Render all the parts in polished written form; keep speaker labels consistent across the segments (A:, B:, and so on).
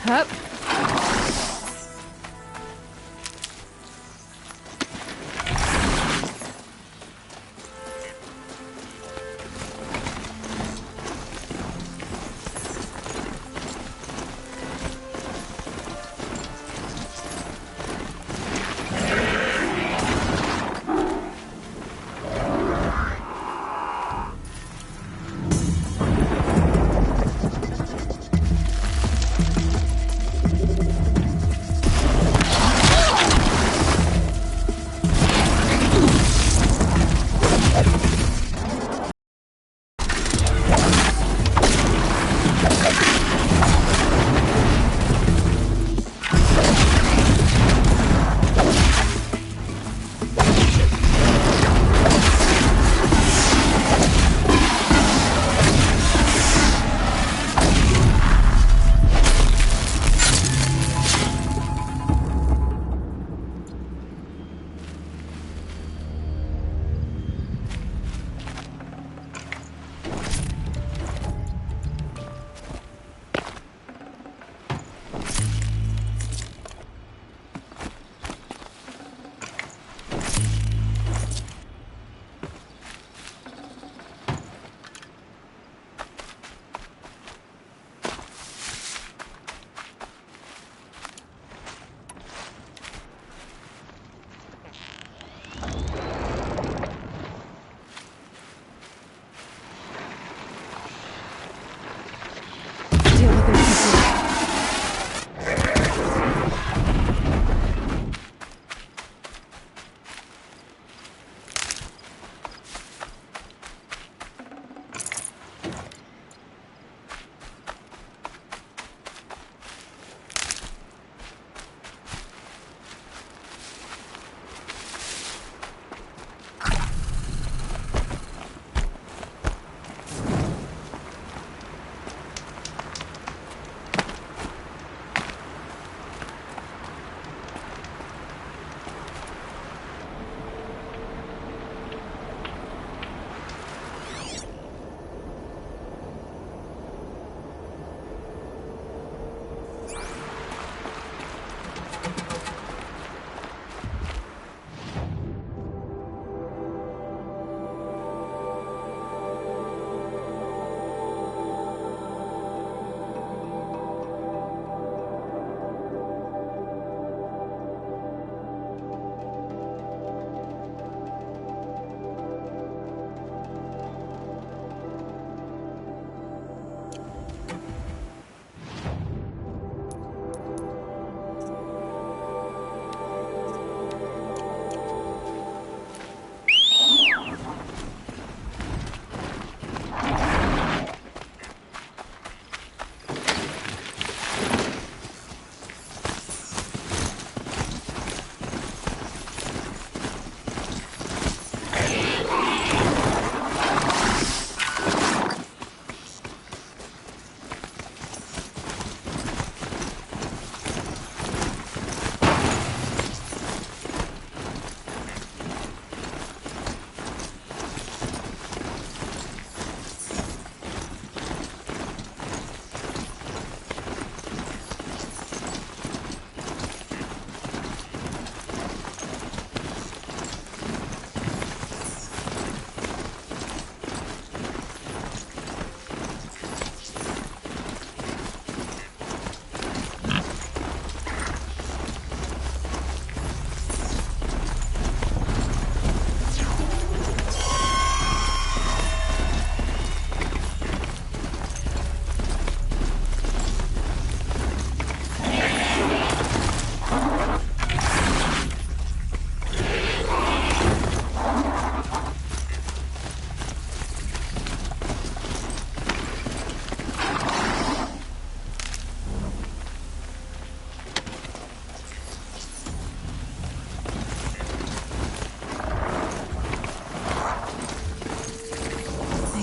A: Hup.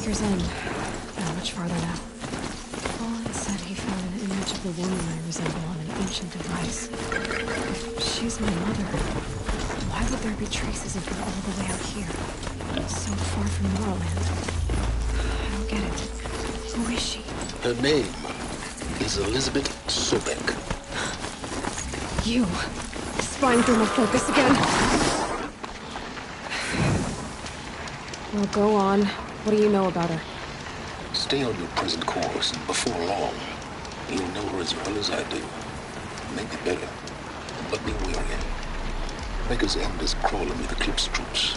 A: Anchor's End. Not much farther now. Olin said he found an image of the woman I resemble on an ancient device. If she's my mother, why would there be traces of her all the way out here? So far from Morrowind. I don't get it. Who is she?
B: Her name is Elizabeth Sobek.
A: You. Spying through my focus again. Well, go on. What do you know about her?
B: Stay on your present course, and before long, you'll know her as well as I do. Maybe better, but be wary. Maker's End is crawling with Eclipse troops.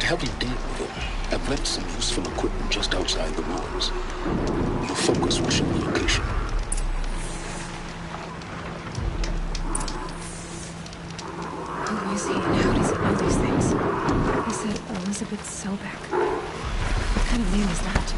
B: To help you deal with them, I've left some useful equipment just outside the ruins. Your focus will show the location.
A: Who is he and how does he know these things? He said Elizabeth Sobek. What kind of name is that?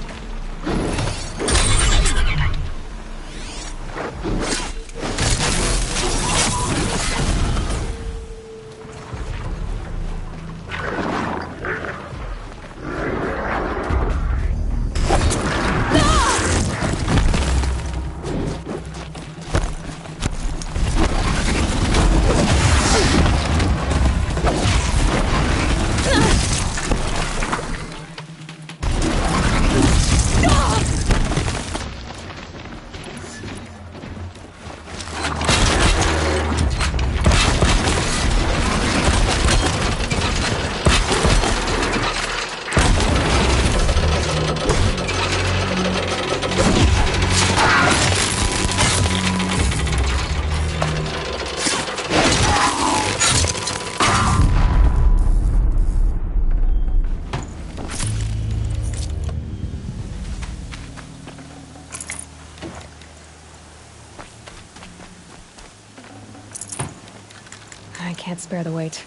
A: I can't spare the weight.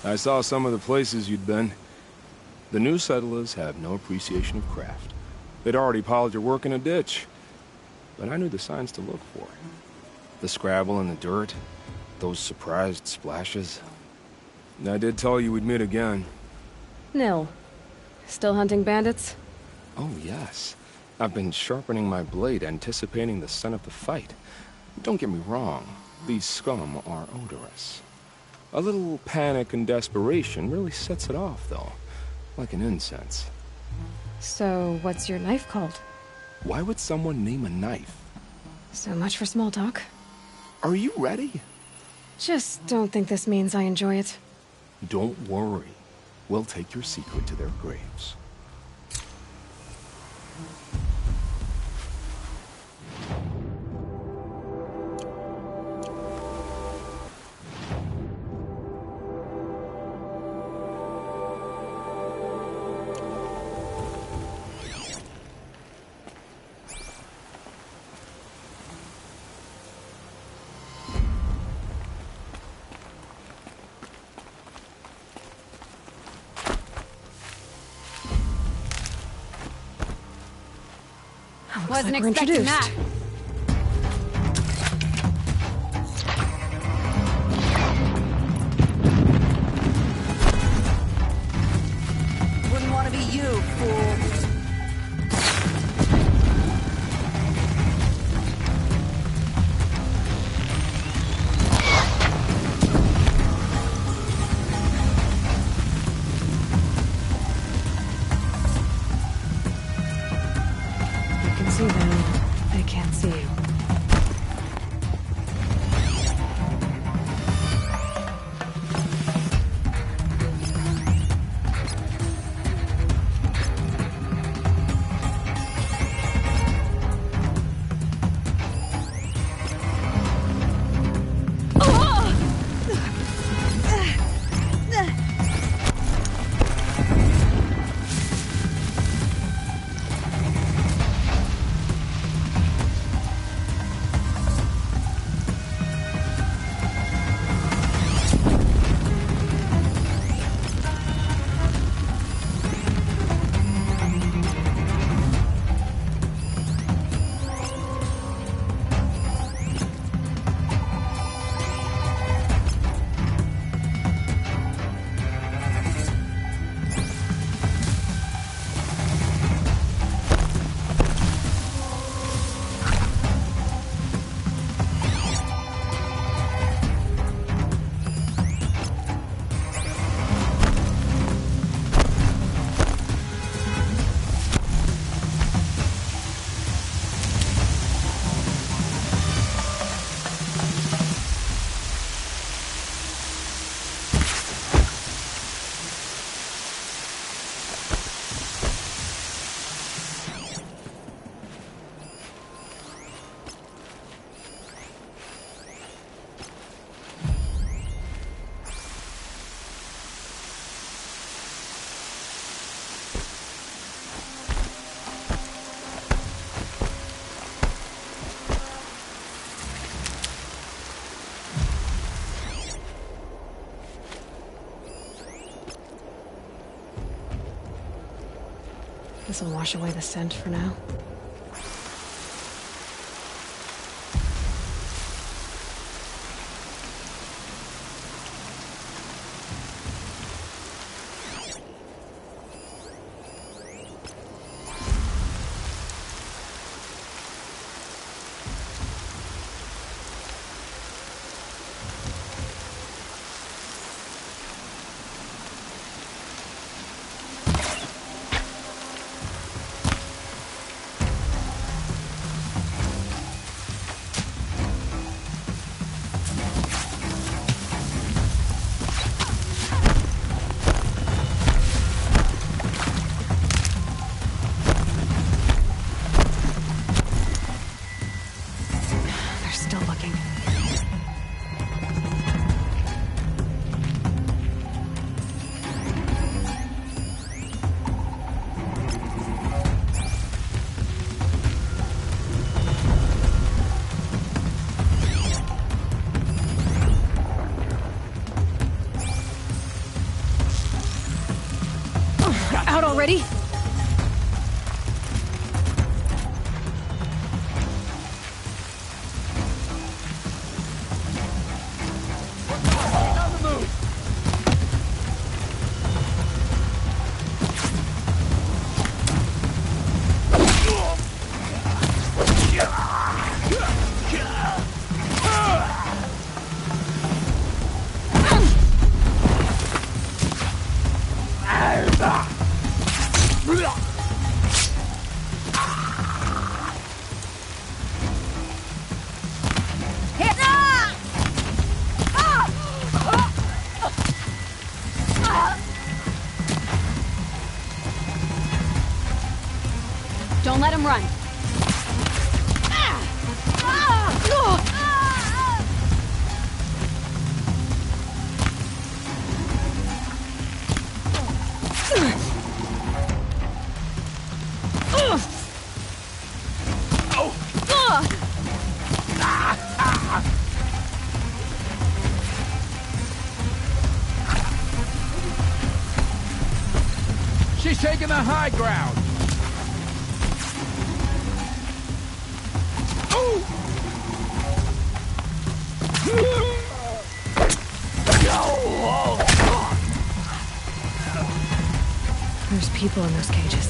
C: I saw some of the places you'd been. The new settlers have no appreciation of craft. They'd already piled your work in a ditch. But I knew the signs to look for. The scrabble in the dirt, those surprised splashes. And I did tell you we'd meet again.
A: Nil. Still hunting bandits?
C: Oh, yes. I've been sharpening my blade, anticipating the scent of the fight. Don't get me wrong, these scum are odorous. A little panic and desperation really sets it off, though. Like an incense.
A: So, what's your knife called?
C: Why would someone name a knife?
A: So much for small talk.
C: Are you ready?
A: Just don't think this means I enjoy it.
C: Don't worry. We'll take your secret to their graves.
A: Wasn't expecting that.
D: Wouldn't want to be you, fool.
A: I can see them. They can't This'll wash away the scent for now. They're still looking. Out already? Don't let him run.
E: She's taking the high ground.
A: There's people in those cages.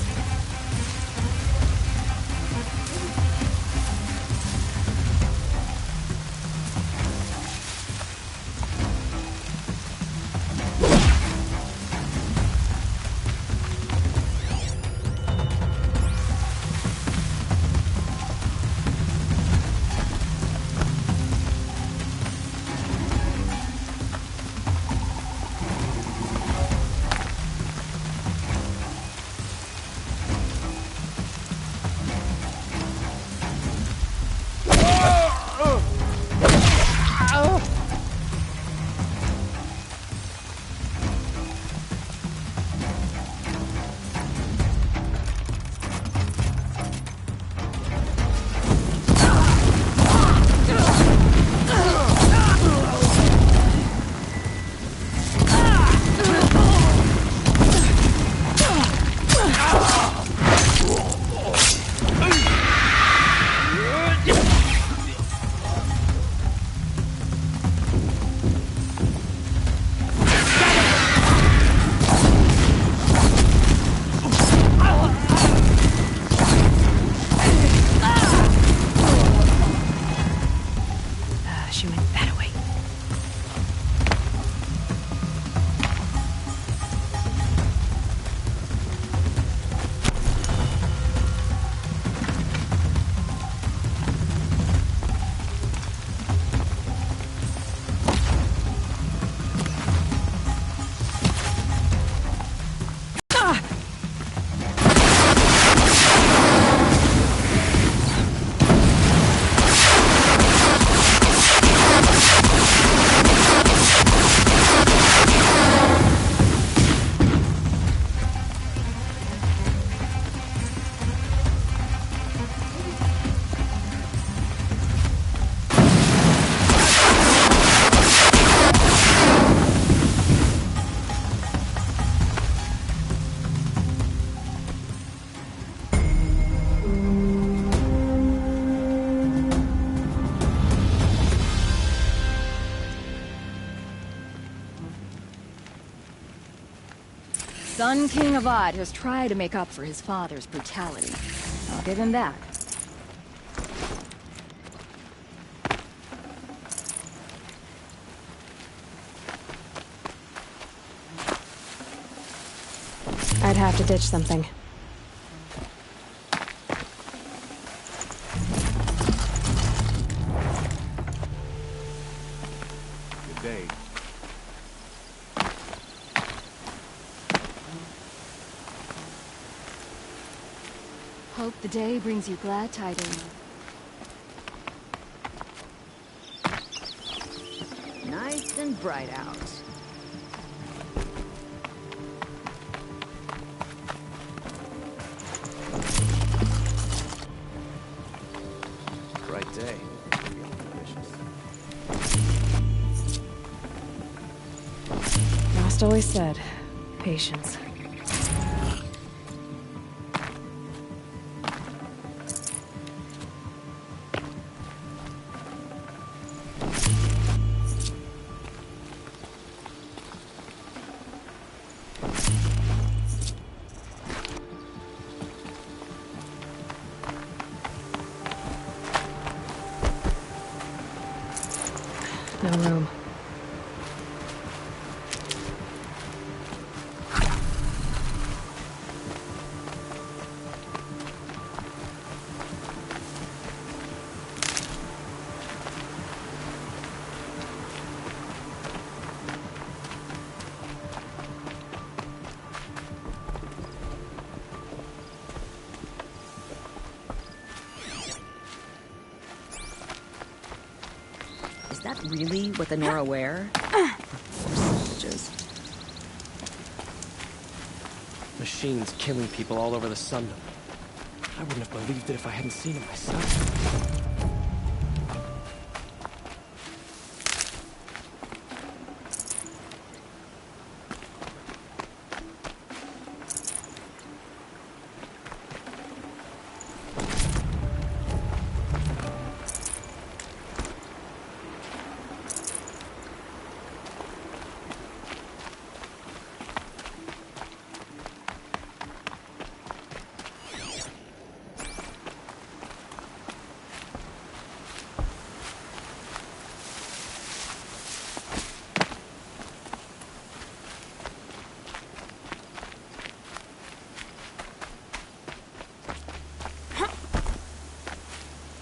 F: Sun King Avad has tried to make up for his father's brutality. I'll give him that.
A: I'd have to ditch something.
C: Good day.
F: Hope the day brings you glad tidings.
D: Nice and bright out.
G: Bright day.
A: Rost always said, patience. No room.
D: Is that really what the Nora wear? Just
G: Machines killing people all over the Sundom. I wouldn't have believed it if I hadn't seen it myself.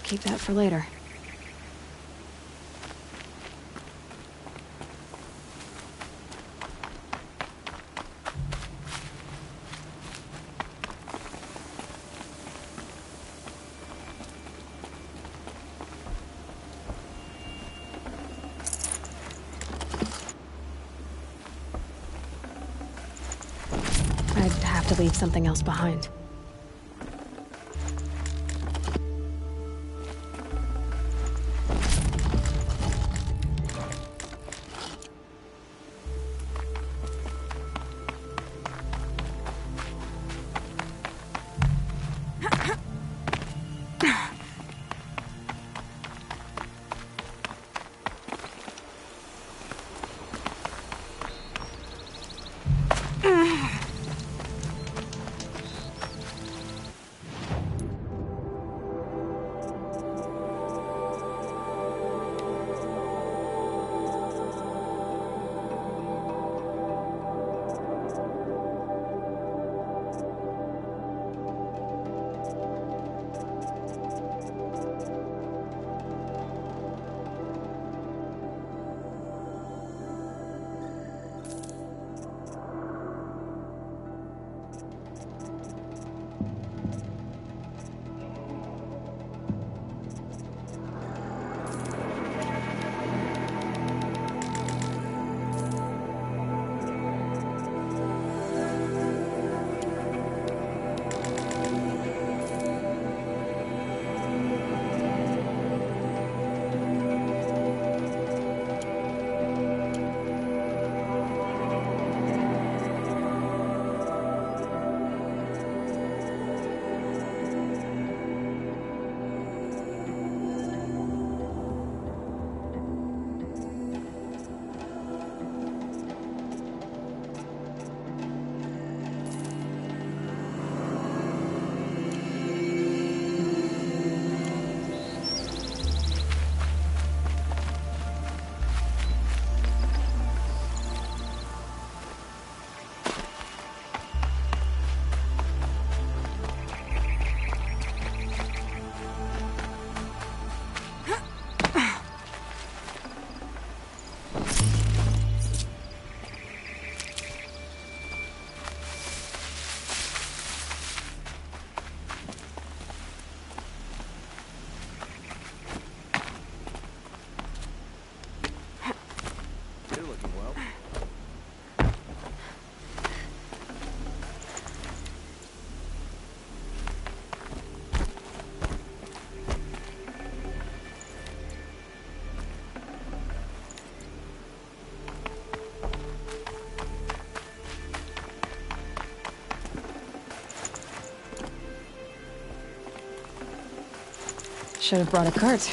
A: Keep that for later. I'd have to leave something else behind. Should have brought a cart.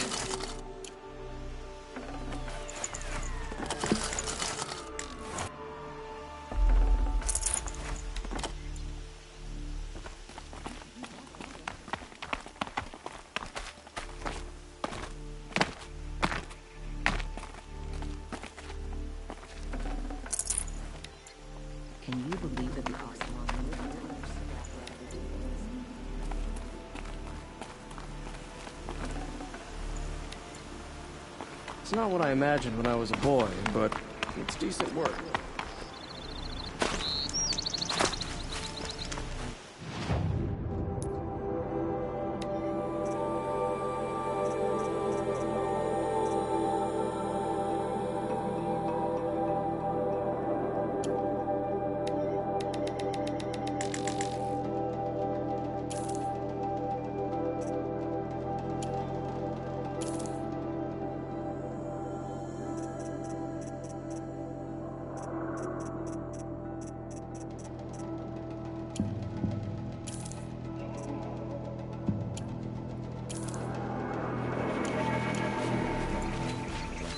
D: Can you believe that the Oxalon lived here?
G: It's not what I imagined when I was a boy, but it's decent work.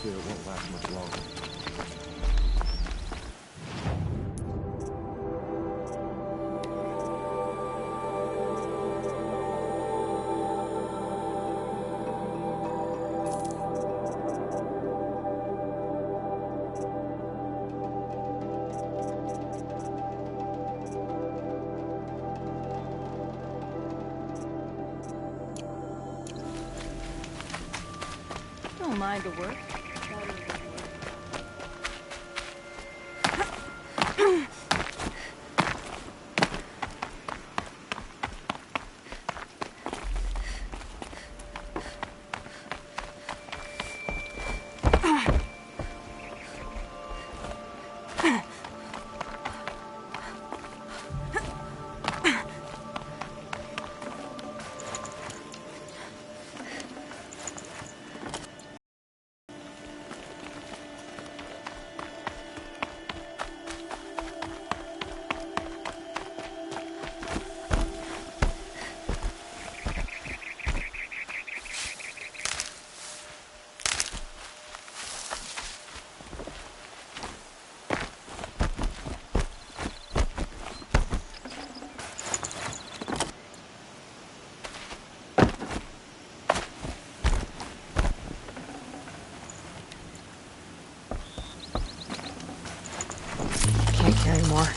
C: It won't last much longer.
F: Don't mind the work.
A: Can't carry more.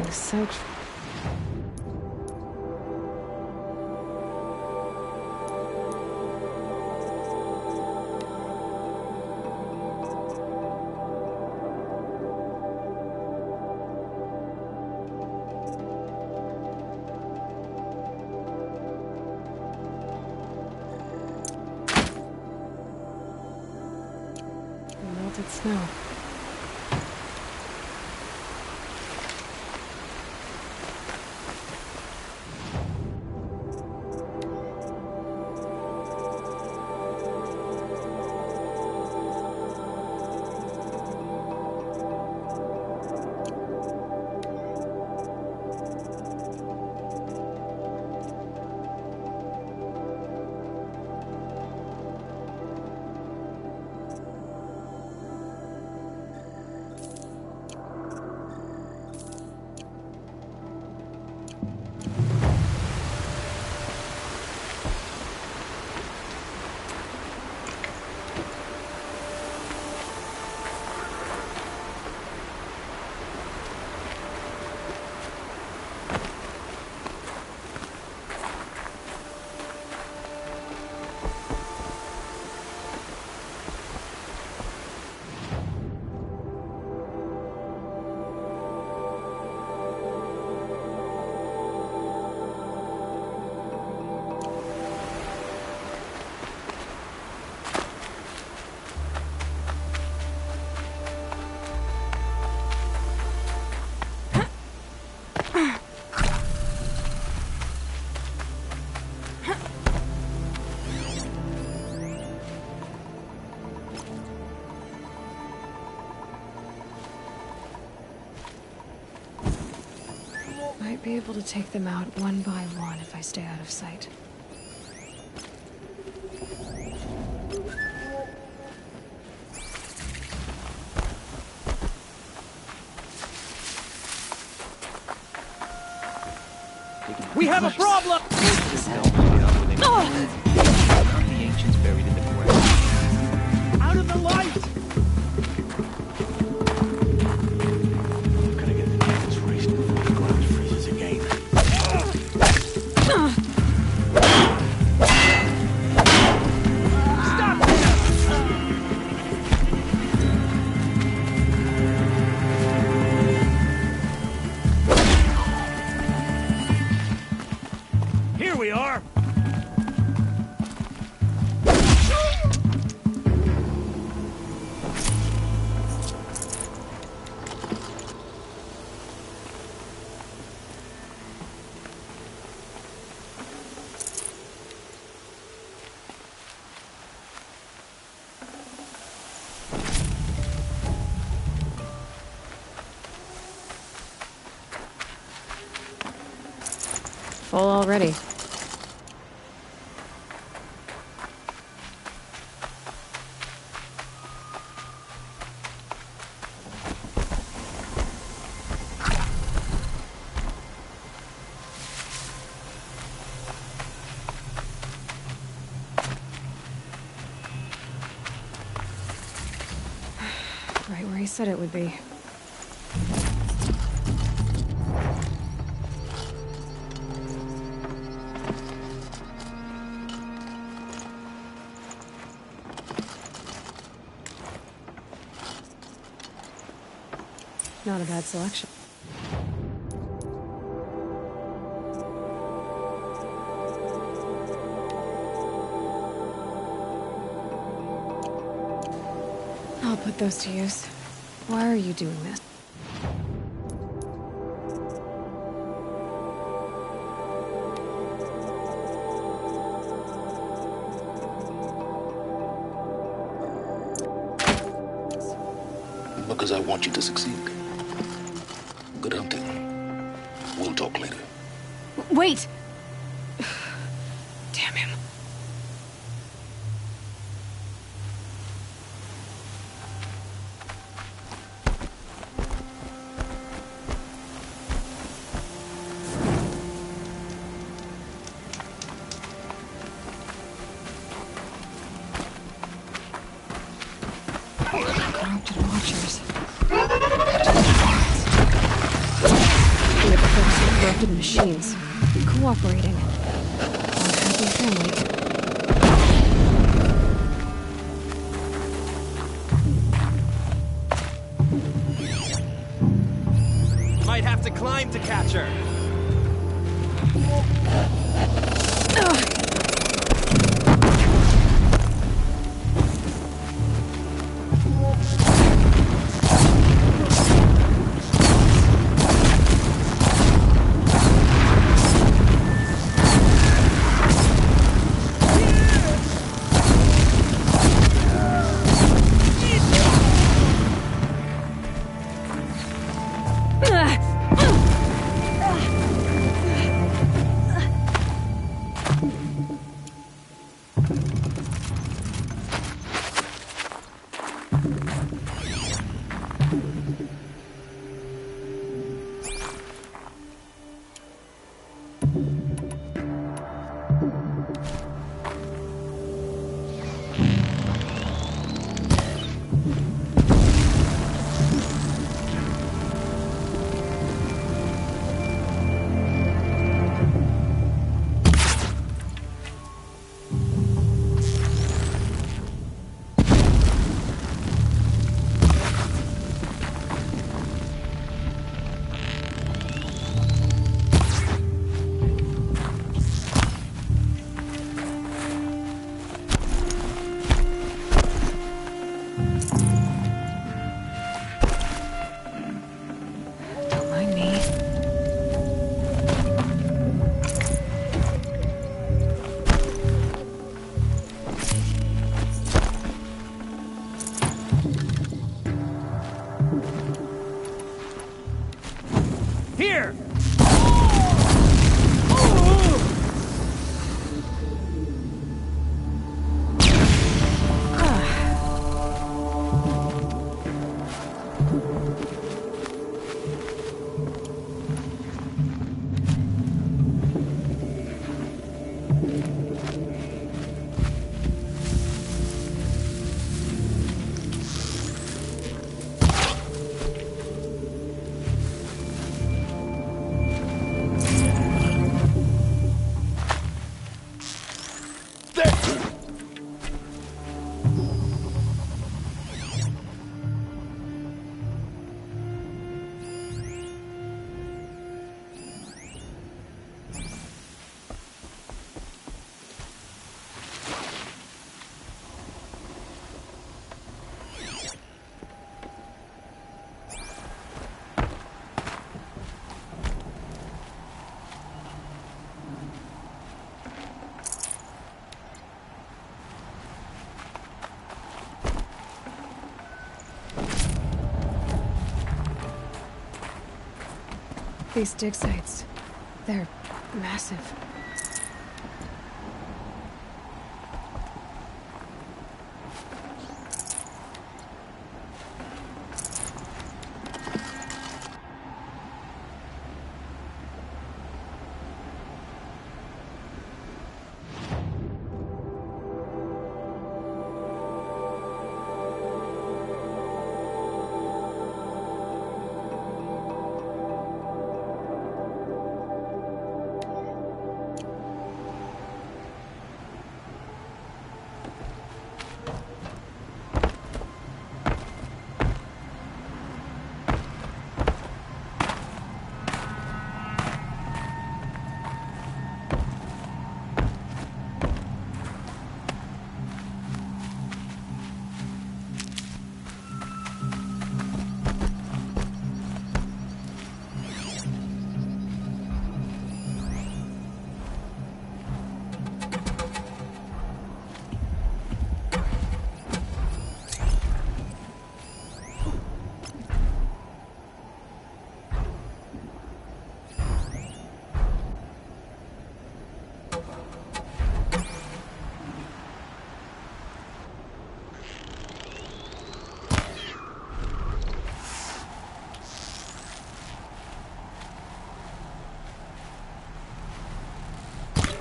A: is so... melted snow. Might be able to take them out one by one if I stay out of sight.
E: We have a problem!
H: The ancients buried in the ground.
E: Out of the light!
H: Gotta get the campus raced before the ground freezes again.
E: Here we are!
A: Full already. Right where he said it would be. Not a bad selection. I'll put those to use. Why are you doing this?
B: Because I want you to succeed. Good hunting. We'll talk later.
A: Wait! Damn him. Corrupted watchers. corrupted machines, cooperating. One happy family.
G: Might have to climb to catch her.
A: Don't mind me.
E: Here!
A: These dig sites, they're massive.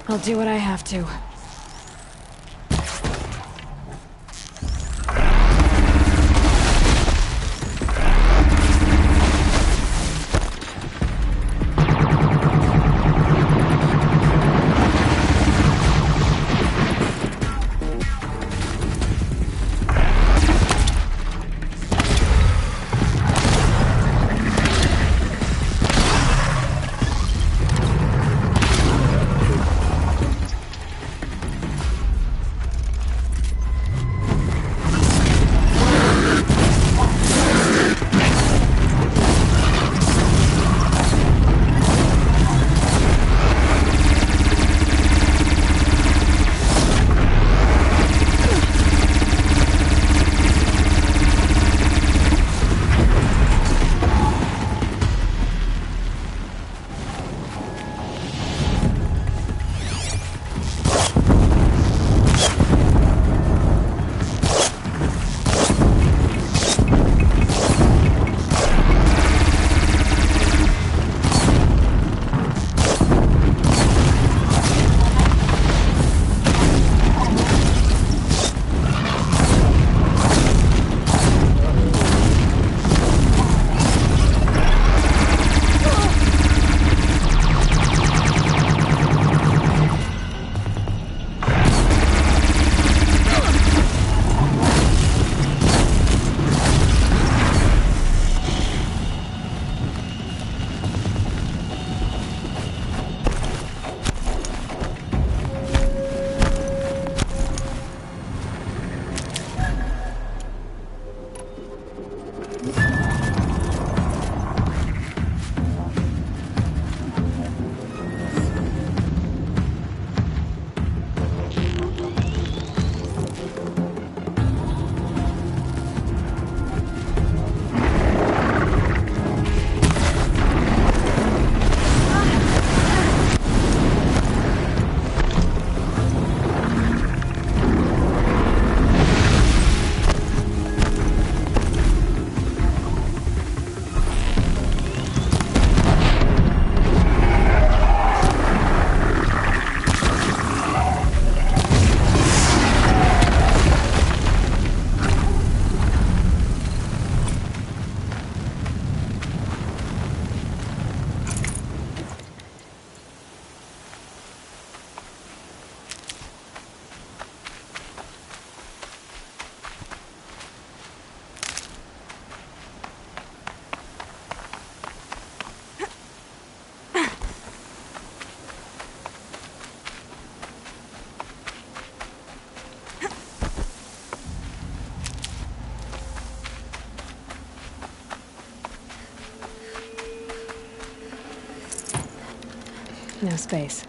A: I'll do what I have to. No space.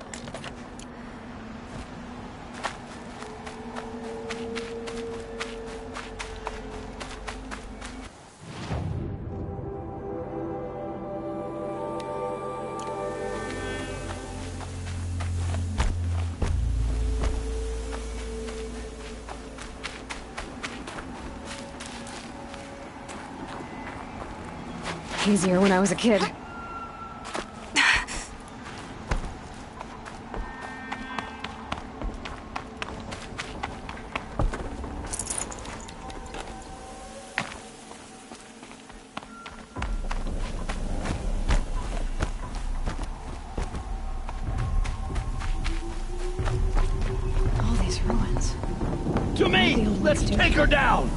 A: Easier when I was a kid. All these ruins.
E: To me!
A: The old
E: Let's
A: ones do.
E: take her down!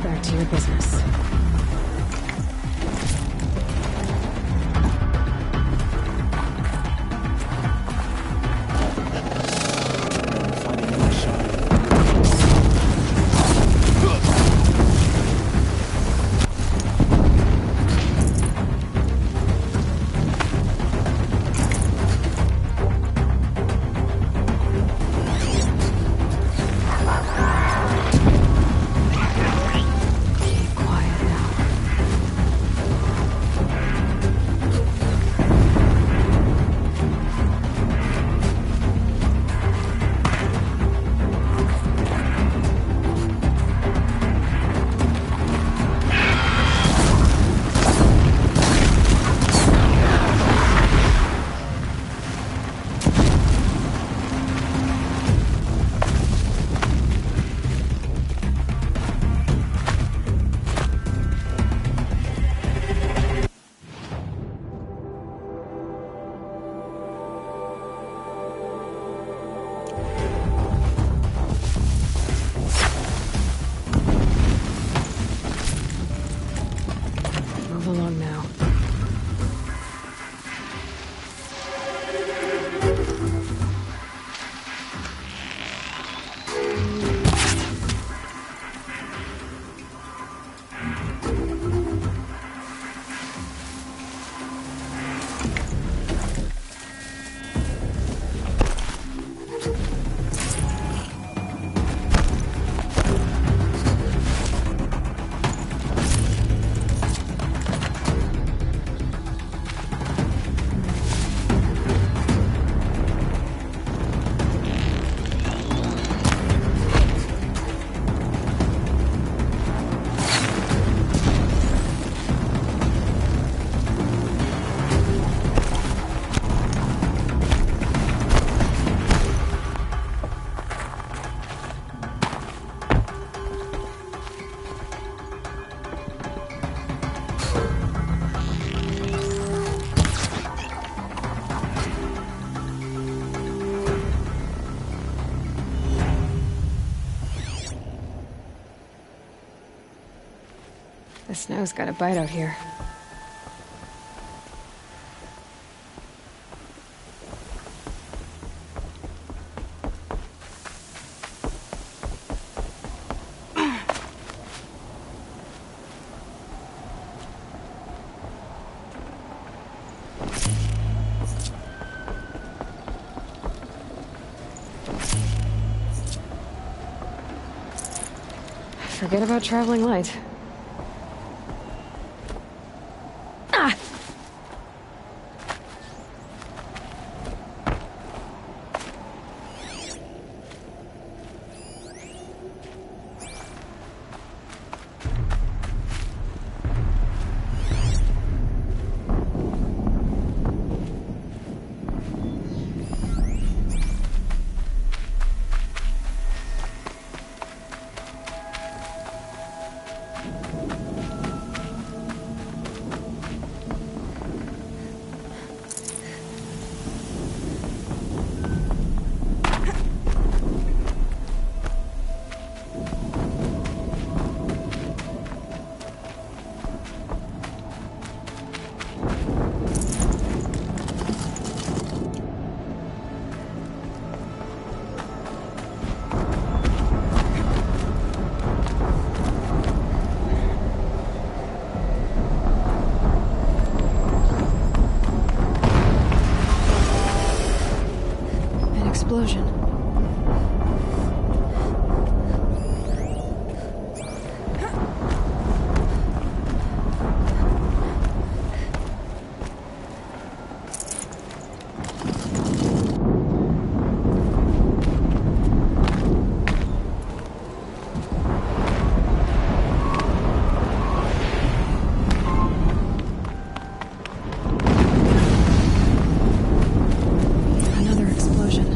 A: Back to your business.
G: Finding my shot.
A: Quiet now. Move along now. snow's got a bite out here. Forget about traveling light. Ah! Explosion. Another explosion.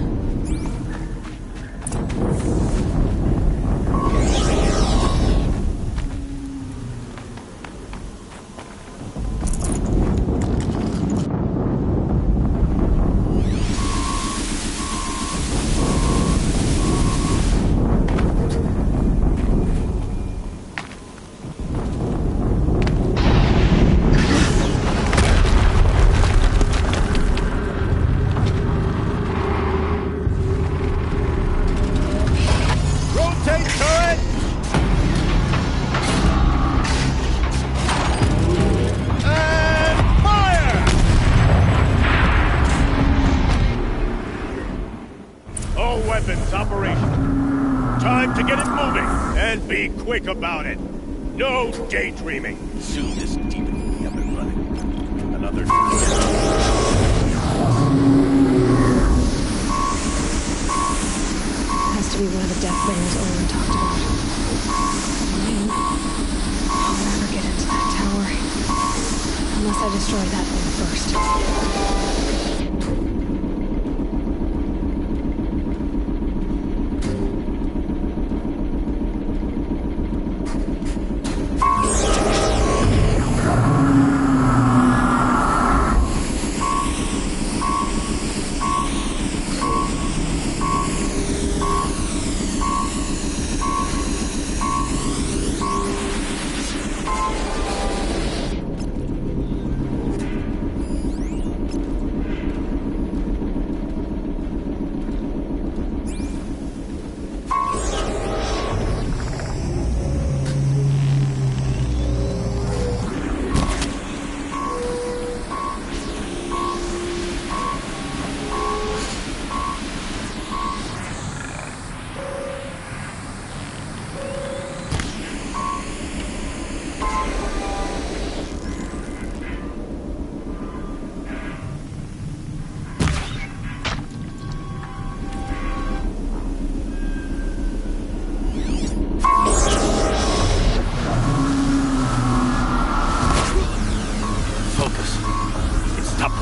E: Rotate turret! And fire! All weapons operational. Time to get it moving, and be quick about it. No daydreaming. Soon this demon will be up and running. Another...
A: Has to be one of the death bearers Olin talked about. Fine. I'll never get into that tower. Unless I destroy that one first.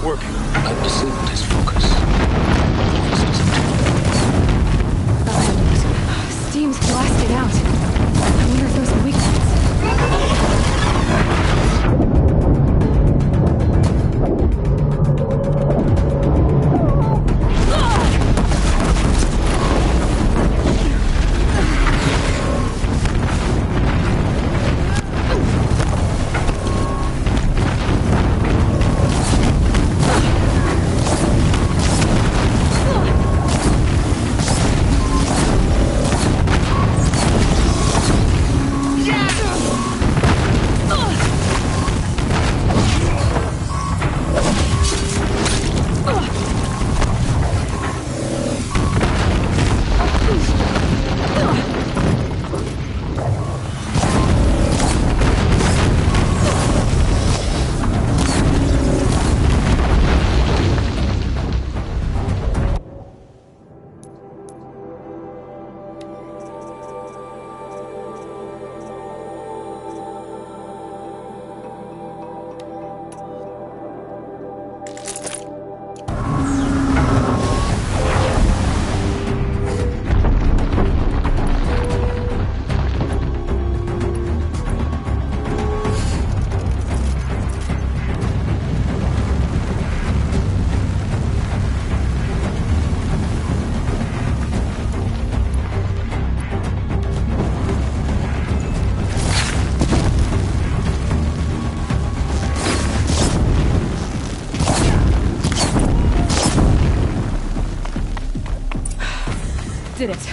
E: working.
B: I've disabled his focus.
A: Steam's blasted out. I wonder if those are weak spots. did it.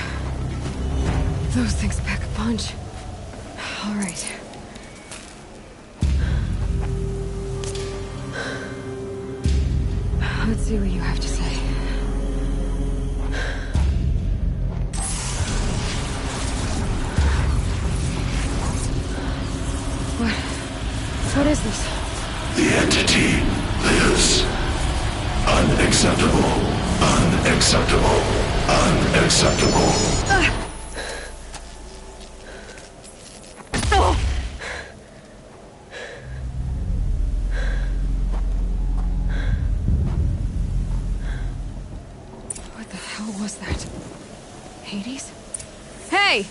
A: Those things pack a punch. All right. Let's see what you have to say. What is this?
I: The entity lives. Unacceptable. Unacceptable. Unacceptable.
A: What the hell was that? Hades? Hey!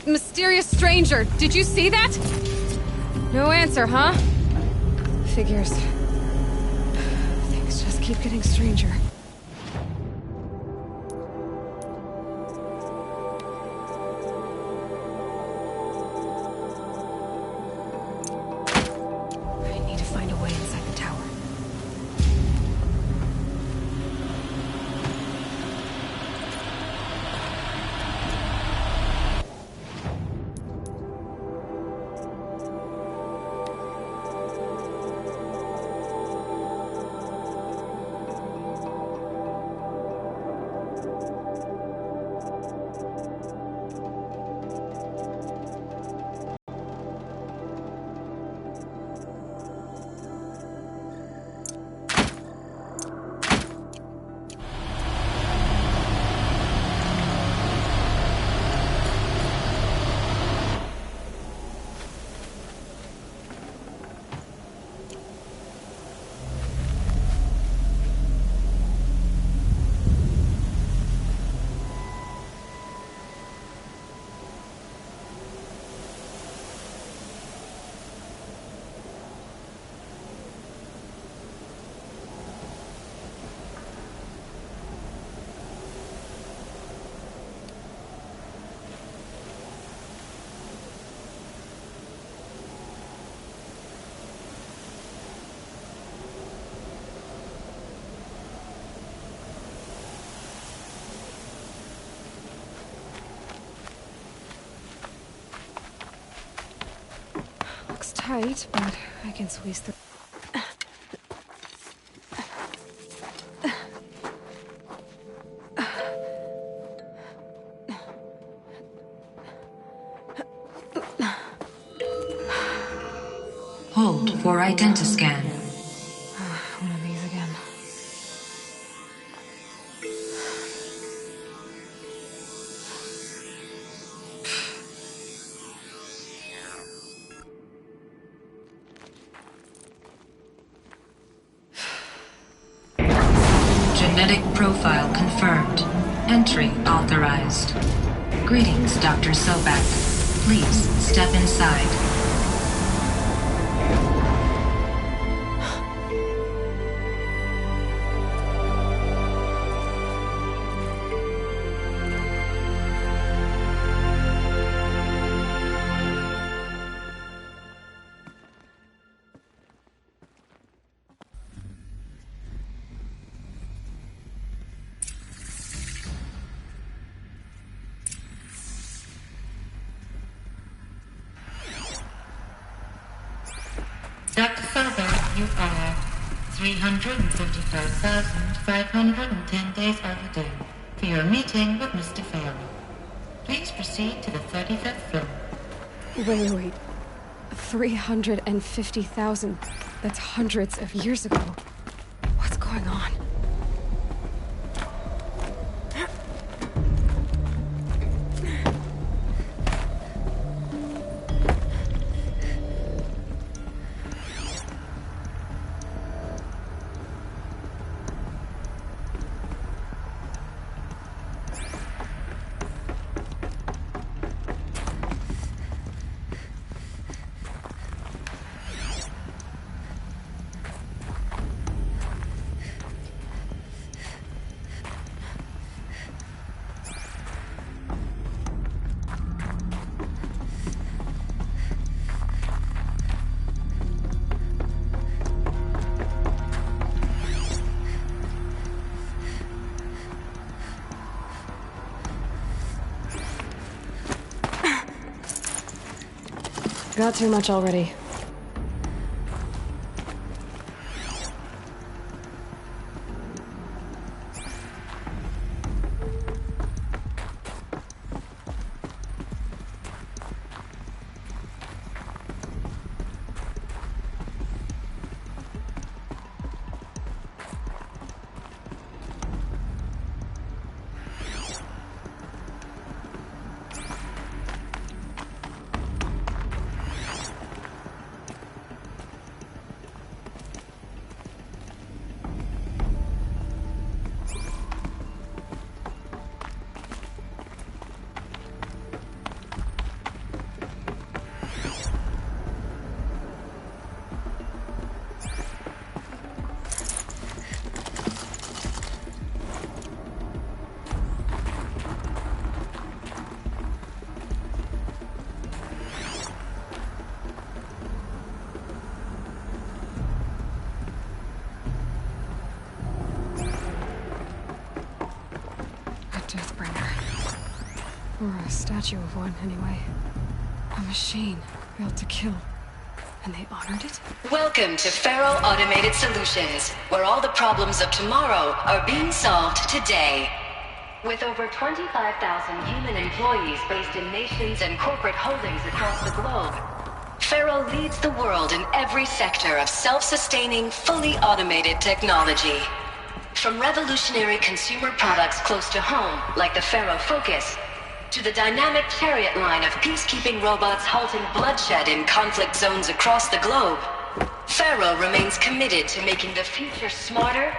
A: Mysterious stranger, did you see that? No answer, huh? Figures. Things just keep getting stranger. I need to find a way inside the tower. Looks tight, but I can squeeze through.
J: Hold for identiscan.
A: One of these again.
J: Genetic profile confirmed. Entry authorized. Greetings, Dr. Sobek. Please step inside.
K: Dr. Sobek, you are 355,510 days overdue for your meeting with Mr. Farrell. Please proceed to the 35th floor.
A: Wait. 350,000. That's hundreds of years ago. What's going on? Got too much already. Or a statue of one, anyway. A machine built to kill. And they honored it?
L: Welcome to Faro Automated Solutions, where all the problems of tomorrow are being solved today. With over 25,000 human employees based in nations and corporate holdings across the globe, Faro leads the world in every sector of self-sustaining, fully automated technology. From revolutionary consumer products close to home, like the Faro Focus, to the dynamic Chariot line of peacekeeping robots halting bloodshed in conflict zones across the globe, Faro remains committed to making the future smarter,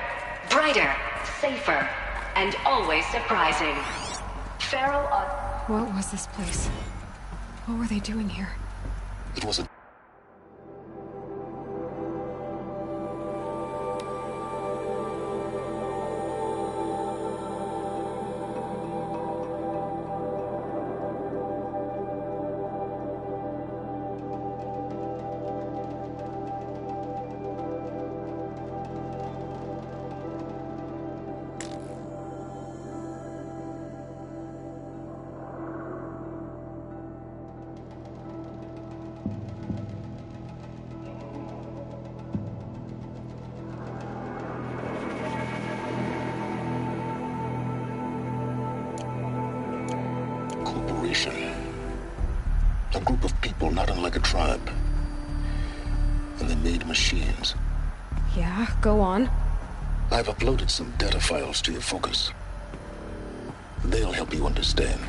L: brighter, safer, and always surprising. Faro...
A: What was this place? What were they doing here?
B: It was a... A group of people not unlike a tribe. And they made machines.
A: Yeah, go on.
B: I've uploaded some data files to your Focus. They'll help you understand.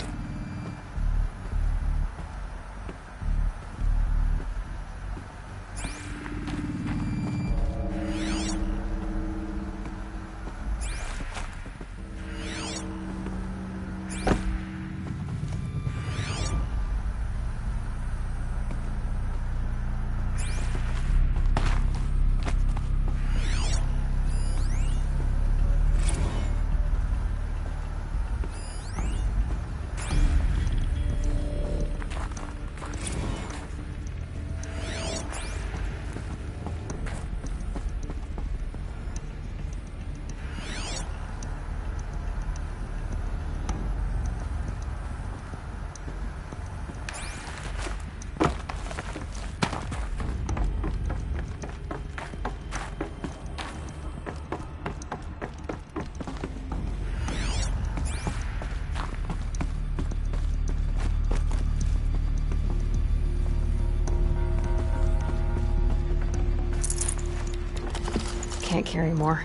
A: Can't carry more.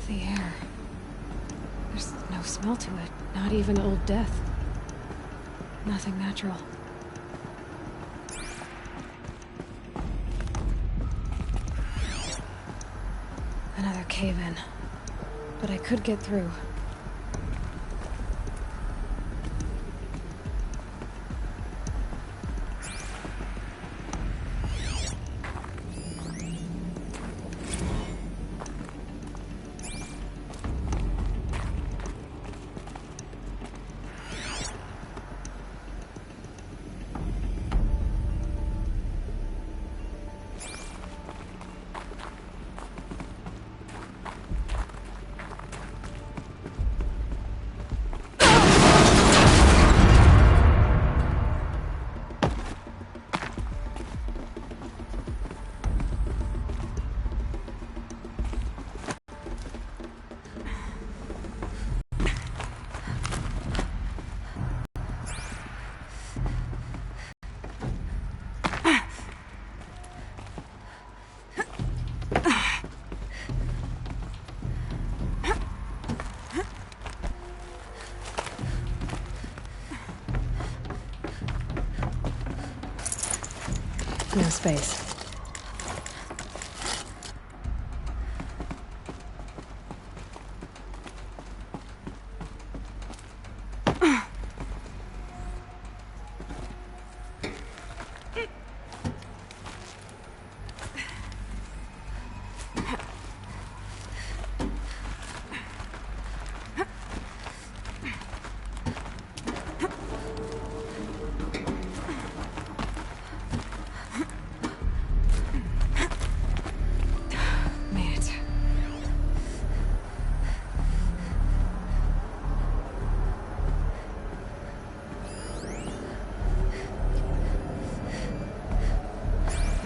A: The air. There's no smell to it. Not even old death. Nothing natural. Another cave-in. But I could get through. no space.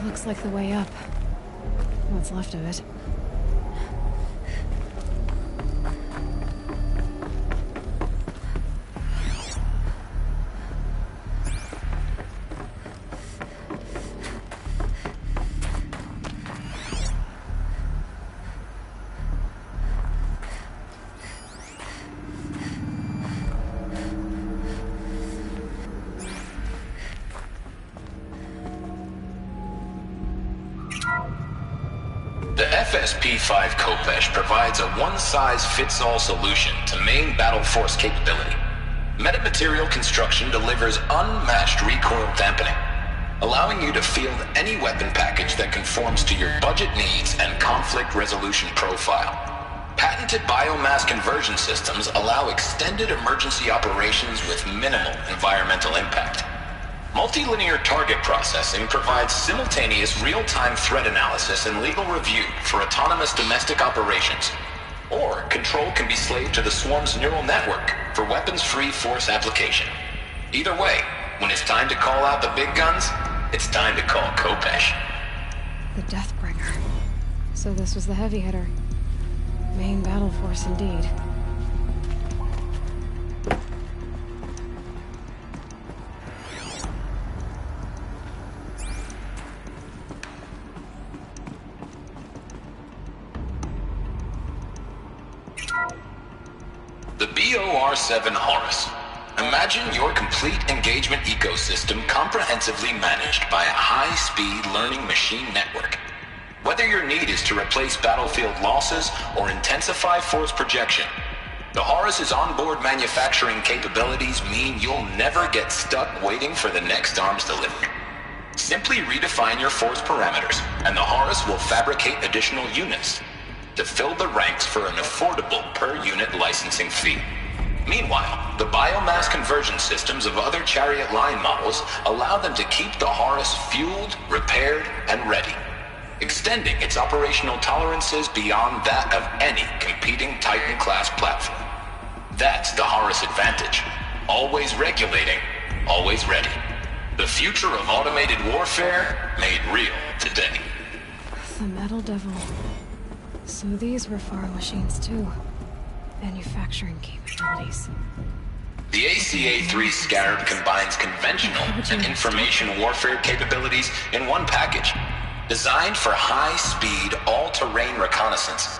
A: Looks like the way up. What's left of it.
B: The FSP-5 Khopesh provides a one-size-fits-all solution to main battle force capability. Metamaterial construction delivers unmatched recoil dampening, allowing you to field any weapon package that conforms to your budget needs and conflict resolution profile. Patented biomass conversion systems allow extended emergency operations with minimal environmental impact. Multilinear target processing provides simultaneous real-time threat analysis and legal review for autonomous domestic operations. Or control can be slaved to the Swarm's neural network for weapons-free force application. Either way, when it's time to call out the big guns, it's time to call Khopesh.
A: The Deathbringer. So this was the heavy hitter. Main battle force indeed.
B: The BOR-7 Horus. Imagine your complete engagement ecosystem comprehensively managed by a high-speed learning machine network. Whether your need is to replace battlefield losses or intensify force projection, the Horus's onboard manufacturing capabilities mean you'll never get stuck waiting for the next arms delivery. Simply redefine your force parameters, and the Horus will fabricate additional units to fill the ranks for an affordable per-unit licensing fee. Meanwhile, the biomass conversion systems of other Chariot line models allow them to keep the Horus fueled, repaired, and ready, extending its operational tolerances beyond that of any competing Titan-class platform. That's the Horus advantage. Always regulating, always ready. The future of automated warfare made real today.
A: The Metal Devil. So these were Faro machines too. Manufacturing capabilities.
B: The ACA-3 Scarab combines conventional and information warfare capabilities in one package. Designed for high-speed, all-terrain reconnaissance,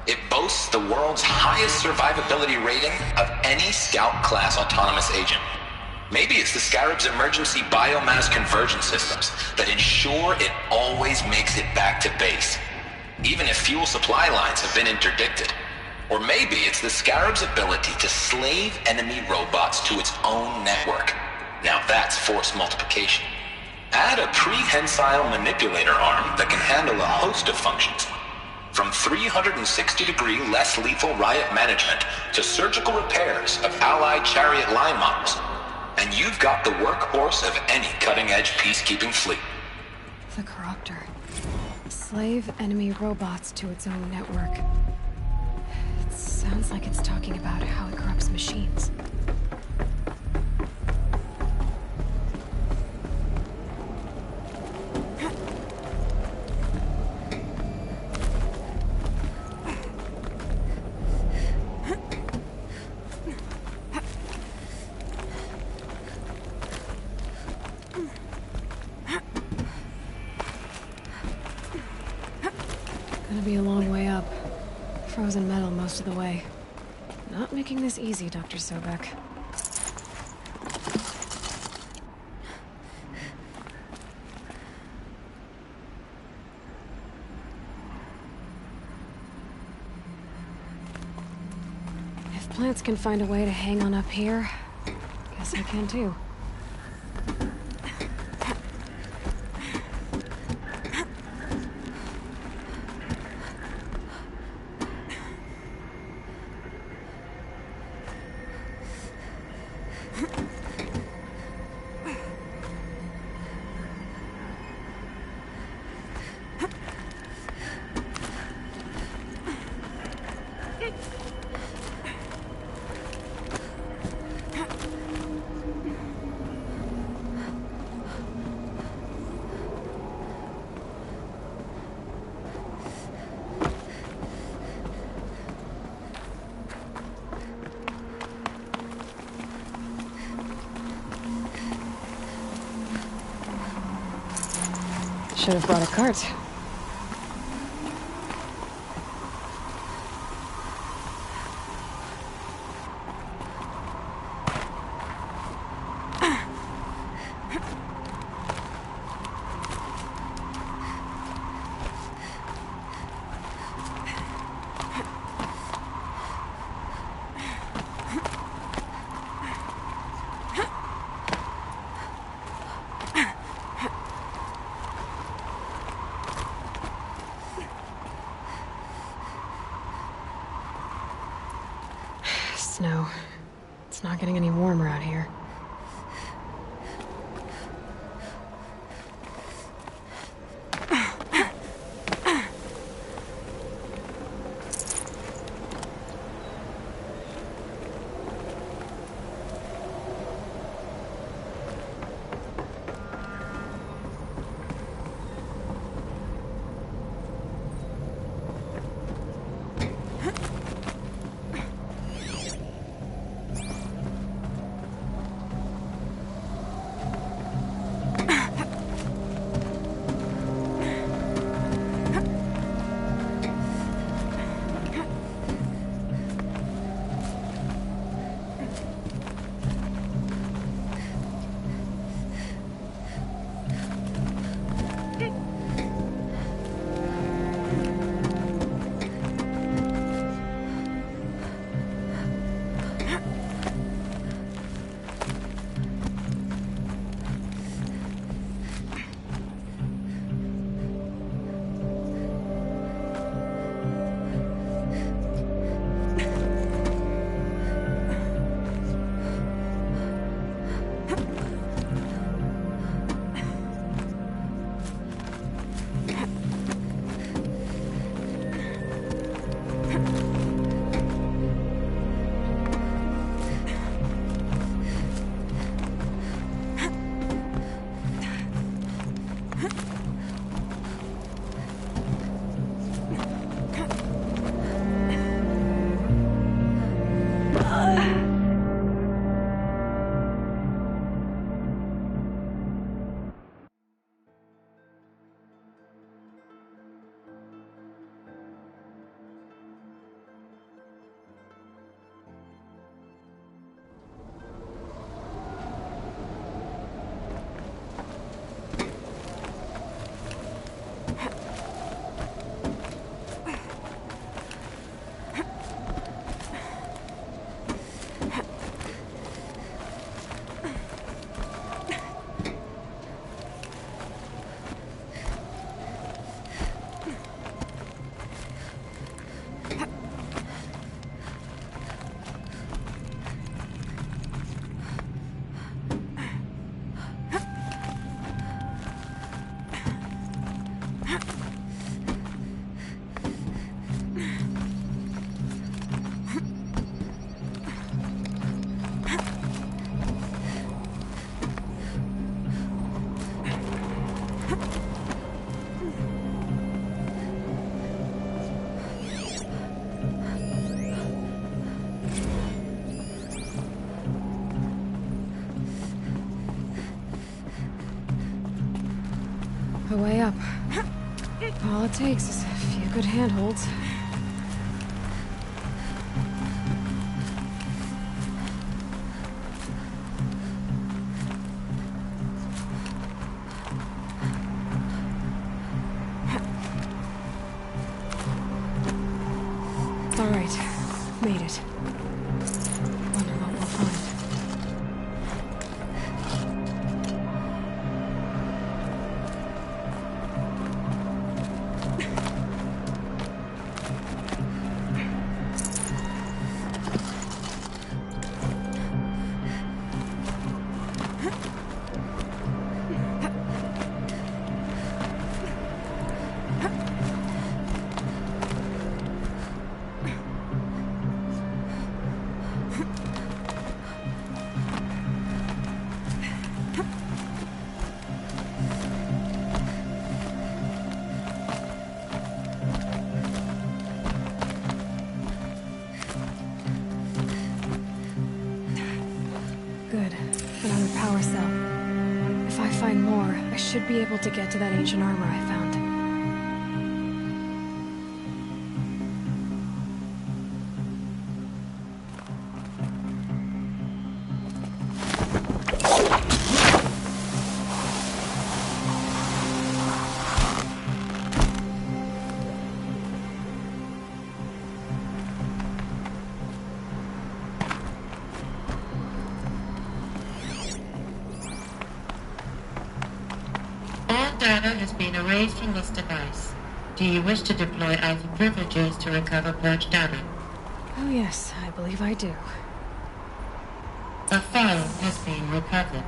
B: it boasts the world's highest survivability rating of any Scout-class autonomous agent. Maybe it's the Scarab's emergency biomass conversion systems that ensure it always makes it back to base, even if fuel supply lines have been interdicted. Or maybe it's the Scarab's ability to slave enemy robots to its own network. Now that's force multiplication. Add a prehensile manipulator arm that can handle a host of functions, from 360-degree less lethal riot management to surgical repairs of allied Chariot line models, and you've got the workhorse of any cutting-edge peacekeeping fleet.
A: The Corruptor. Slave enemy robots to its own network. It sounds like it's talking about how it corrupts machines. Gonna be a long way up. Frozen metal most of the way. Not making this easy, Dr. Sobek. plants can find a way to hang on up here, guess I can too. Should have brought a cart. Snow. It's not getting any warmer out here. A way up. All it takes is a few good handholds. All right, made it. If I find more, I should be able to get to that ancient armor I found.
K: Data has been erased from this device. Do you wish to deploy Alpha privileges to recover purged data?
A: Oh yes, I believe I do.
K: A file has been recovered.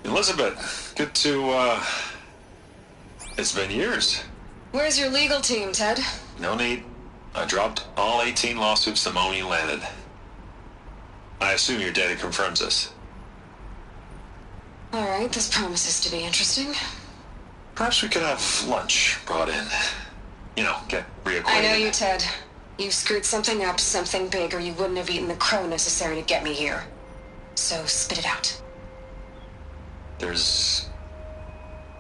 M: Elizabeth, good to, it's been years.
A: Where's your legal team, Ted?
M: No need. I dropped all 18 lawsuits the moment you landed. I assume your data confirms this.
A: Alright, this promises to be interesting.
M: Perhaps we could have lunch brought in. You know, get reacquainted.
A: I know you, Ted. You screwed something up, something big, or you wouldn't have eaten the crow necessary to get me here. So spit it out.
M: There's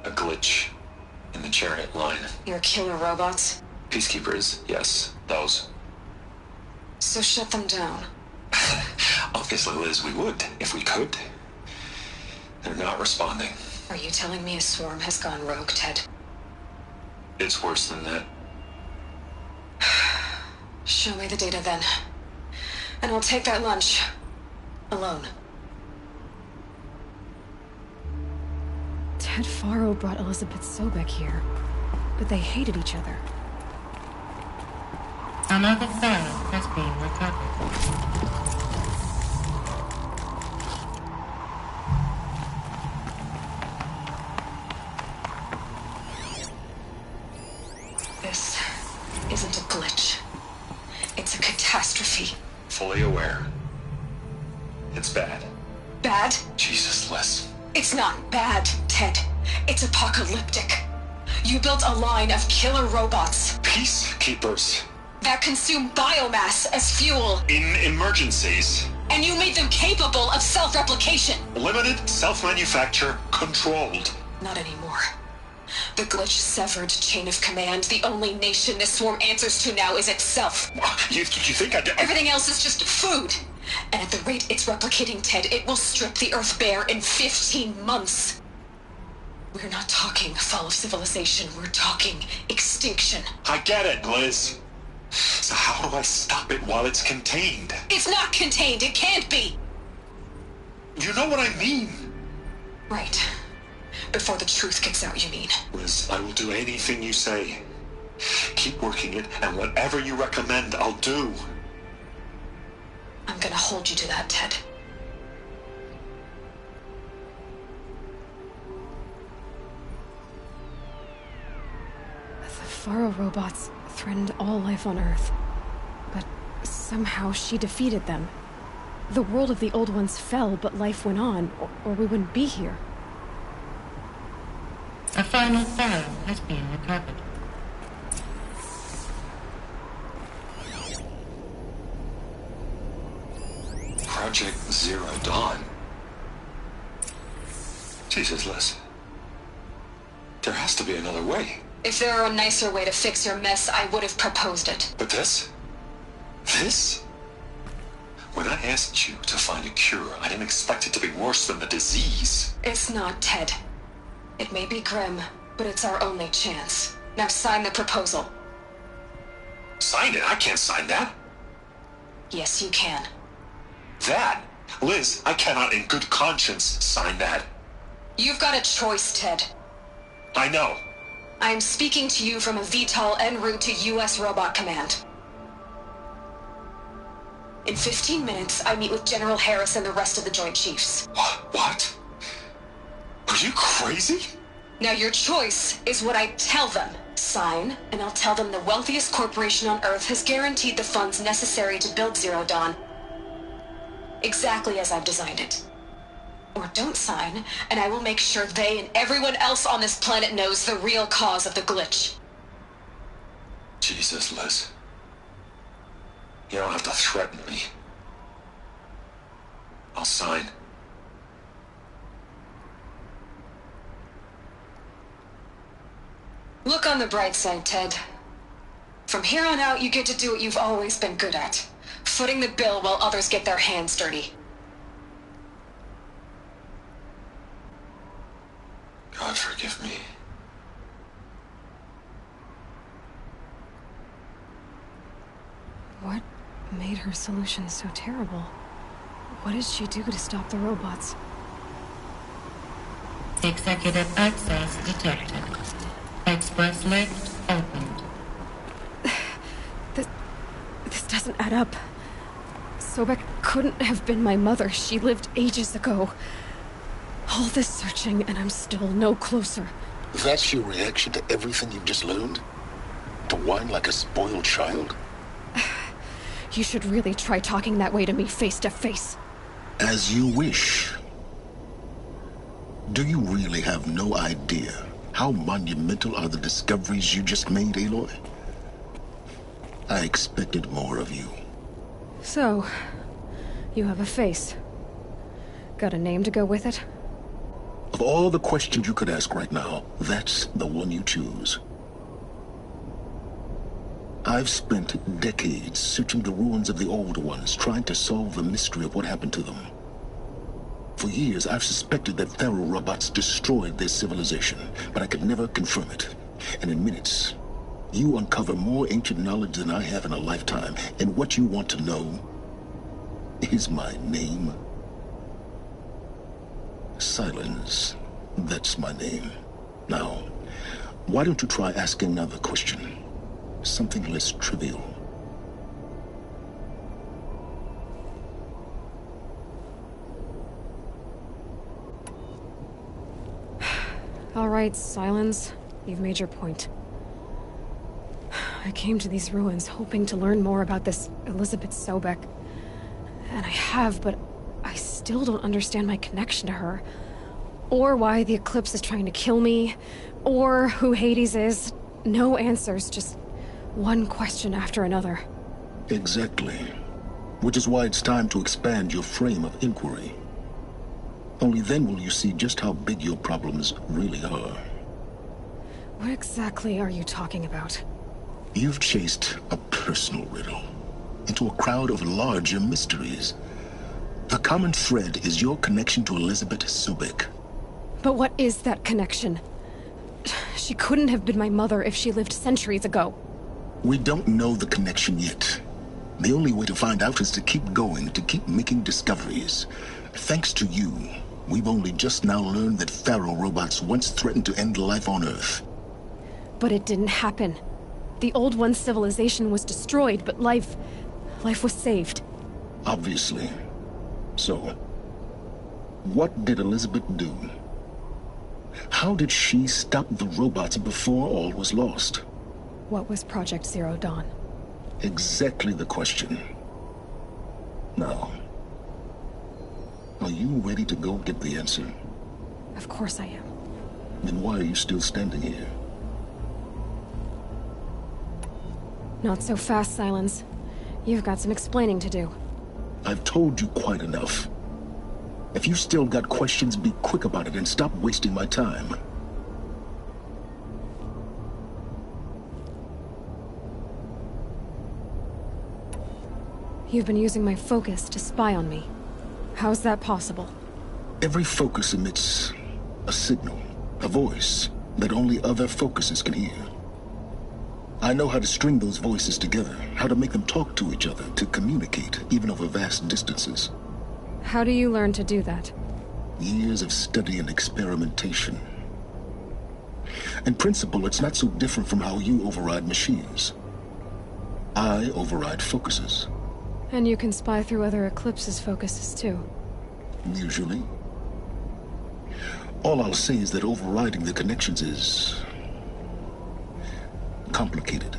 M: a glitch in the chariot line.
A: Your killer robots?
M: Peacekeepers, yes, those.
A: So shut them down.
M: Obviously, Liz, we would, if we could. They're not responding.
A: Are you telling me a swarm has gone rogue, Ted?
M: It's worse than that.
A: Show me the data then. And I'll take that lunch. Alone. Ted Faro brought Elizabeth Sobek here, but they hated each other.
K: Another file has been recovered.
A: This isn't a glitch. It's a catastrophe.
M: Fully aware. It's bad.
A: Bad?
M: Jesus, Liz.
A: It's not bad, Ted. It's apocalyptic. You built a line of killer robots.
M: Peacekeepers.
A: That consume biomass as fuel.
M: In emergencies.
A: And you made them capable of self-replication.
M: Limited, self-manufacture, controlled.
A: Not anymore. The glitch severed chain of command. The only nation this swarm answers to now is itself.
M: You think I did?
A: Everything else is just food. And at the rate it's replicating, Ted, it will strip the Earth bare in 15 months. We're not talking fall of civilization. We're talking extinction.
M: I get it, Liz. So how do I stop it while it's contained?
A: It's not contained. It can't be.
M: You know what I mean.
A: Right. Before the truth gets out, you mean?
M: Liz, I will do anything you say. Keep working it, and whatever you recommend, I'll do.
A: I'm gonna hold you to that, Ted. The Faro robots threatened all life on Earth. But somehow she defeated them. The world of the Old Ones fell, but life went on, or we wouldn't be here.
K: A final file has been recovered.
M: Project Zero Dawn. Jesus, Liz. There has to be another way.
A: If there were a nicer way to fix your mess, I would have proposed it.
M: But this? This? When I asked you to find a cure, I didn't expect it to be worse than the disease.
A: It's not, Ted. It may be grim, but it's our only chance. Now sign the proposal.
M: Sign it? I can't sign that.
A: Yes, you can.
M: That? Liz, I cannot in good conscience sign that.
A: You've got a choice, Ted.
M: I know.
A: I am speaking to you from a VTOL en route to U.S. Robot Command. In 15 minutes, I meet with General Harris and the rest of the Joint Chiefs.
M: What? Are you crazy?
A: Now your choice is what I tell them.
L: Sign, and I'll tell them the wealthiest corporation on Earth has guaranteed the funds necessary to build Zero Dawn. Exactly as I've designed it. Or don't sign, and I will make sure they and everyone else on this planet knows the real cause of the glitch.
M: Jesus, Liz. You don't have to threaten me. I'll sign.
L: Look on the bright side, Ted. From here on out, you get to do what you've always been good at. Footing the bill while others get their hands dirty.
M: God forgive me.
A: What made her solution so terrible? What did she do to stop the robots?
K: Executive access detected. Express lift opened.
A: This doesn't add up. Sobek couldn't have been my mother. She lived ages ago. All this searching, and I'm still no closer.
B: That's your reaction to everything you've just learned? To whine like a spoiled child?
A: You should really try talking that way to me face to face.
B: As you wish. Do you really have no idea how monumental are the discoveries you just made, Aloy? I expected more of you.
A: So, you have a face. Got a name to go with it?
B: Of all the questions you could ask right now, that's the one you choose. I've spent decades searching the ruins of the old ones, trying to solve the mystery of what happened to them. For years, I've suspected that Faro robots destroyed their civilization, but I could never confirm it. And in minutes, you uncover more ancient knowledge than I have in a lifetime, and what you want to know is my name. Silence. That's my name. Now, why don't you try asking another question? Something less trivial.
A: All right, Silence. You've made your point. I came to these ruins hoping to learn more about this Elizabeth Sobek. And I have, but I still don't understand my connection to her. Or why the Eclipse is trying to kill me. Or who Hades is. No answers, just one question after another.
B: Exactly. Which is why it's time to expand your frame of inquiry. Only then will you see just how big your problems really are.
A: What exactly are you talking about?
B: You've chased a personal riddle into a crowd of larger mysteries. The common thread is your connection to Elizabeth Sobek.
A: But what is that connection? She couldn't have been my mother if she lived centuries ago.
B: We don't know the connection yet. The only way to find out is to keep going, to keep making discoveries. Thanks to you, we've only just now learned that Faro robots once threatened to end life on Earth.
A: But it didn't happen. The Old One's civilization was destroyed, but life was saved.
B: Obviously. So, what did Elizabeth do? How did she stop the robots before all was lost?
A: What was Project Zero Dawn?
B: Exactly the question. Now, are you ready to go get the answer?
A: Of course I am.
B: Then why are you still standing here?
A: Not so fast, Silence. You've got some explaining to do.
B: I've told you quite enough. If you still got questions, be quick about it and stop wasting my time.
A: You've been using my focus to spy on me. How's that possible?
B: Every focus emits a signal, a voice that only other focuses can hear. I know how to string those voices together, how to make them talk to each other, to communicate, even over vast distances.
A: How do you learn to do that?
B: Years of study and experimentation. In principle, it's not so different from how you override machines. I override focuses.
A: And you can spy through other Eclipse's focuses, too.
B: Usually. All I'll say is that overriding the connections is complicated.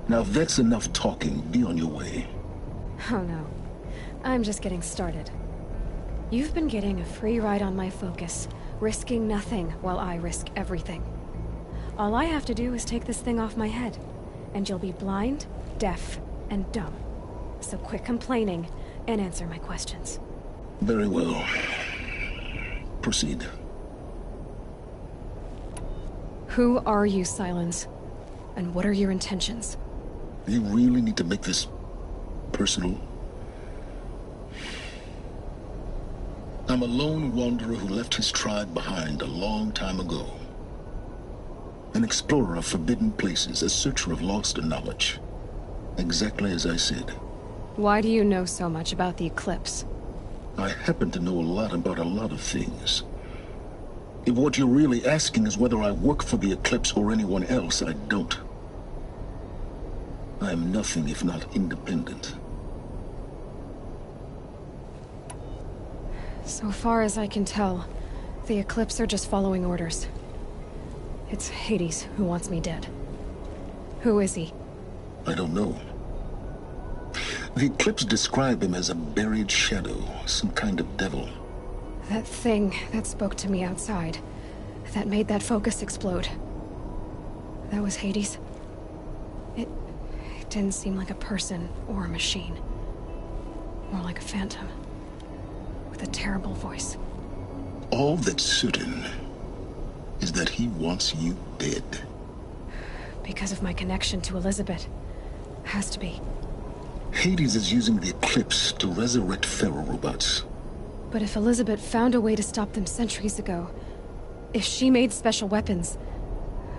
B: Now, if that's enough talking, be on your way.
A: Oh no. I'm just getting started. You've been getting a free ride on my focus, risking nothing while I risk everything. All I have to do is take this thing off my head, and you'll be blind, deaf, and dumb. So quit complaining and answer my questions.
B: Very well. Proceed.
A: Who are you, Silence? And what are your intentions?
B: You really need to make this personal? I'm a lone wanderer who left his tribe behind a long time ago. An explorer of forbidden places, a searcher of lost knowledge. Exactly as I said.
A: Why do you know so much about the Eclipse?
B: I happen to know a lot about a lot of things. If what you're really asking is whether I work for the Eclipse or anyone else, I don't. I am nothing if not independent.
A: So far as I can tell, the Eclipse are just following orders. It's Hades who wants me dead. Who is he?
B: I don't know. The Eclipse describe him as a buried shadow, some kind of devil.
A: That thing that spoke to me outside, that made that focus explode. That was Hades? It didn't seem like a person or a machine. More like a phantom. With a terrible voice.
B: All that's certain is that he wants you dead.
A: Because of my connection to Elizabeth. Has to be.
B: Hades is using the Eclipse to resurrect Pharaoh robots.
A: But if Elizabeth found a way to stop them centuries ago, if she made special weapons,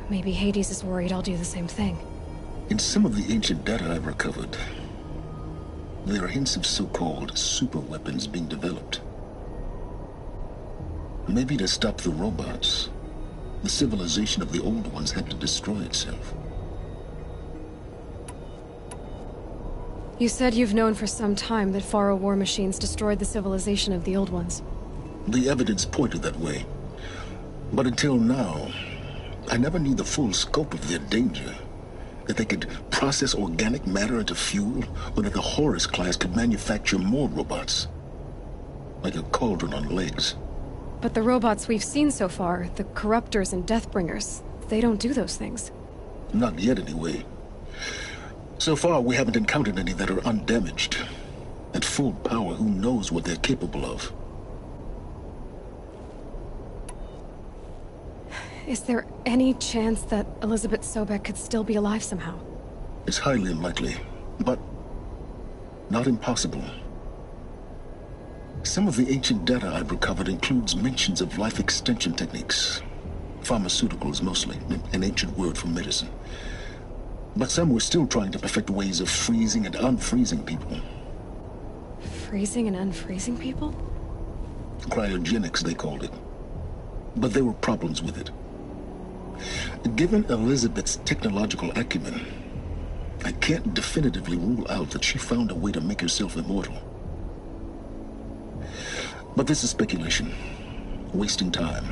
A: maybe Hades is worried I'll do the same thing.
B: In some of the ancient data I've recovered, there are hints of so-called super weapons being developed. Maybe to stop the robots, the civilization of the old ones had to destroy itself.
A: You said you've known for some time that Pharaoh war machines destroyed the civilization of the old ones.
B: The evidence pointed that way. But until now, I never knew the full scope of their danger. That they could process organic matter into fuel, or that the Horus class could manufacture more robots. Like a cauldron on legs.
A: But the robots we've seen so far, the Corruptors and Deathbringers, they don't do those things.
B: Not yet, anyway. So far, we haven't encountered any that are undamaged. At full power, who knows what they're capable of?
A: Is there any chance that Elizabeth Sobek could still be alive somehow?
B: It's highly unlikely, but not impossible. Some of the ancient data I've recovered includes mentions of life extension techniques. Pharmaceuticals, mostly, an ancient word for medicine. But some were still trying to perfect ways of freezing and unfreezing people.
A: Freezing and unfreezing people?
B: Cryogenics, they called it. But there were problems with it. Given Elizabeth's technological acumen, I can't definitively rule out that she found a way to make herself immortal. But this is speculation. Wasting time.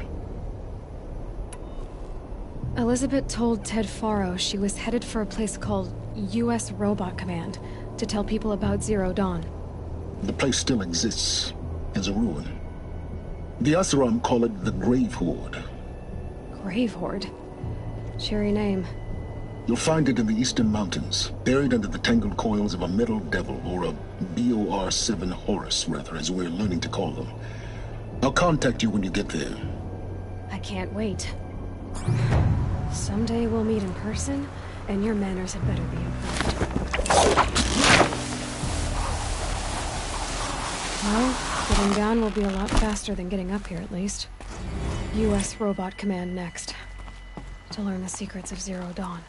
A: Elizabeth told Ted Faro she was headed for a place called U.S. Robot Command to tell people about Zero Dawn.
B: The place still exists, as a ruin. The Oseram call it the Grave Horde.
A: Grave Horde? Cheery name.
B: You'll find it in the Eastern Mountains, buried under the tangled coils of a metal devil, or a BOR-7 Horus, rather, as we're learning to call them. I'll contact you when you get there.
A: I can't wait. Someday we'll meet in person, and your manners had better be improved. Well, getting down will be a lot faster than getting up here, at least. U.S. Robot Command next. To learn the secrets of Zero Dawn.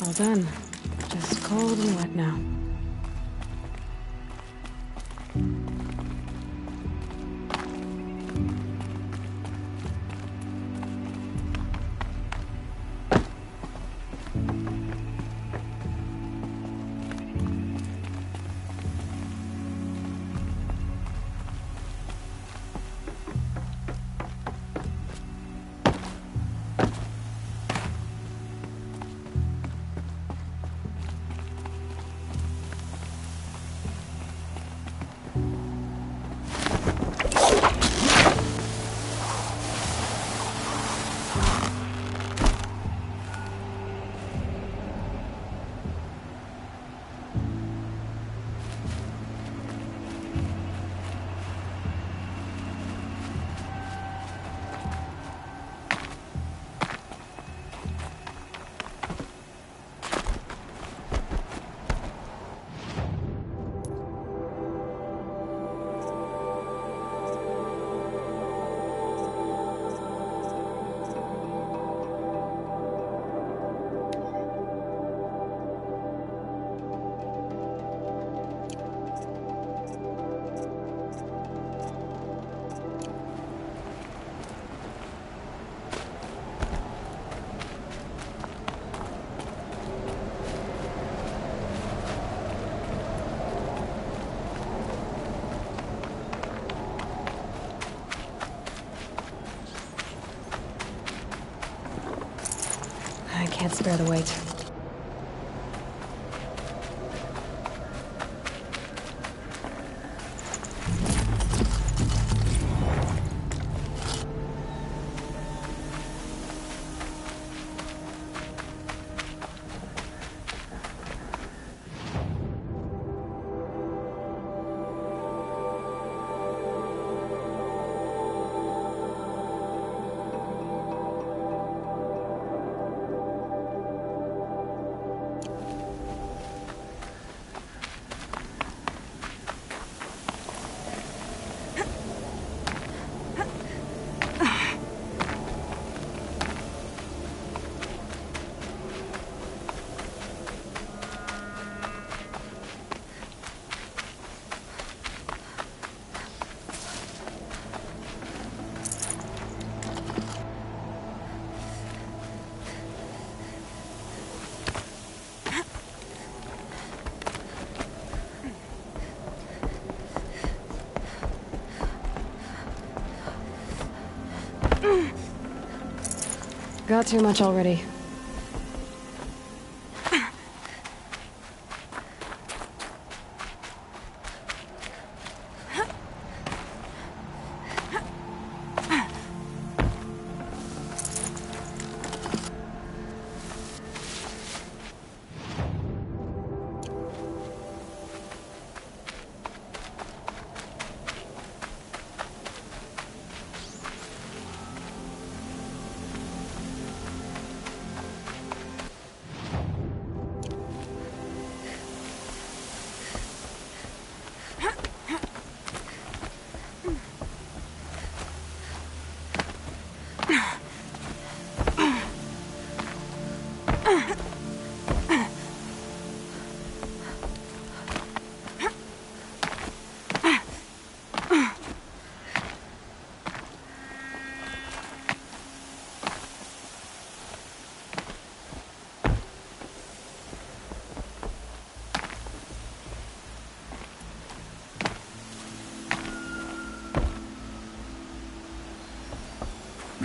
A: All done. Just cold and wet now. can't spare the weight. Got too much already.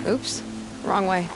A: Oops, wrong way.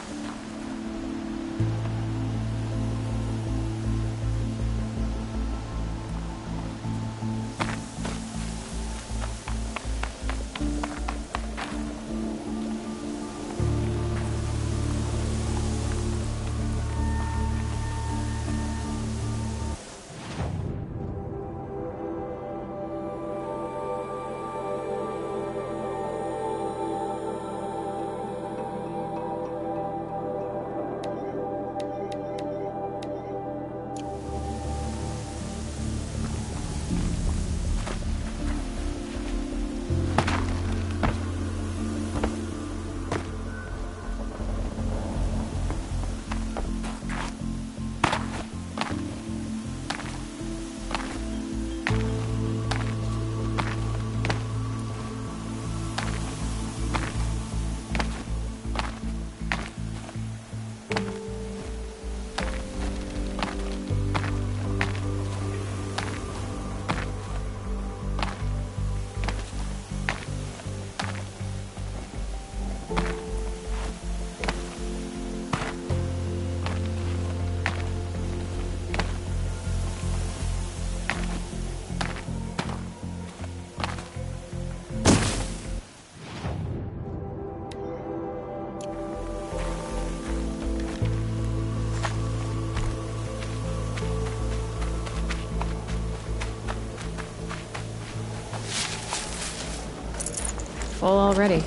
A: Full already.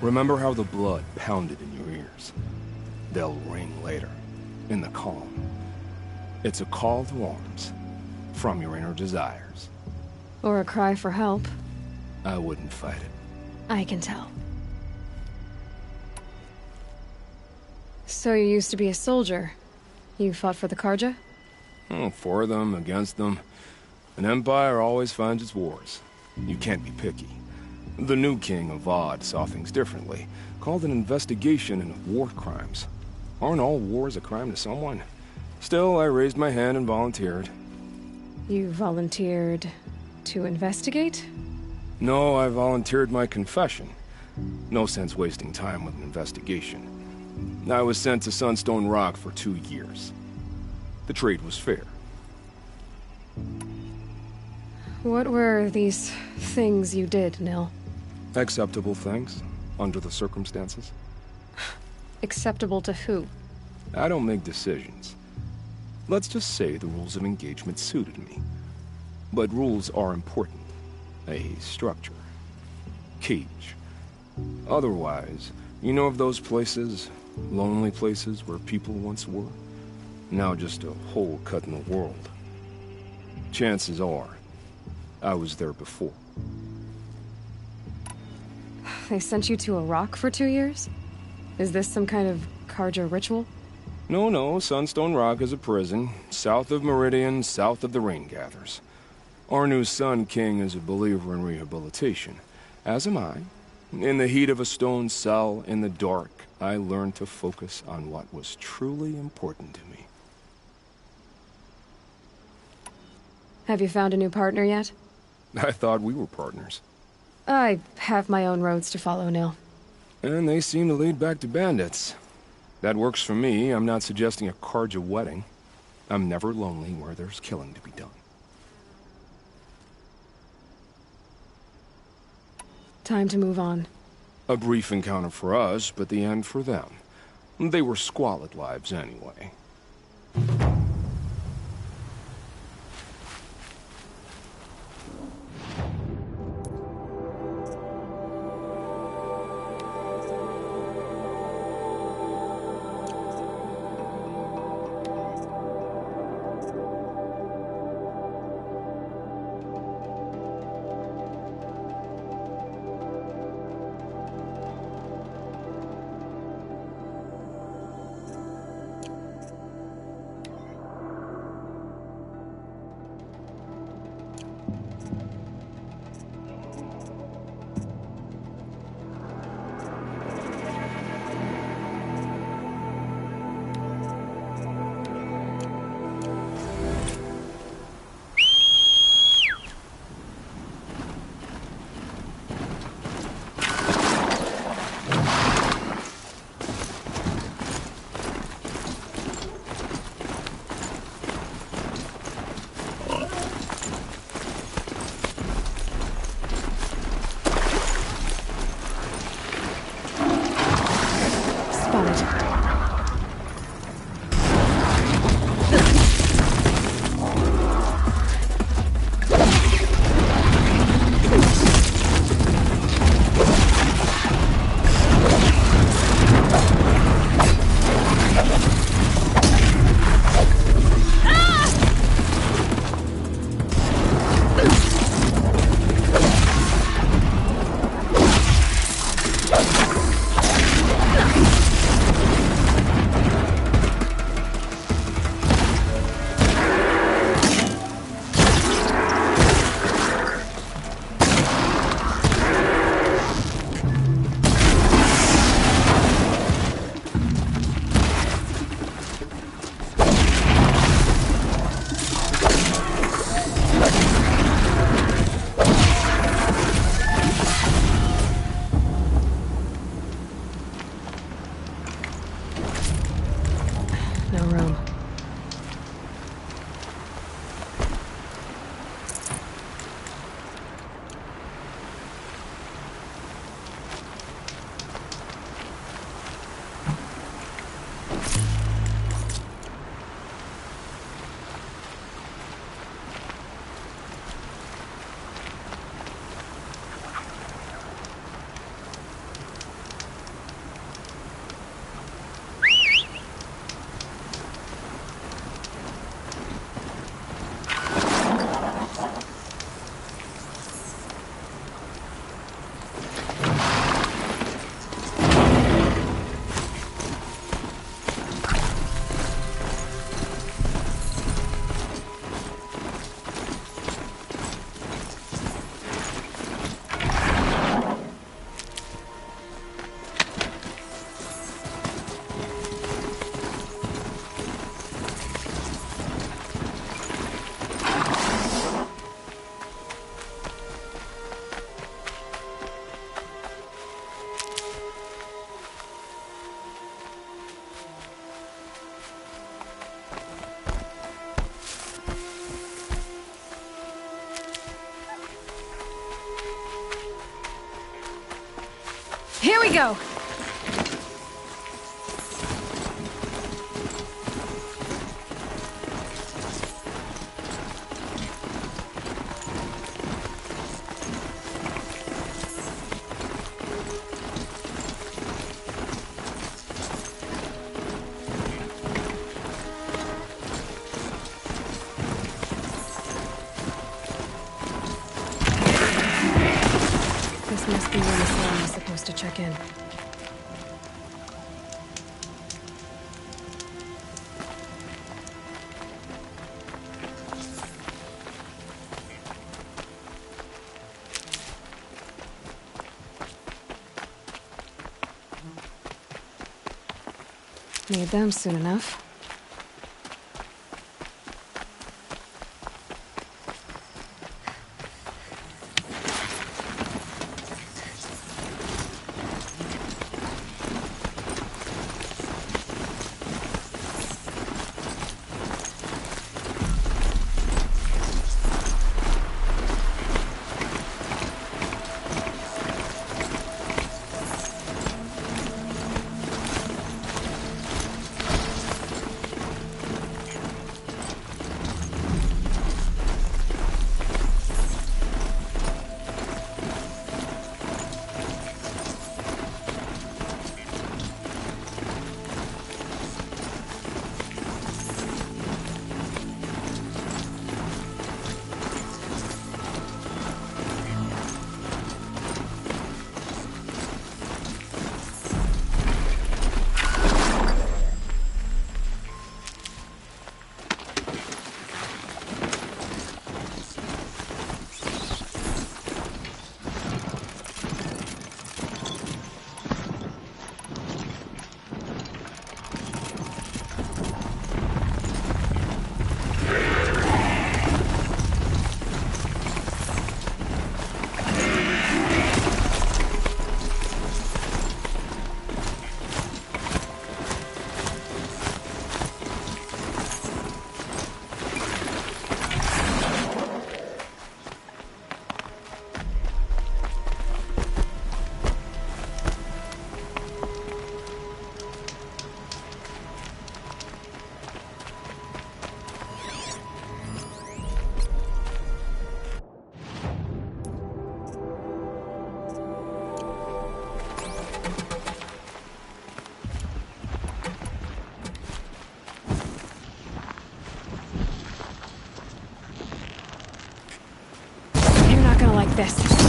C: Remember how the blood pounded in your ears? They'll ring later, in the calm. It's a call to arms, from your inner desires.
A: Or a cry for help.
C: I wouldn't fight it.
A: I can tell. So you used to be a soldier. You fought for the Carja?
C: Oh, for them, against them. An empire always finds its wars. You can't be picky. The new king of Vod saw things differently. Called an investigation into war crimes. Aren't all wars a crime to someone? Still, I raised my hand and volunteered.
A: You volunteered to investigate?
C: No, I volunteered my confession. No sense wasting time with an investigation. I was sent to Sunstone Rock for 2 years. The trade was fair.
A: What were these things you did, Nil?
C: Acceptable things, under the circumstances.
A: Acceptable to who?
C: I don't make decisions. Let's just say the rules of engagement suited me. But rules are important. A structure. Cage. Otherwise, you know of those places, lonely places where people once were? Now just a hole cut in the world. Chances are, I was there before.
A: They sent you to a rock for 2 years? Is this some kind of Carja ritual?
C: No, Sunstone Rock is a prison, south of Meridian, south of the Rain Gathers. Our new Sun King is a believer in rehabilitation, as am I. In the heat of a stone cell, in the dark, I learned to focus on what was truly important to me.
A: Have you found a new partner yet?
C: I thought we were partners.
A: I have my own roads to follow, Nil.
C: And they seem to lead back to bandits. That works for me. I'm not suggesting a Carja wedding. I'm never lonely where there's killing to be done.
A: Time to move on.
C: A brief encounter for us, but the end for them. They were squalid lives anyway.
A: Here we go! This must be where Sam was supposed to check in. Need them soon enough. Like this.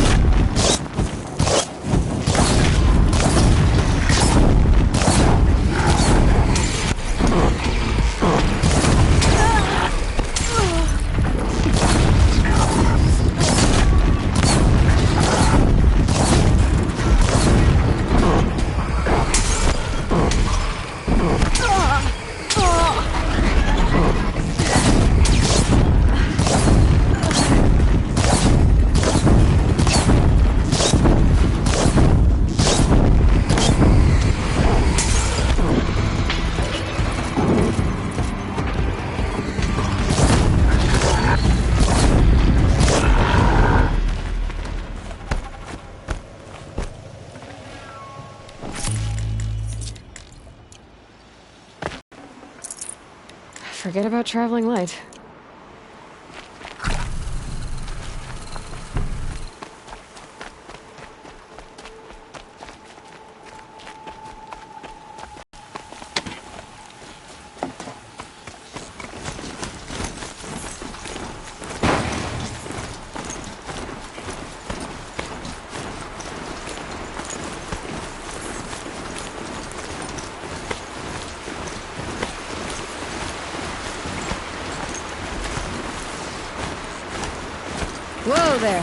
A: Forget about traveling light. Whoa there!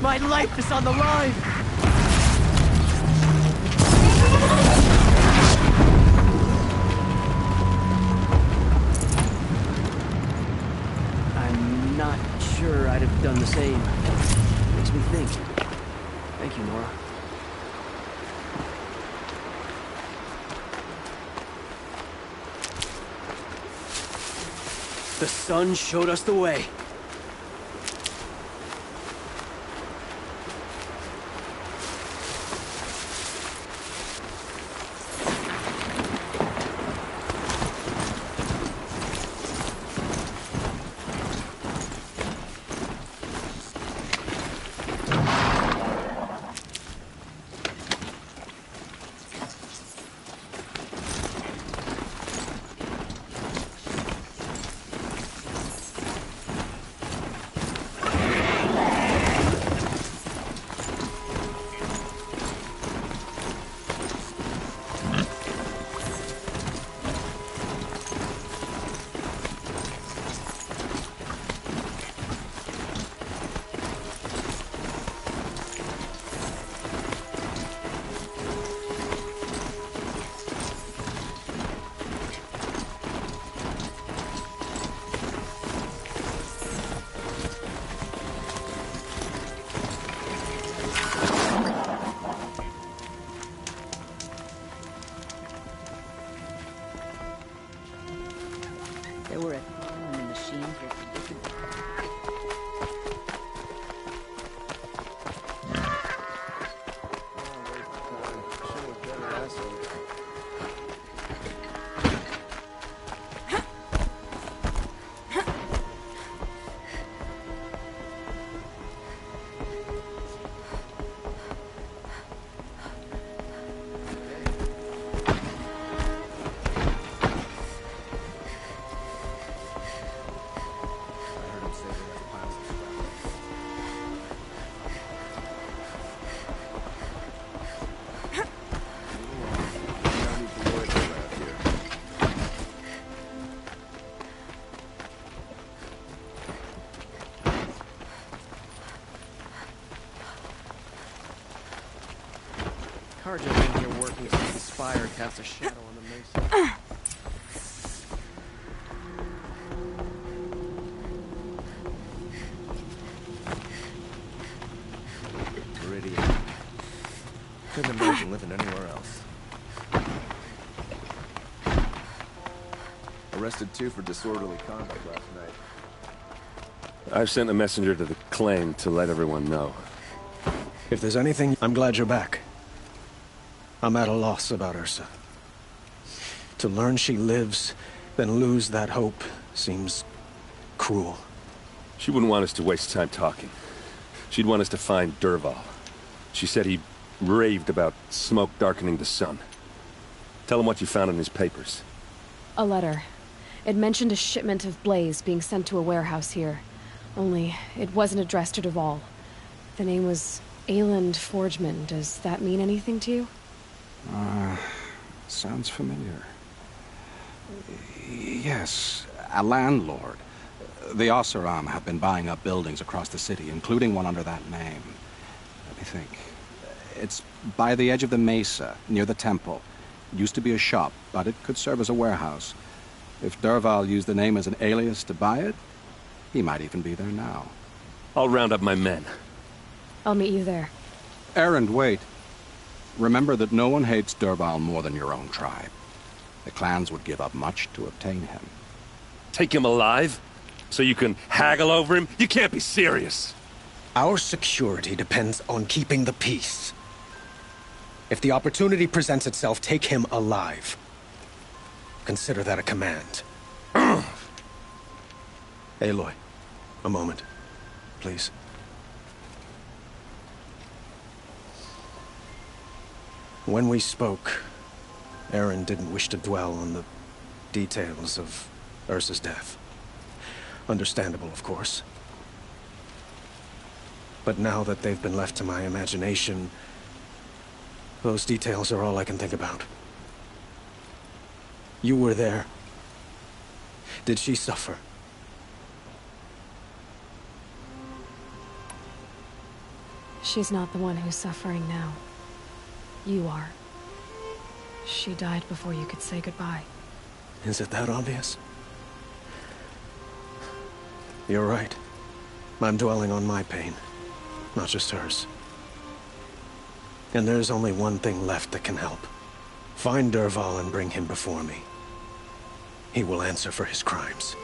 G: My life is on the line! I'm not sure I'd have done the same. Makes me think. Thank you, Nora. The sun showed us the way.
D: They were at home when the machines were predicted.
G: Carja been here working since the spire casts a shadow on the mesa.
H: Meridian. Couldn't imagine living anywhere else. Arrested 2 for disorderly conduct last night.
N: I've sent a messenger to the claim to let everyone know.
O: If there's anything, I'm glad you're back. I'm at a loss about Ursa. To learn she lives, then lose that hope, seems cruel.
N: She wouldn't want us to waste time talking. She'd want us to find Dervahl. She said he raved about smoke darkening the sun. Tell him what you found in his papers.
A: A letter. It mentioned a shipment of Blaze being sent to a warehouse here. Only, it wasn't addressed to Dervahl. The name was Ayland Forgeman. Does that mean anything to you?
P: Sounds familiar. Yes, a landlord. The Oseram have been buying up buildings across the city, including one under that name. Let me think. It's by the edge of the mesa, near the temple. Used to be a shop, but it could serve as a warehouse. If Dervahl used the name as an alias to buy it, he might even be there now.
N: I'll round up my men.
A: I'll meet you there.
P: Erend, wait. Remember that no one hates Dervahl more than your own tribe. The clans would give up much to obtain him.
N: Take him alive? So you can haggle over him? You can't be serious!
O: Our security depends on keeping the peace. If the opportunity presents itself, take him alive. Consider that a command. Aloy, a moment, please. When we spoke, Erend didn't wish to dwell on the details of Ursa's death. Understandable, of course. But now that they've been left to my imagination, those details are all I can think about. You were there. Did she suffer?
A: She's not the one who's suffering now. You are. She died before you could say goodbye.
O: Is it that obvious? You're right. I'm dwelling on my pain, not just hers. And there's only one thing left that can help. Find Dervahl and bring him before me. He will answer for his crimes.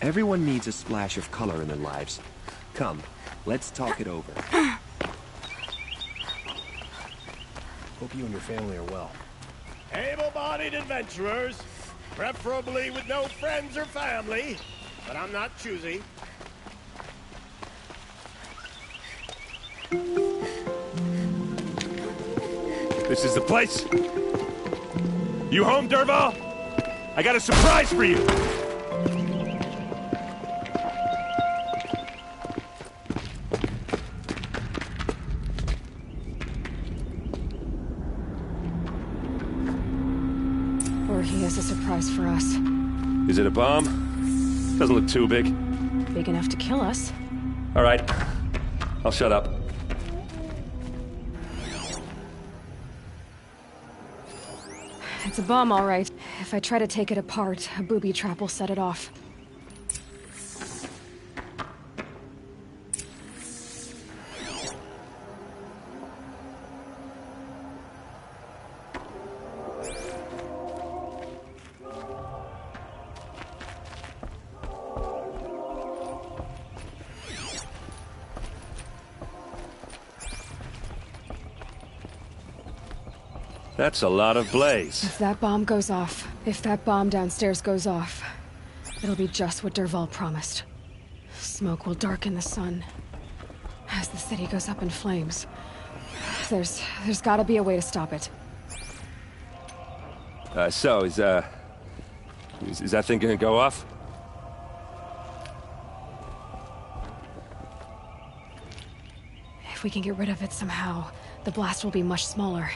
Q: Everyone needs a splash of color in their lives. Come, let's talk it over.
C: Hope you and your family are well.
E: Able-bodied adventurers, preferably with no friends or family, but I'm not choosy.
N: This is the place? You home, Dervahl? I got a surprise for you!
A: Or he has a surprise for us.
N: Is it a bomb? Doesn't look too big.
A: Big enough to kill us.
N: All right. I'll shut up.
A: It's a bomb, all right. If I try to take it apart, a booby trap will set it off.
N: That's a lot of blaze.
A: If that bomb goes off, if that bomb downstairs goes off, it'll be just what Dervahl promised. Smoke will darken the sun. As the city goes up in flames. There's gotta be a way to stop it.
N: So, is that thing gonna go off?
A: If we can get rid of it somehow, the blast will be much smaller.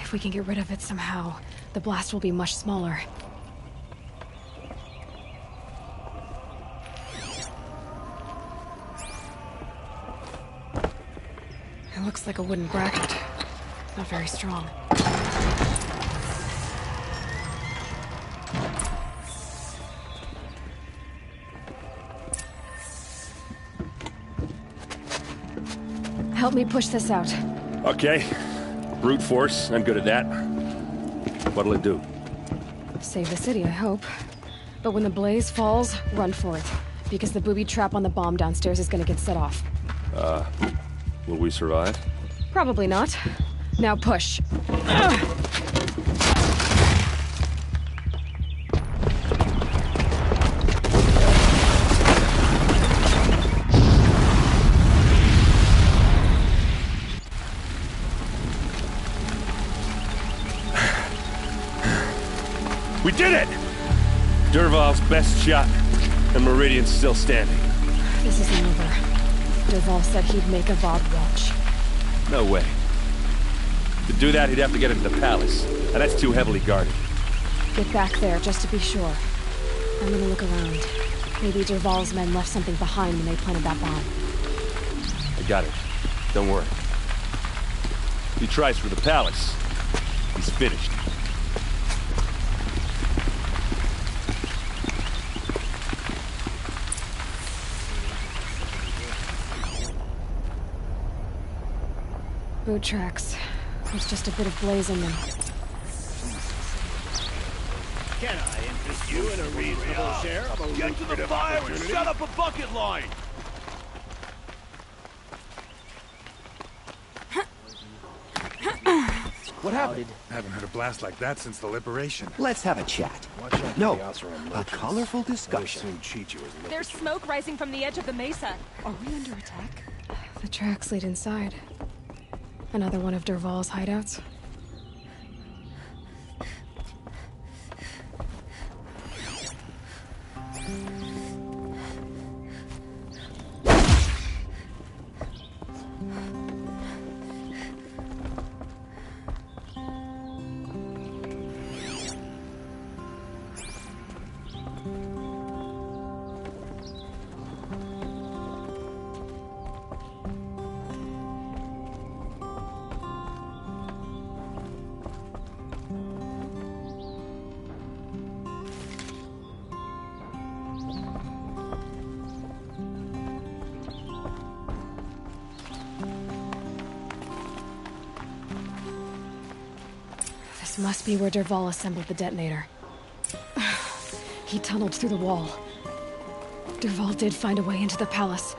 A: If we can get rid of it somehow, the blast will be much smaller. It looks like a wooden bracket. Not very strong. Help me push this out.
N: Okay. Brute force, I'm good at that. What'll it do?
A: Save the city, I hope. But when the blaze falls, run for it. Because the booby trap on the bomb downstairs is gonna get set off.
N: Will we survive?
A: Probably not. Now push.
N: We did it! Dervahl's best shot, and Meridian's still standing.
A: This isn't over. Dervahl said he'd make Avad watch.
N: No way. To do that, he'd have to get into the palace, and that's too heavily guarded.
A: Get back there, just to be sure. I'm gonna look around. Maybe Dervahl's men left something behind when they planted that bomb.
N: I got it. Don't worry. If he tries for the palace, he's finished.
A: Boot tracks. There's just a bit of blaze in them.
E: Can I interest you in a reasonable share of a
R: Get to the fire and set up a bucket line!
Q: What happened?
S: Haven't heard a blast like that since the liberation.
Q: Let's have a chat. No, a colorful discussion.
T: There's smoke rising from the edge of the mesa. Are we under attack?
A: The tracks lead inside. Another one of Dervahl's hideouts. This must be where Dervahl assembled the detonator. He tunneled through the wall. Dervahl did find a way into the palace.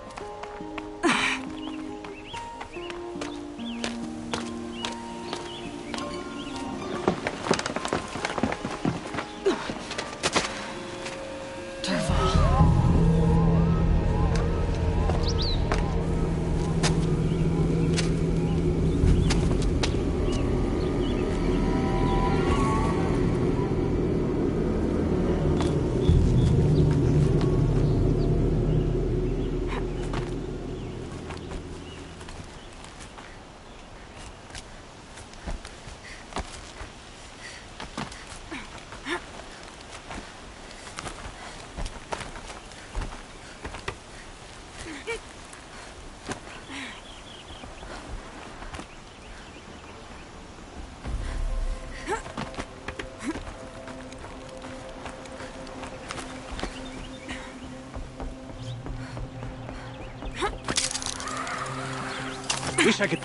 O: Wish I could...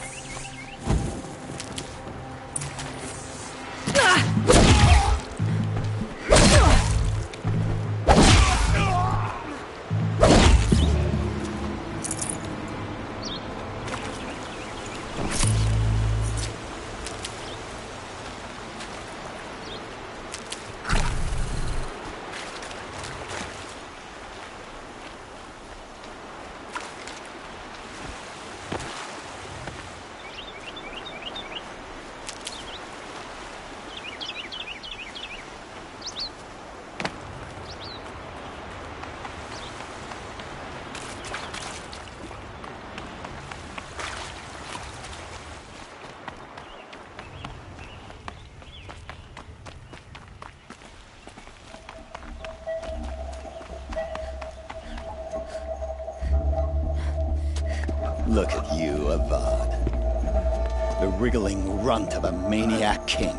U: Look at you, Avad. The wriggling runt of a maniac king.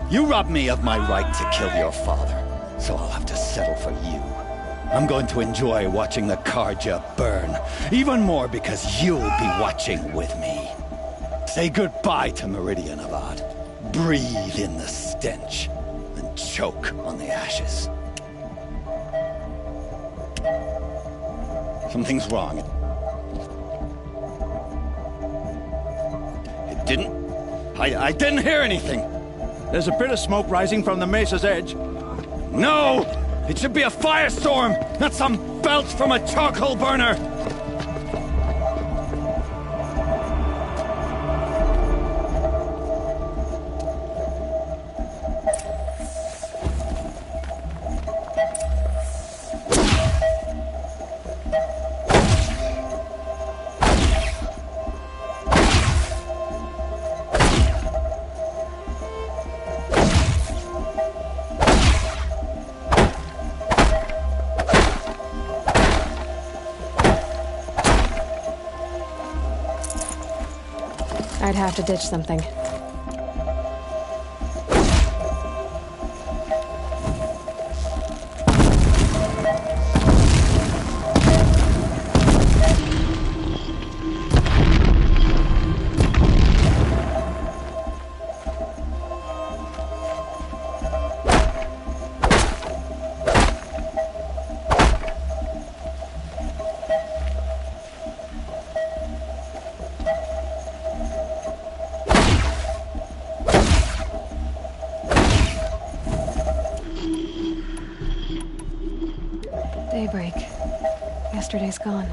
U: You robbed me of my right to kill your father, so I'll have to settle for you. I'm going to enjoy watching the Carja burn, even more because you'll be watching with me. Say goodbye to Meridian, Avad. Breathe in the stench, and choke on the ashes. Something's wrong. I didn't hear anything.
O: There's a bit of smoke rising from the mesa's edge.
U: No! It should be a firestorm, not some belch from a charcoal burner!
A: I'd have to ditch something. Daybreak. Yesterday's gone.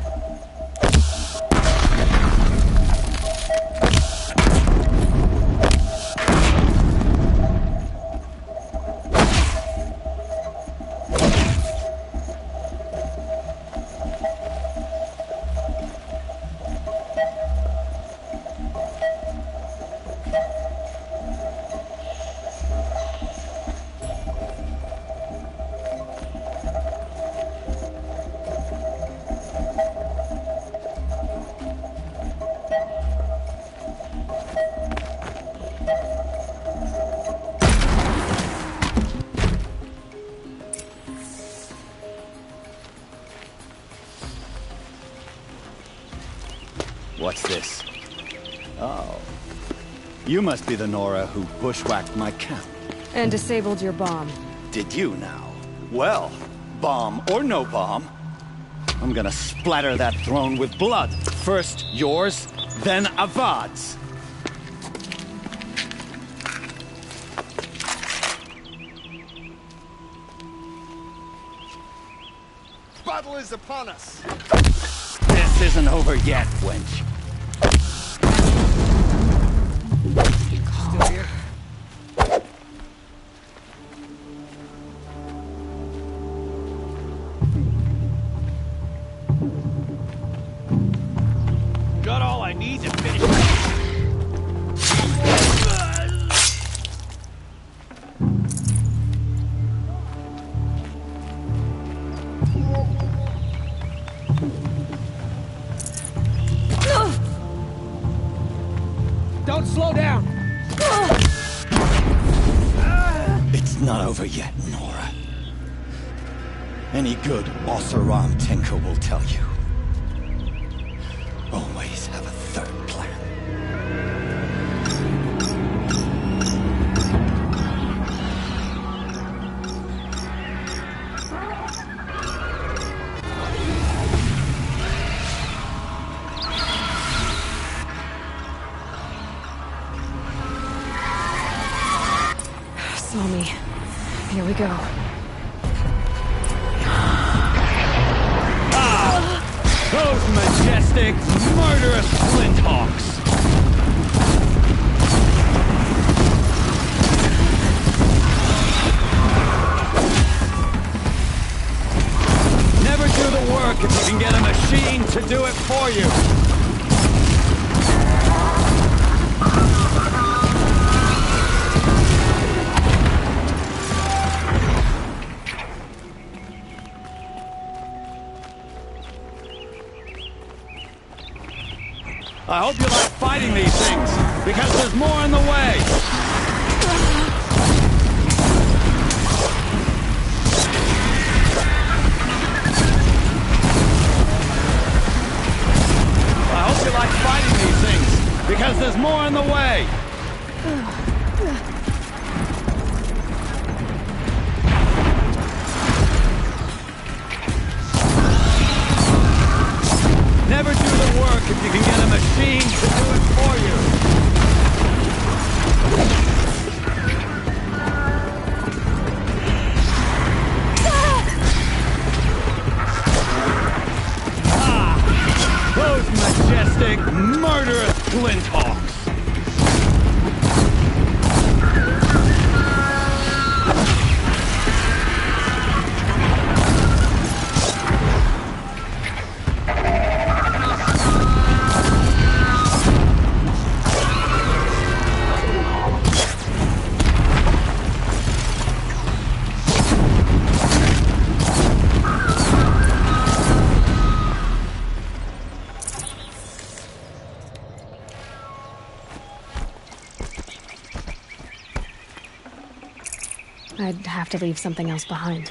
U: What's this? Oh. You must be the Nora who bushwhacked my camp.
A: And disabled your bomb.
U: Did you now? Well, bomb or no bomb, I'm gonna splatter that throne with blood. First yours, then Avad's.
R: Battle is upon us.
U: This isn't over yet, wench.
R: Still here? Got all I need to finish.
G: Don't slow down!
U: It's not over yet, Nora. Any good Oseram tinker will tell you. Always have a third plan.
A: Saw me. Here we go.
U: Those majestic, murderous flinthawks! Never do the work if you can get a machine to do it for you! I hope you like fighting these things, because there's more in the way! I hope you like fighting these things, because there's more in the way! Never do the work if you can get a machine to do it for you. Those majestic, murderous flinthawks.
A: I'd have to leave something else behind.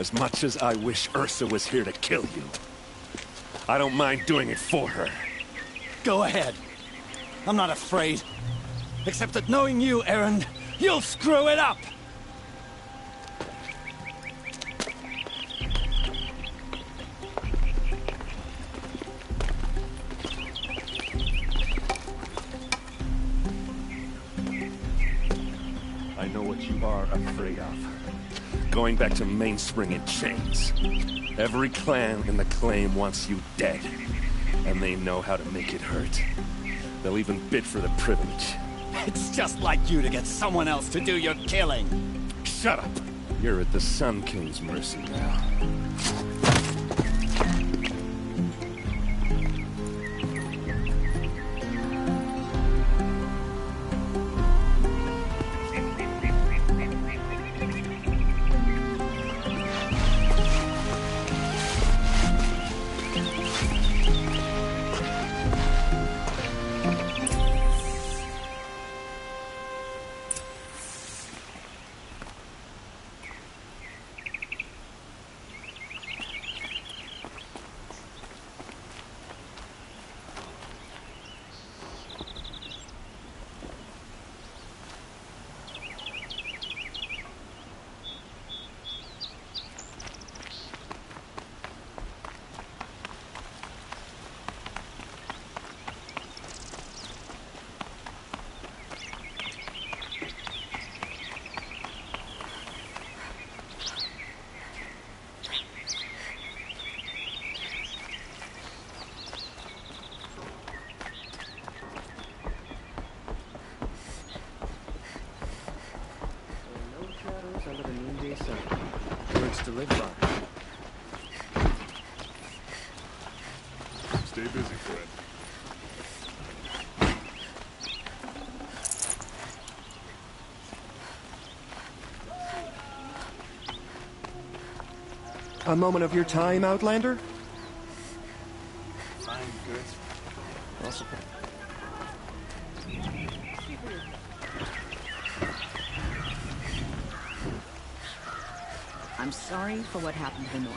N: As much as I wish Ursa was here to kill you, I don't mind doing it for her.
U: Go ahead. I'm not afraid. Except that knowing you, Erend, you'll screw it up!
N: I know what you are afraid of. Going back to Mainspring in chains. Every clan in the Claim wants you dead. And they know how to make it hurt. They'll even bid for the privilege.
U: It's just like you to get someone else to do your killing.
N: Shut up! You're at the Sun King's mercy now.
G: Under the noonday sun. Words to live by.
S: Stay busy, friend.
Q: A moment of your time, Outlander?
S: Fine goods.
G: Possible.
D: I'm sorry for what happened to Nora,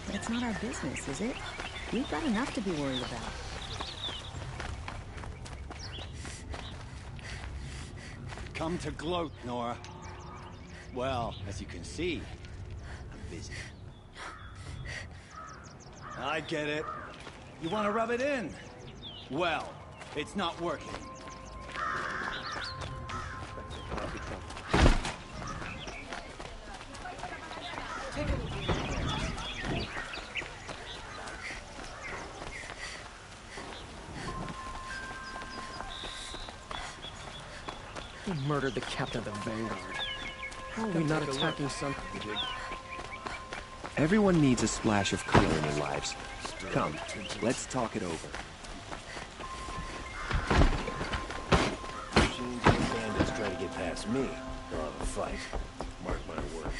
D: but it's not our business, is it? We've got enough to be worried about.
U: Come to gloat, Nora. Well, as you can see, I'm busy. I get it. You want to rub it in? Well, it's not working.
G: We murdered the captain of the Vanguard. How are we not attacking something?
Q: Everyone needs a splash of color in their lives. Come, let's talk it over.
B: Machines and bandits try to get past me. They'll have a fight. Mark my words.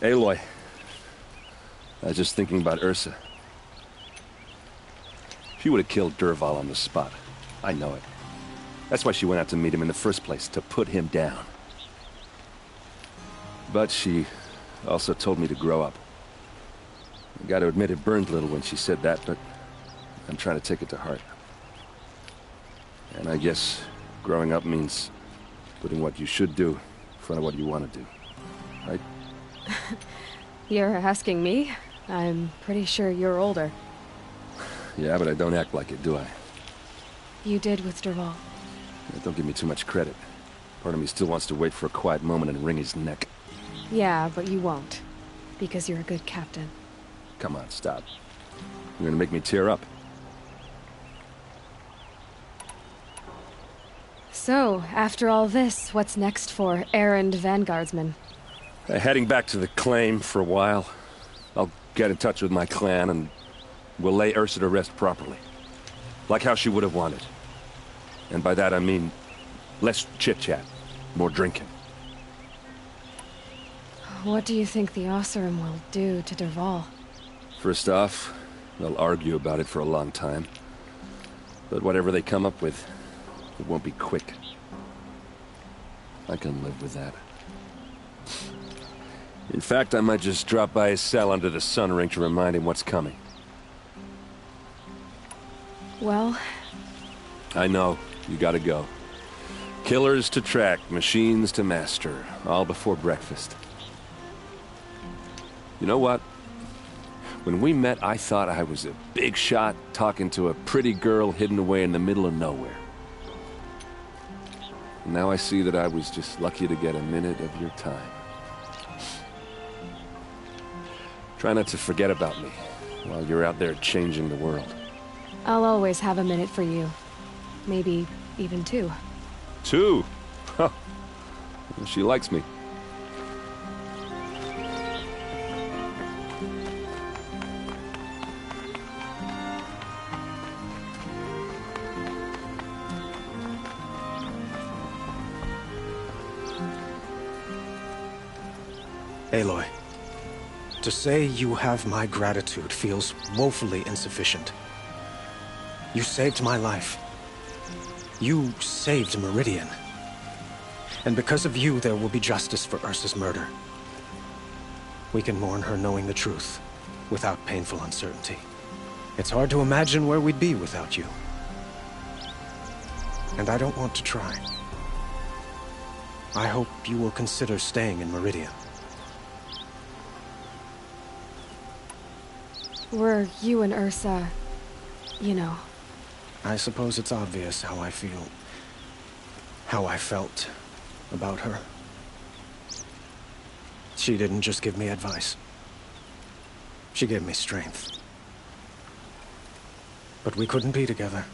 N: Aloy. I was just thinking about Ursa. She would have killed Dervahl on the spot. I know it. That's why she went out to meet him in the first place, to put him down. But she also told me to grow up. I gotta admit it burned a little when she said that, but I'm trying to take it to heart. And I guess growing up means putting what you should do in front of what you want to do. Right?
A: You're asking me? I'm pretty sure you're older.
N: Yeah, but I don't act like it, do I?
A: You did with Dervahl.
N: Yeah, don't give me too much credit. Part of me still wants to wait for a quiet moment and wring his neck.
A: Yeah, but you won't. Because you're a good captain.
N: Come on, stop. You're gonna make me tear up.
A: So, after all this, what's next for Erend Vanguardsman?
N: Heading back to the Claim for a while. I'll get in touch with my clan and we'll lay Ursa to rest properly. Like how she would have wanted. And by that I mean less chit-chat, more drinking.
A: What do you think the Oseram will do to Dervahl?
N: First off, They'll argue about it for a long time. But whatever they come up with, it won't be quick. I can live with that. In fact, I might just drop by his cell under the sun ring to remind him what's coming.
A: Well...
N: I know. You gotta go. Killers to track, machines to master. All before breakfast. You know what? When we met, I thought I was a big shot talking to a pretty girl hidden away in the middle of nowhere. Now I see that I was just lucky to get a minute of your time. Try not to forget about me while you're out there changing the world.
A: I'll always have a minute for you. Maybe even 2.
N: 2? Huh. She likes me.
O: Aloy, to say you have my gratitude feels woefully insufficient. You saved my life. You saved Meridian. And because of you, there will be justice for Ursa's murder. We can mourn her knowing the truth, without painful uncertainty. It's hard to imagine where we'd be without you. And I don't want to try. I hope you will consider staying in Meridian.
A: Were you and Ursa, you know...
O: I suppose it's obvious how I feel. How I felt about her. She didn't just give me advice. She gave me strength. But we couldn't be together.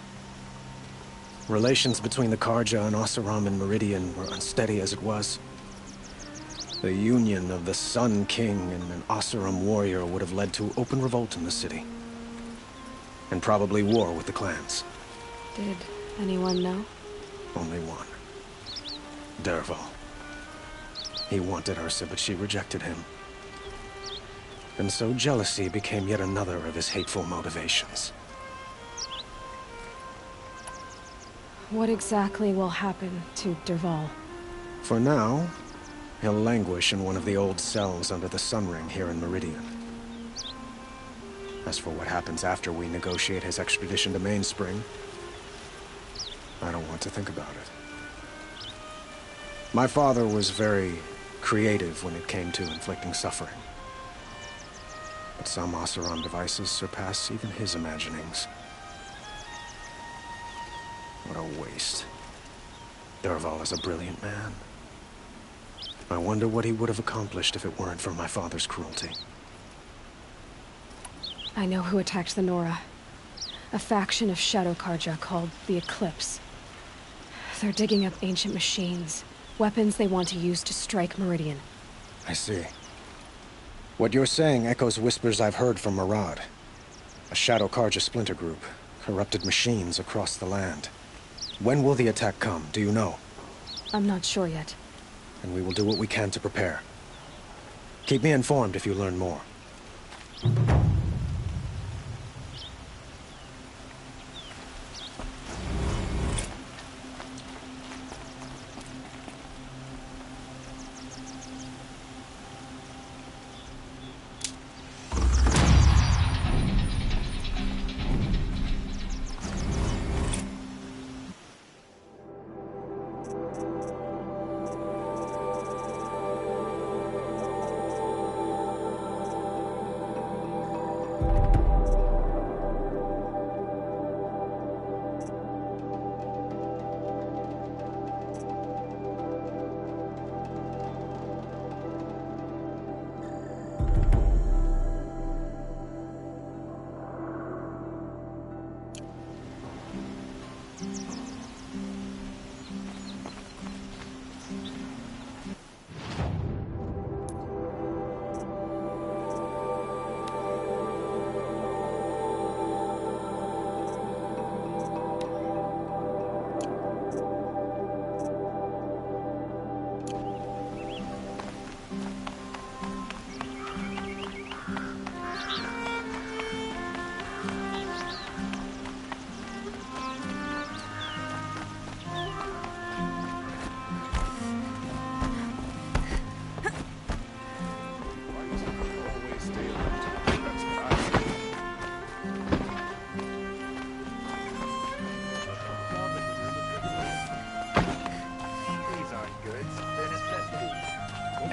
O: Relations between the Carja and Oseram and Meridian were unsteady as it was. The union of the Sun King and an Oseram warrior would have led to open revolt in the city. And probably war with the clans.
A: Did anyone know?
O: Only one. Dervahl. He wanted Ursa, but she rejected him. And so jealousy became yet another of his hateful motivations.
A: What exactly will happen to Dervahl?
O: For now, he'll languish in one of the old cells under the Sun Ring here in Meridian. As for what happens after we negotiate his extradition to Mainspring, I don't want to think about it. My father was very creative when it came to inflicting suffering. But some Oseram devices surpass even his imaginings. What a waste. Dervahl is a brilliant man. I wonder what he would have accomplished if it weren't for my father's cruelty.
A: I know who attacked the Nora. A faction of Shadow Carja called the Eclipse. They're digging up ancient machines, weapons they want to use to strike Meridian.
O: I see. What you're saying echoes whispers I've heard from Murad. A Shadow Carja splinter group, corrupted machines across the land. When will the attack come, do you know?
A: I'm not sure yet.
O: And we will do what we can to prepare. Keep me informed if you learn more.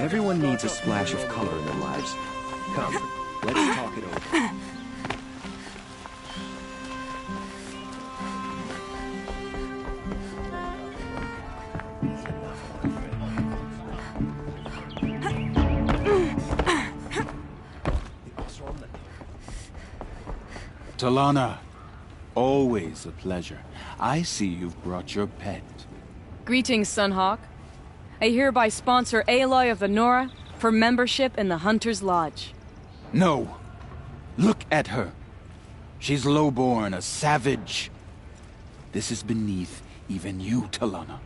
Q: Everyone needs a splash of color in their lives. Come, let's talk it over.
F: Talana, always a pleasure. I see you've brought your pet.
T: Greetings, Sunhawk. I hereby sponsor Aloy of the Nora for membership in the Hunter's Lodge.
F: No. Look at her. She's lowborn, a savage. This is beneath even you, Talana.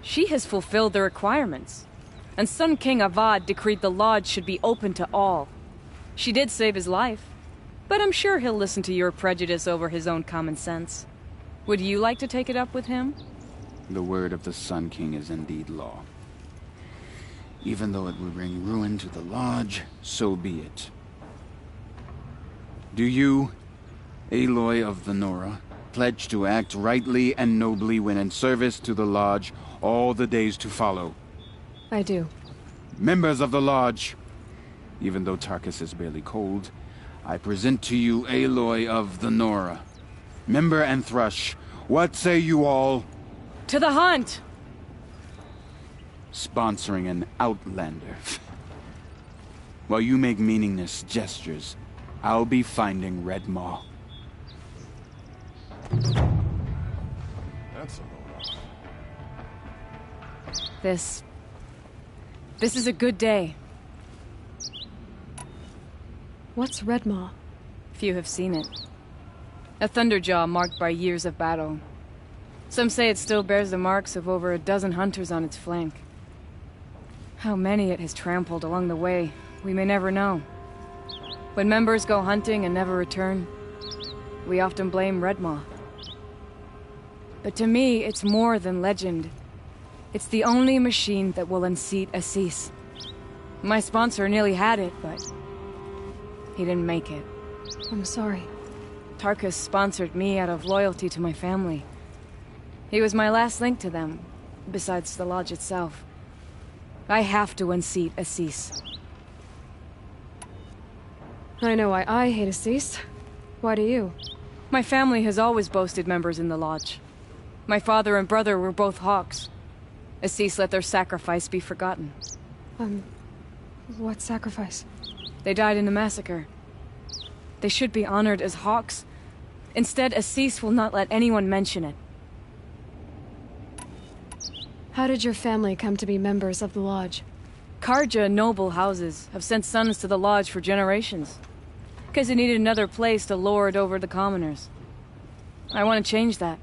T: She has fulfilled the requirements. And Sun King Avad decreed the Lodge should be open to all. She did save his life. But I'm sure he'll listen to your prejudice over his own common sense. Would you like to take it up with him?
F: The word of the Sun King is indeed law. Even though it would bring ruin to the Lodge, so be it. Do you, Aloy of the Nora, pledge to act rightly and nobly when in service to the Lodge all the days to follow?
A: I do.
F: Members of the Lodge, even though Tarkus is barely cold, I present to you Aloy of the Nora. Member and Thrush, what say you all?
T: To the hunt!
F: Sponsoring an outlander. While you make meaningless gestures, I'll be finding Red Maw.
C: That's a load.
T: This is a good day.
A: What's Redmaw?
T: Few have seen it. A Thunderjaw marked by years of battle. Some say it still bears the marks of over a dozen hunters on its flank. How many it has trampled along the way, we may never know. When members go hunting and never return, we often blame Redmaw. But to me, it's more than legend. It's the only machine that will unseat Assis. My sponsor nearly had it, but he didn't make it.
A: I'm sorry.
T: Tarkus sponsored me out of loyalty to my family. He was my last link to them, besides the Lodge itself. I have to unseat Assis.
A: I know why I hate Assis. Why do you?
T: My family has always boasted members in the Lodge. My father and brother were both Hawks. Assis let their sacrifice be forgotten.
A: What sacrifice?
T: They died in a massacre. They should be honored as Hawks. Instead, Assis will not let anyone mention it.
A: How did your family come to be members of the Lodge?
T: Karja noble houses have sent sons to the Lodge for generations. Because they needed another place to lord over the commoners. I want to change that.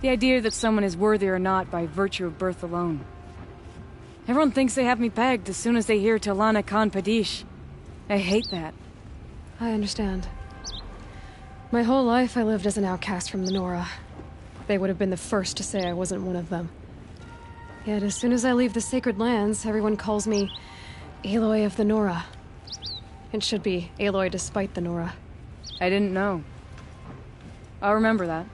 T: The idea that someone is worthy or not by virtue of birth alone. Everyone thinks they have me pegged as soon as they hear Talana Khan Padish. I hate that.
A: I understand. My whole life I lived as an outcast from the Nora. They would have been the first to say I wasn't one of them. Yet as soon as I leave the Sacred Lands, everyone calls me Aloy of the Nora. It should be Aloy despite the Nora.
T: I didn't know. I'll remember that.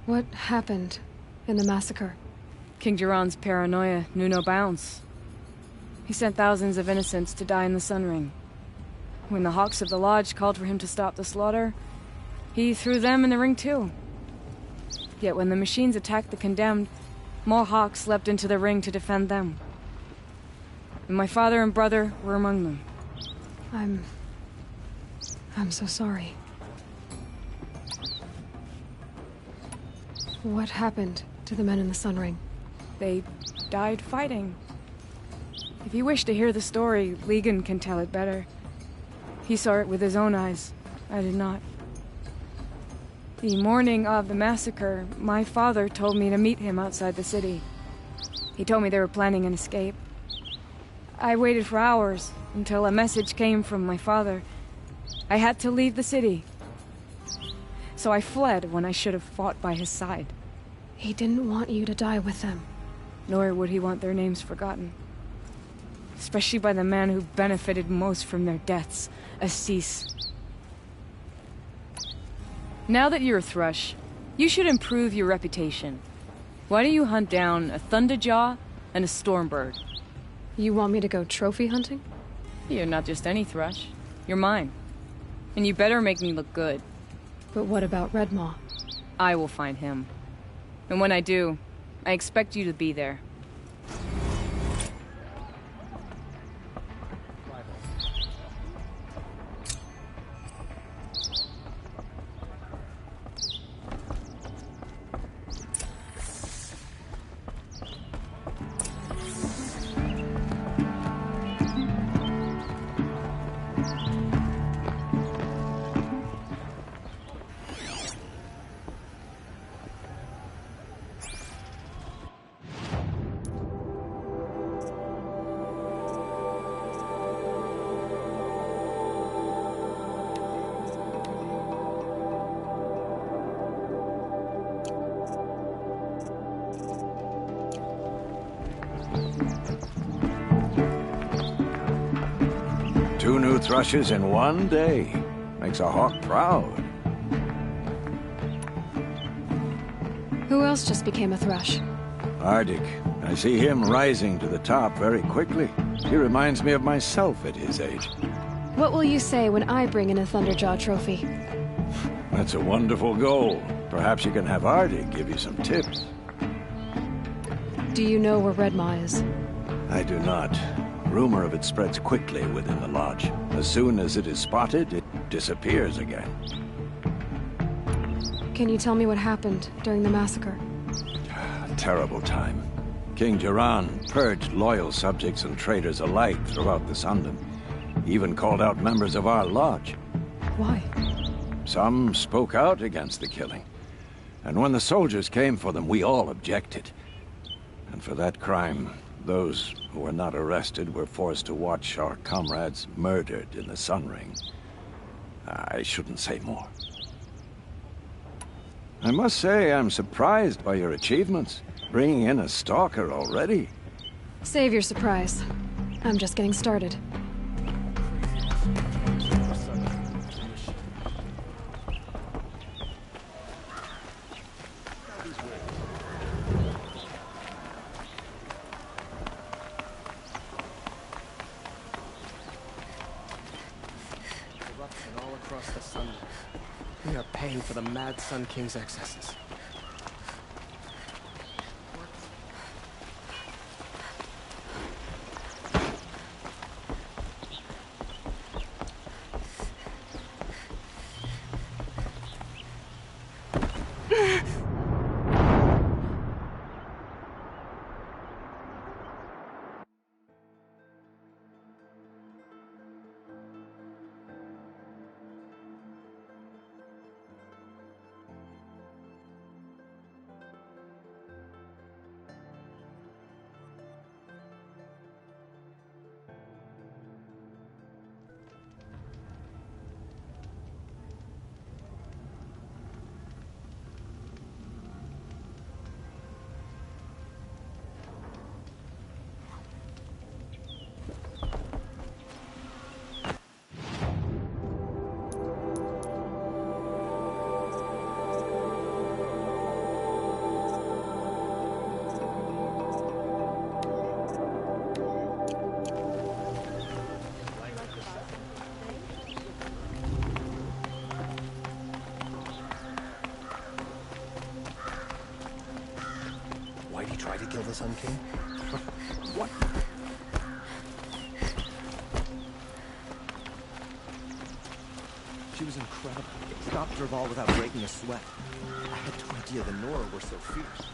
A: What happened in the massacre?
T: King Jiran's paranoia knew no bounds. He sent thousands of innocents to die in the Sun Ring. When the Hawks of the Lodge called for him to stop the slaughter, he threw them in the ring too. Yet when the machines attacked the condemned, more Hawks leapt into the ring to defend them. And my father and brother were among them.
A: I'm so sorry. What happened to the men in the Sun Ring?
T: They died fighting. If you wish to hear the story, Legan can tell it better. He saw it with his own eyes. I did not. The morning of the massacre, my father told me to meet him outside the city. He told me they were planning an escape. I waited for hours until a message came from my father. I had to leave the city. So I fled when I should have fought by his side.
A: He didn't want you to die with them.
T: Nor would he want their names forgotten. Especially by the man who benefited most from their deaths, Assis. Now that you're a Thrush, you should improve your reputation. Why don't you hunt down a Thunderjaw and a Stormbird.
A: You want me to go trophy hunting?
T: You're not just any thrush. You're mine. And you better make me look good.
A: But what about Redmaw?
T: I will find him. And when I do, I expect you to be there.
I: Two new thrushes in one day. Makes a hawk proud.
A: Who else just became a thrush?
I: Arctic. I see him rising to the top very quickly. He reminds me of myself at his age.
A: What will you say when I bring in a Thunderjaw trophy?
I: That's a wonderful goal. Perhaps you can have Arctic give you some tips.
A: Do you know where Redmaw is?
I: I do not. Rumor of it spreads quickly within the lodge. As soon as it is spotted, it disappears again.
A: Can you tell me what happened during the massacre?
I: A terrible time. King Jiran purged loyal subjects and traitors alike throughout the Sundom. He even called out members of our lodge.
A: Why?
I: Some spoke out against the killing. And when the soldiers came for them, we all objected. And for that crime, those who were not arrested were forced to watch our comrades murdered in the Sun Ring. I shouldn't say more. I must say I'm surprised by your achievements, bringing in a stalker already.
A: Save your surprise. I'm just getting started.
G: We are paying for the Mad Sun King's excesses. Why'd he try to kill the Sun King? What? She was incredible. Stopped Dervahl without breaking a sweat. I had no idea the Nora were so fierce.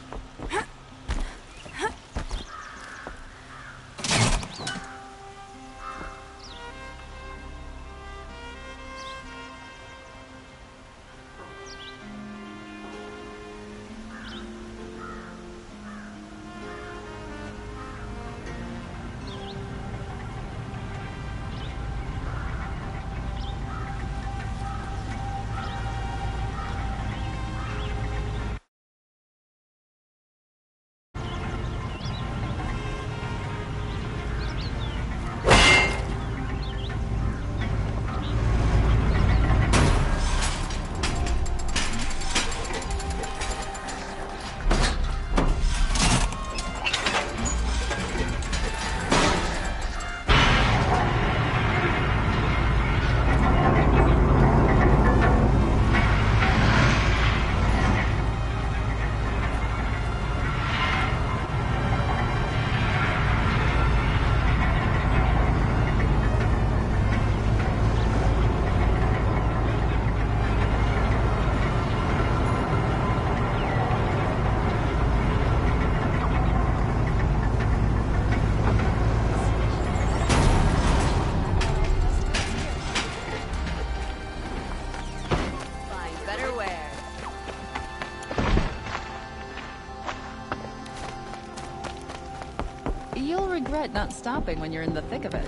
D: regret not stopping when you're in the thick of it.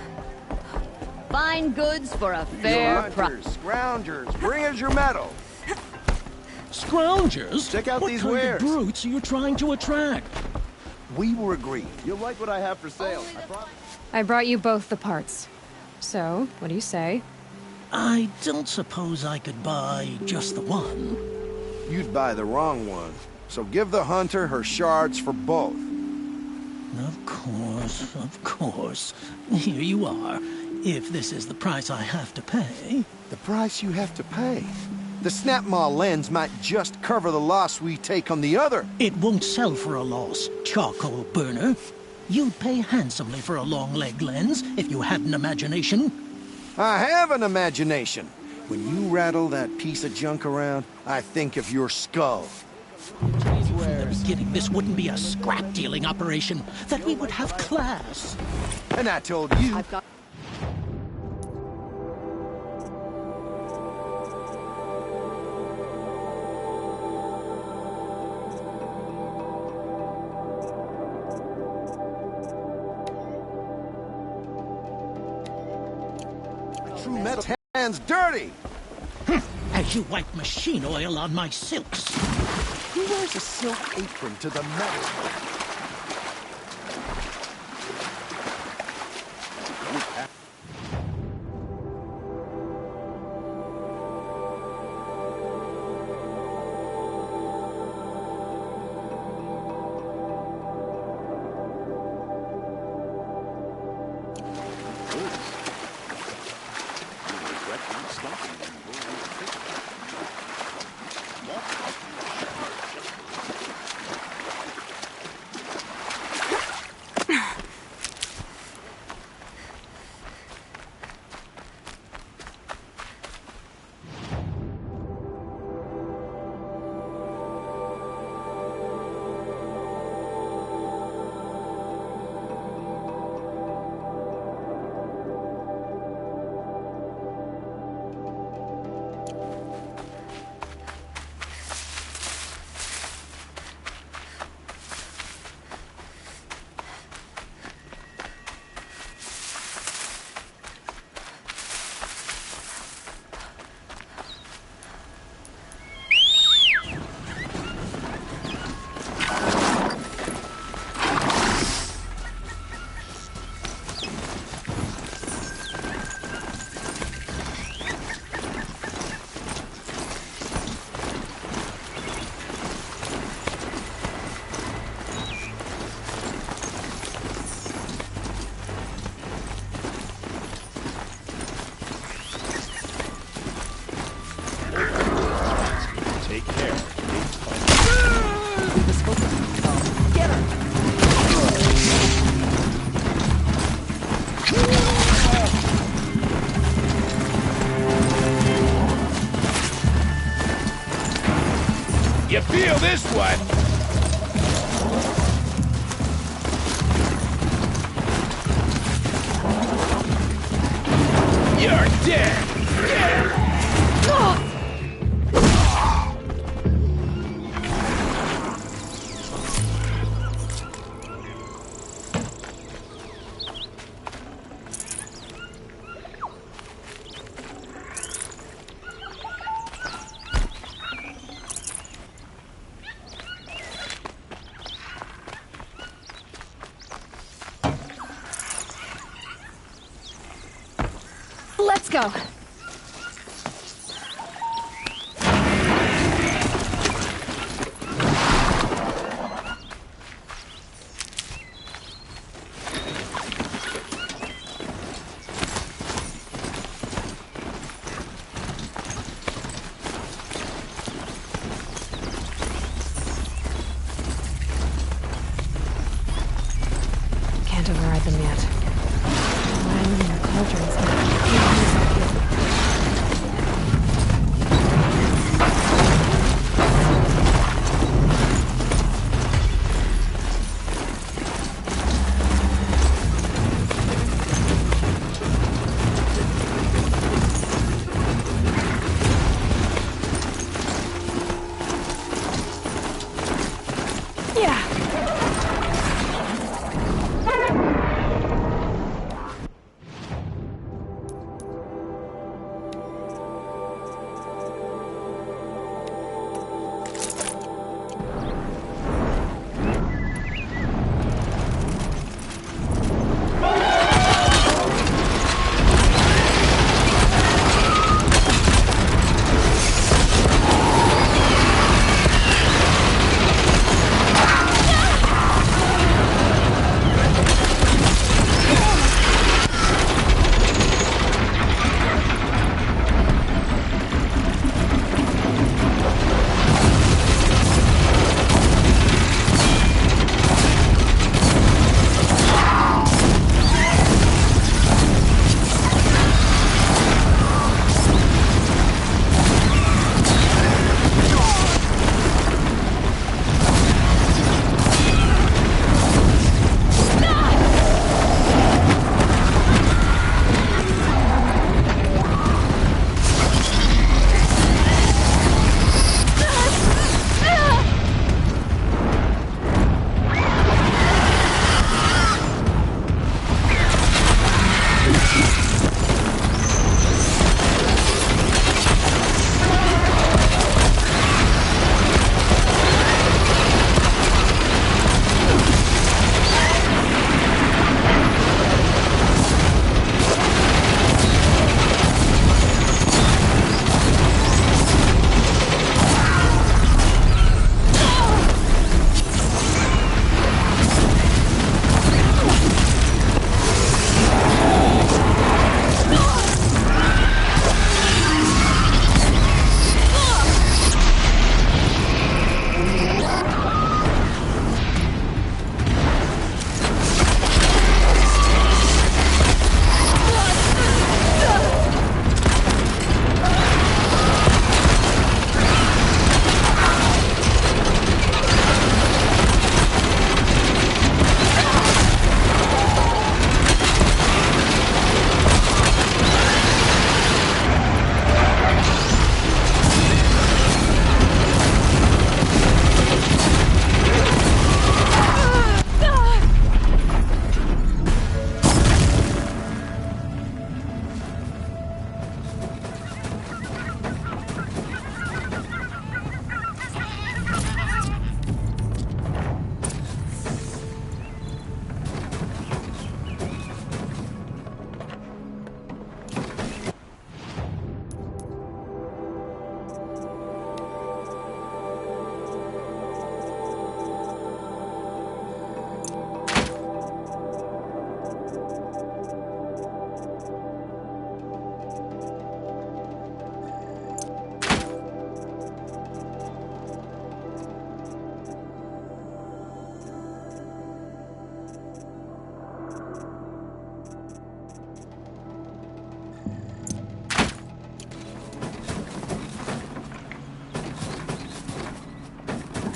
D: Fine goods for a fair price.
J: Scroungers, bring us your metal.
V: Scroungers?
J: Check out
V: what
J: these
V: kind
J: wares.
V: Of brutes are you trying to attract?
J: We were agreed. You'll like what I have for sale.
A: I brought you both the parts. So, what do you say?
V: I don't suppose I could buy just the one.
J: You'd buy the wrong one. So give the hunter her shards for both.
V: Of course. Here you are. If this is the price I have to pay.
J: The price you have to pay? The Snapmaw lens might just cover the loss we take on the other.
V: It won't sell for a loss, charcoal burner. You'd pay handsomely for a long leg lens if you had an imagination.
J: I have an imagination. When you rattle that piece of junk around, I think of your skull.
V: From the beginning, this wouldn't be a scrap-dealing operation, that we would have class.
J: And I told you... True metal hands dirty!
V: As you wipe machine oil on my silks.
J: Who wears a silk apron to the metal?
E: You feel this one? You're dead!
A: Let's go. Can't override them yet. The island and the cauldrons.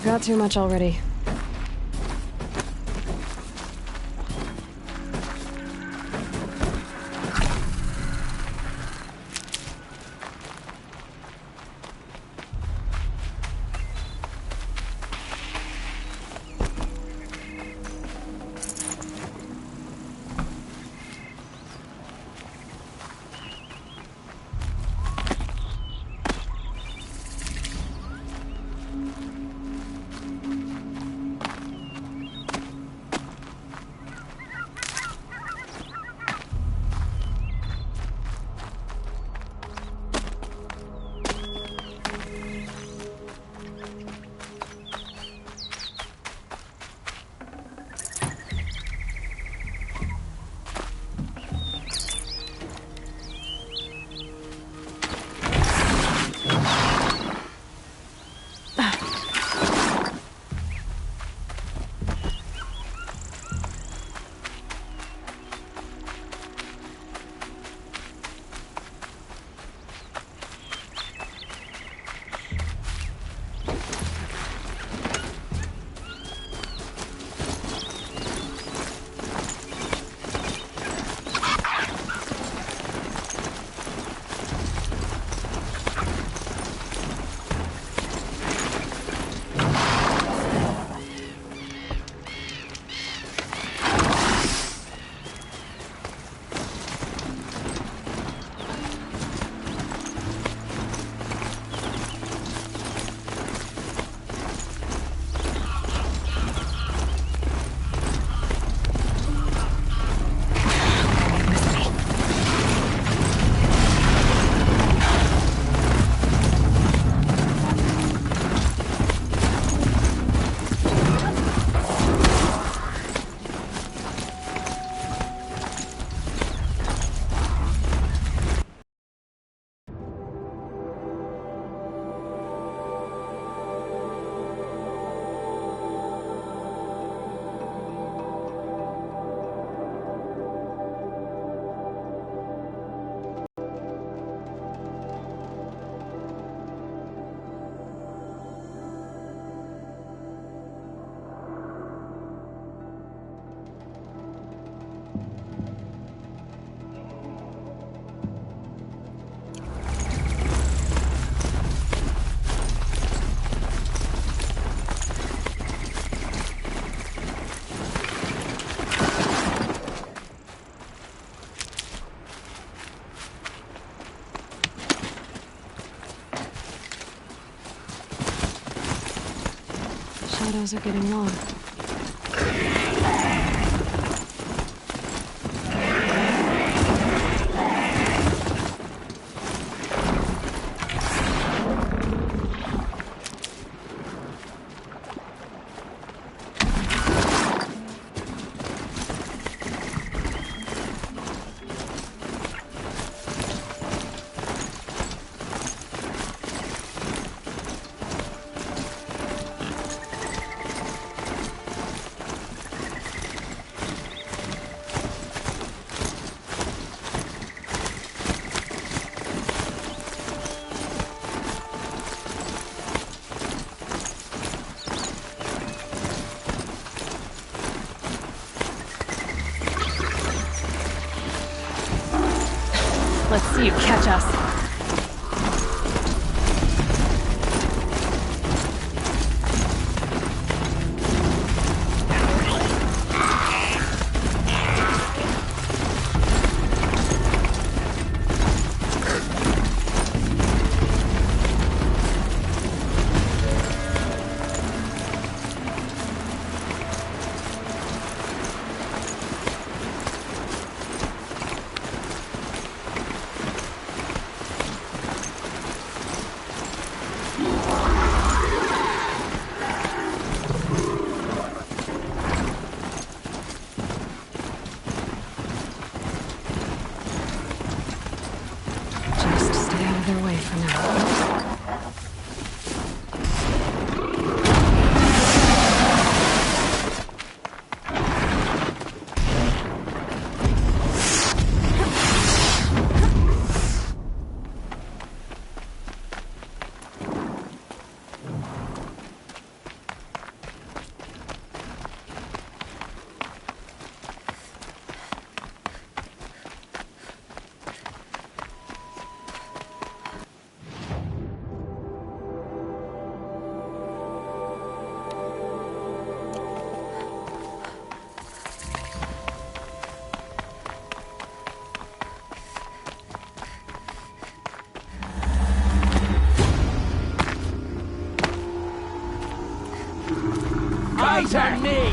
A: got too much already. Shadows are getting long. Let's see you catch us.
R: Eyes on me!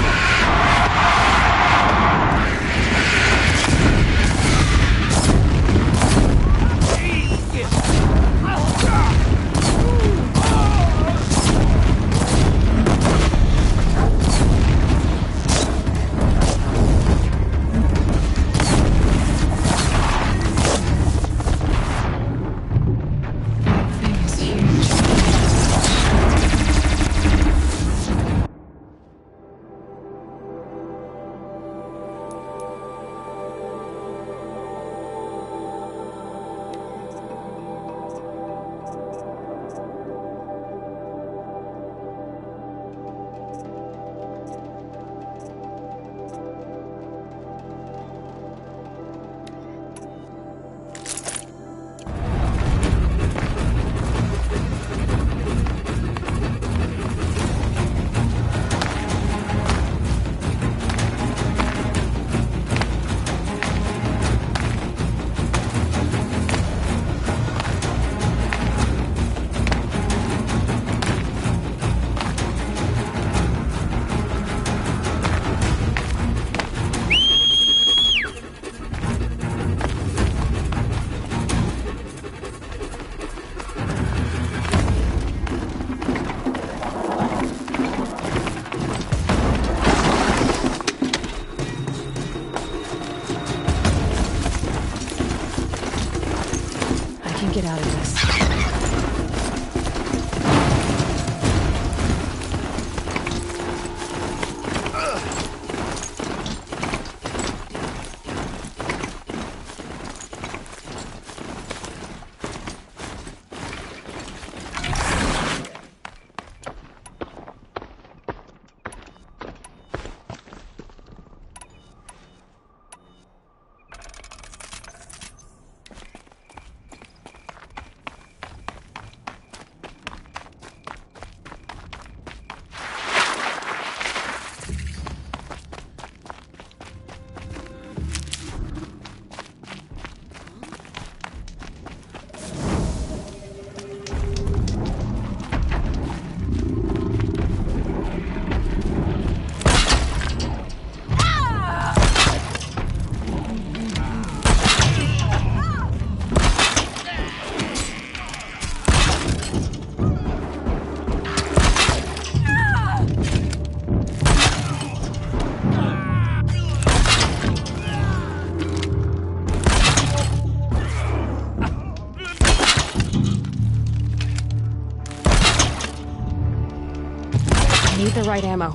A: Get out of this. Need the right ammo.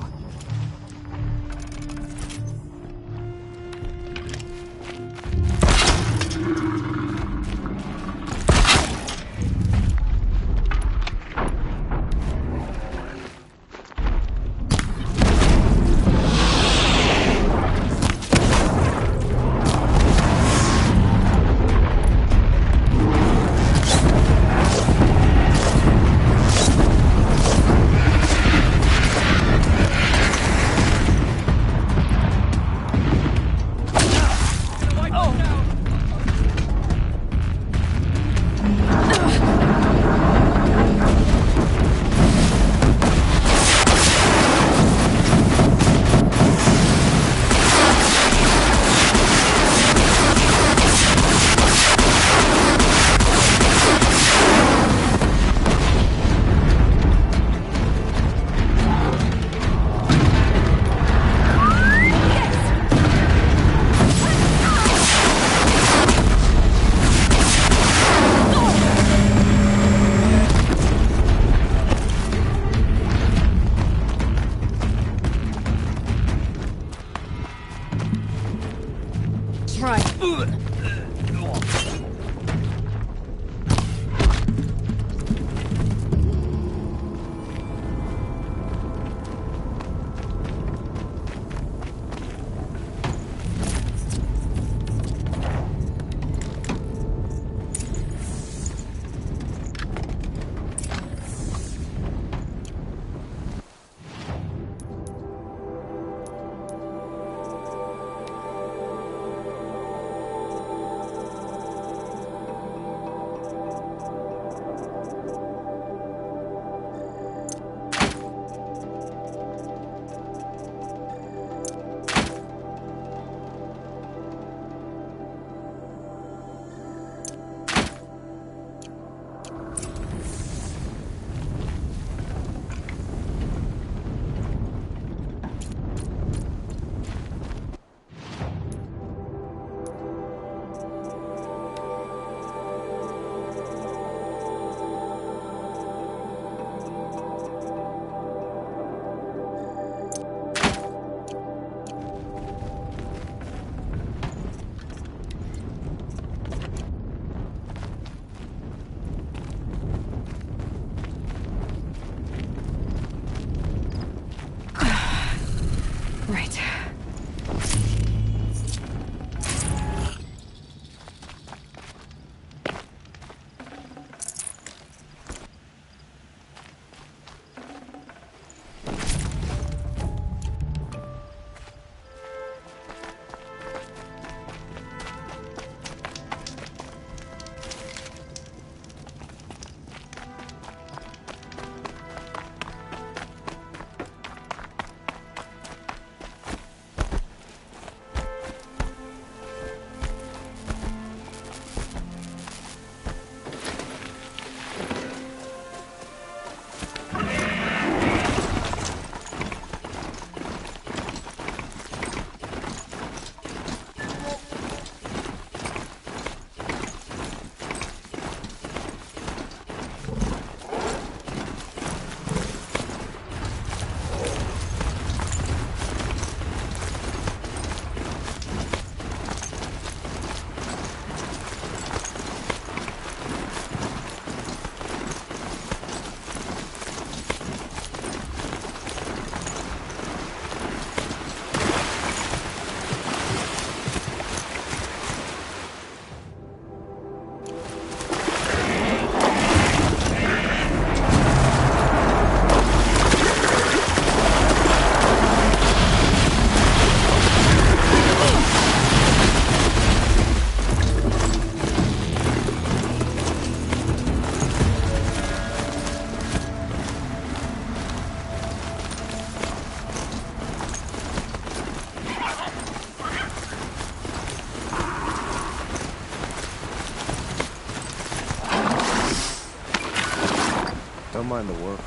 N: mind the work.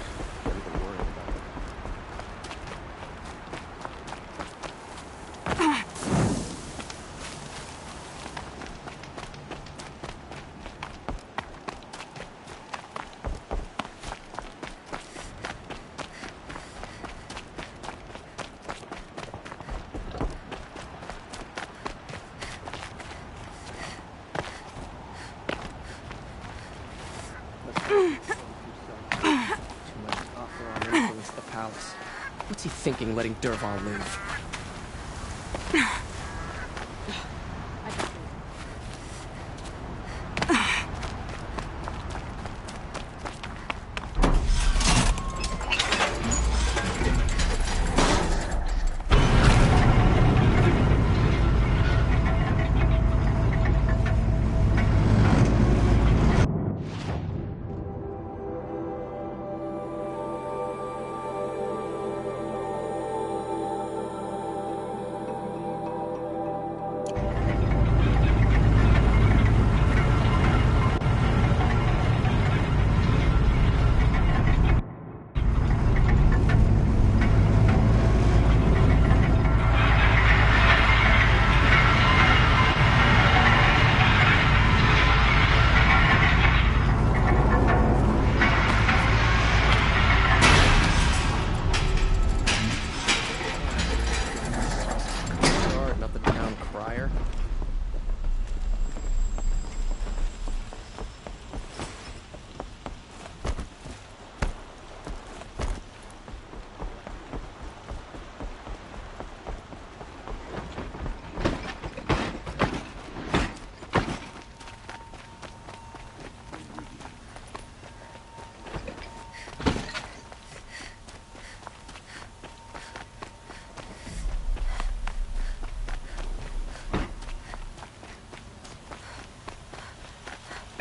N: Ready to worry about
G: What's he thinking, letting Dervahl live?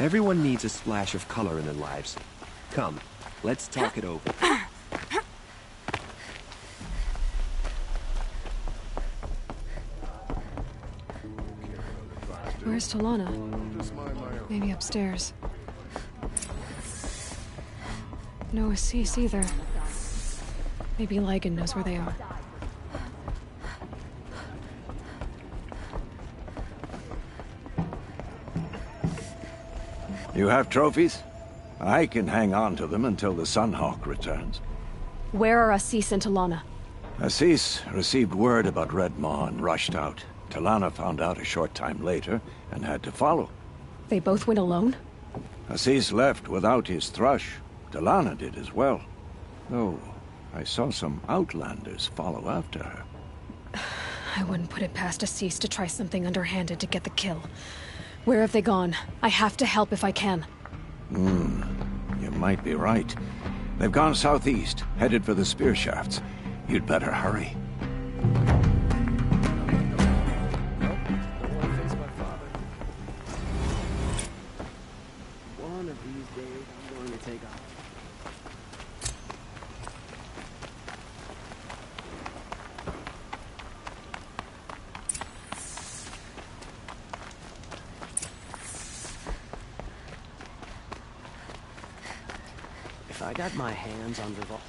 Q: Everyone needs a splash of color in their lives. Come, let's talk it over.
A: Where's Talana? Maybe upstairs. No Assis either. Maybe Lygan knows where they are.
I: You have trophies? I can hang on to them until the Sunhawk returns.
A: Where are Assis and Talana?
I: Assis received word about Red Maw and rushed out. Talana found out a short time later and had to follow.
A: They both went alone?
I: Assis left without his thrush. Talana did as well. Though I saw some outlanders follow after her.
A: I wouldn't put it past Assis to try something underhanded to get the kill. Where have they gone? I have to help if I can.
I: You might be right. They've gone southeast, headed for the spear shafts. You'd better hurry.
G: One of these days, I'm going to take off. If I got my hands on Dervahl...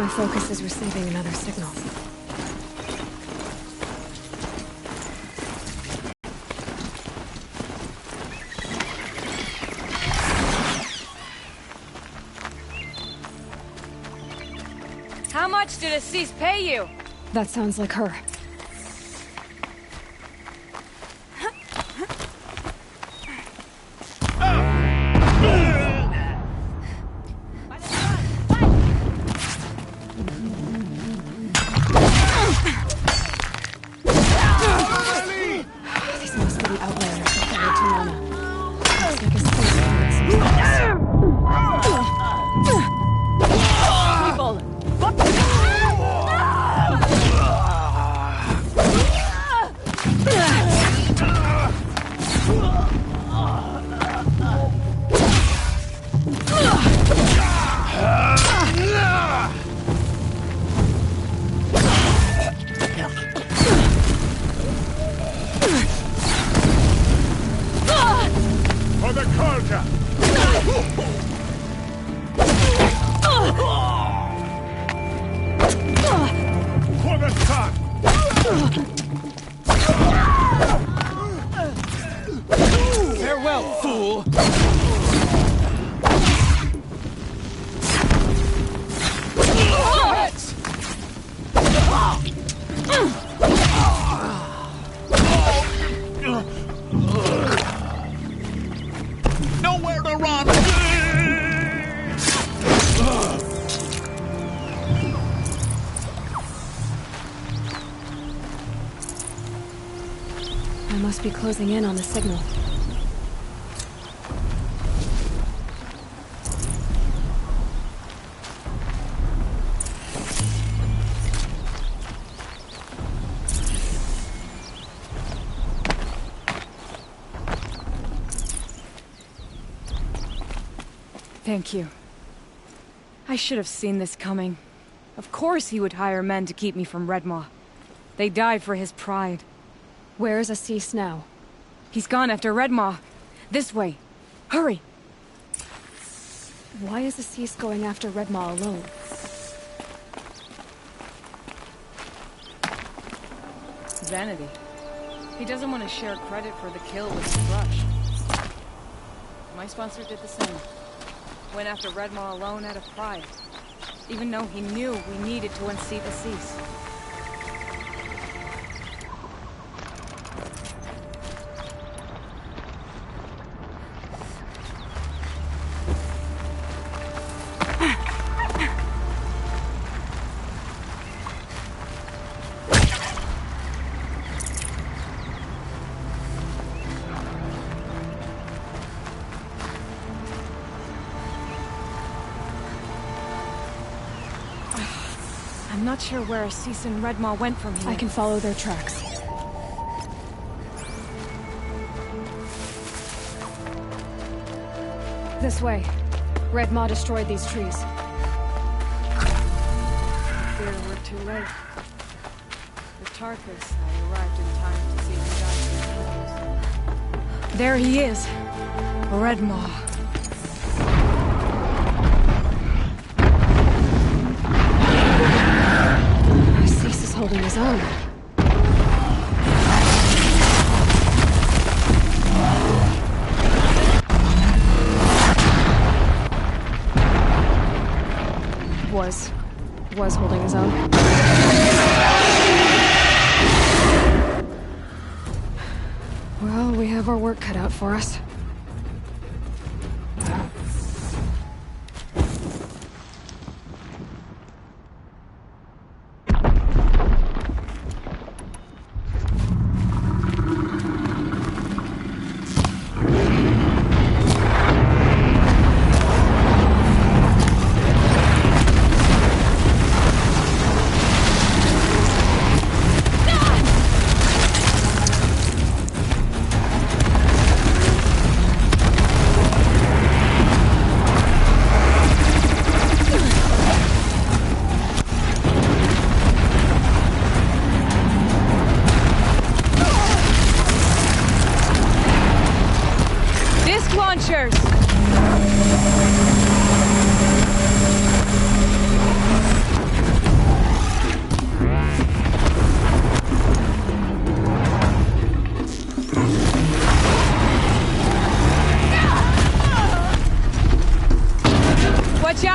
A: My focus is receiving another signal.
T: How much did Assis pay you?
A: That sounds like her. These must be the outliers that followed Tiana. Looks like Assis found some
E: For the culture! For the sun!
R: Farewell, fool!
V: Nowhere to run!
A: I must be closing in on the signal.
T: Thank you. I should have seen this coming. Of course he would hire men to keep me from Redmaw. They died for his pride.
A: Where's Assis now?
T: He's gone after Redmaw. This way. Hurry!
A: Why is Assis going after Redmaw alone?
T: Vanity. He doesn't want to share credit for the kill with Thrush. My sponsor did the same. Went after Redmaw alone out of pride. Even though he knew we needed to unseat Assis. I'm not sure where Assis and Redmaw went from here.
A: I can follow their tracks. This way. Redmaw destroyed these trees.
T: Fear we're too late. The Tarkus, I arrived in time to see him die. There he is. Redmaw.
A: Assis is holding his own. Was holding his own. Well, we have our work cut out for us.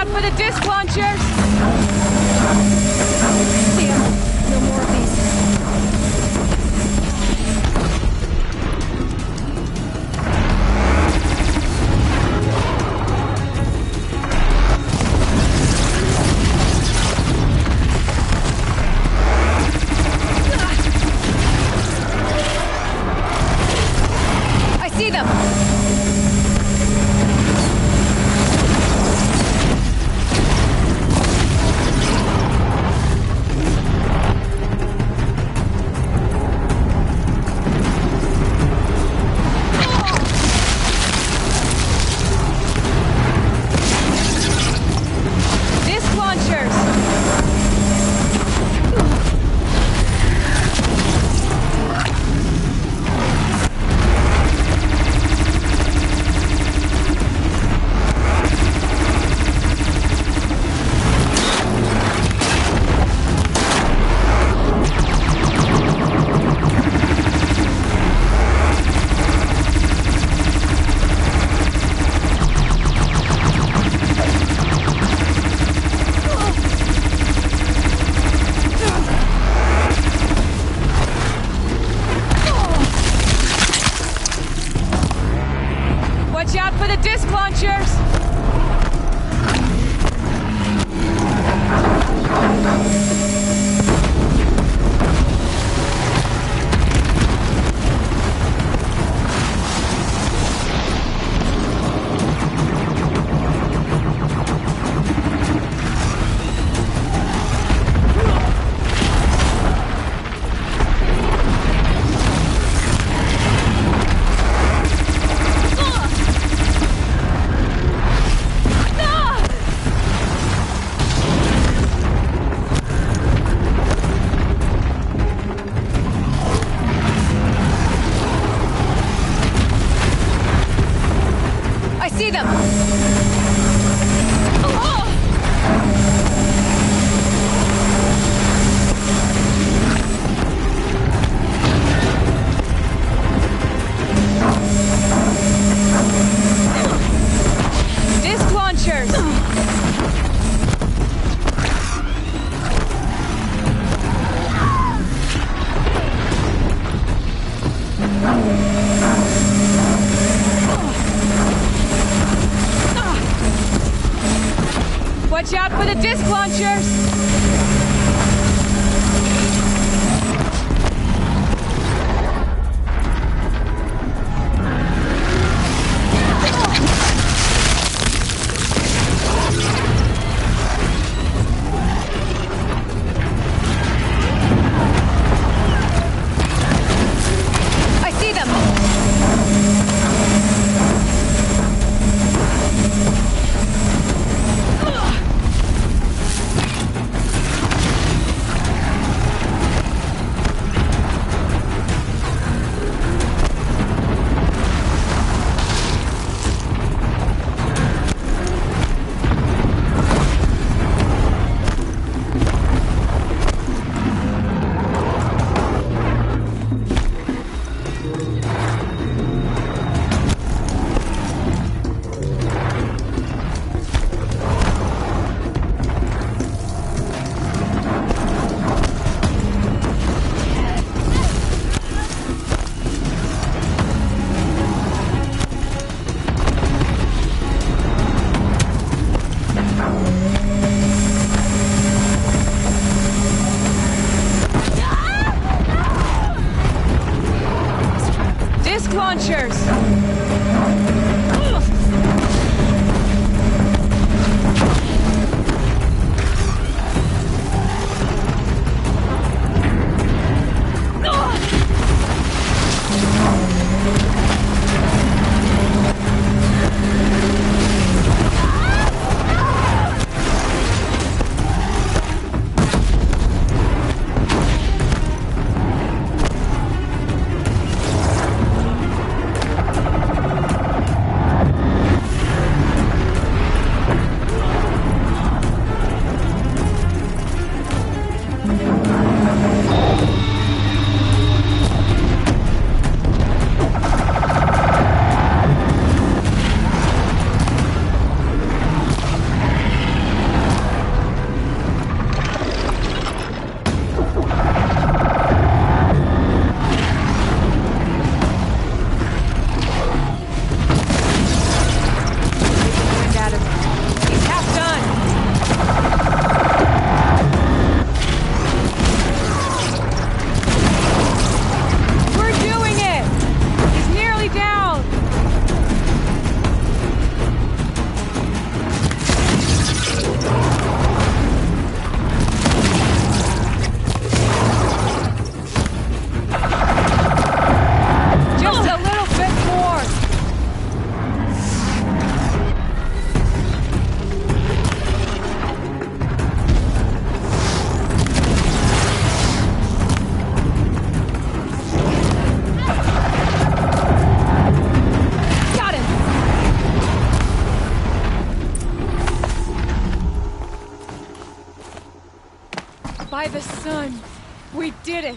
T: out for the disc launchers!
A: Damn, no more of these.
T: I see them! Disc launchers! Watch out for the disc launchers! I see them! Disc launchers! Watch out for the disc launchers! I see them! By the sun! We did it!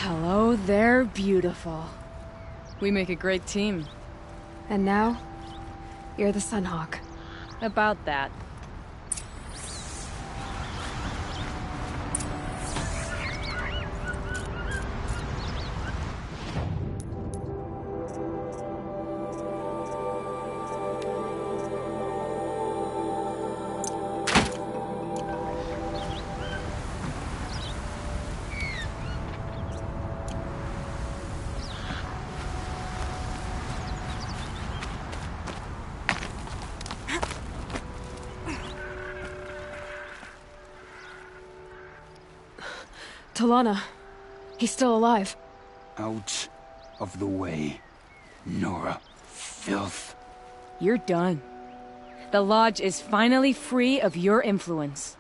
T: Hello there, beautiful. We make a great team.
A: And now, you're the Sunhawk.
T: About that.
A: T'Lana. He's still alive.
F: Out of the way, Nora. Filth.
T: You're done. The Lodge is finally free of your influence.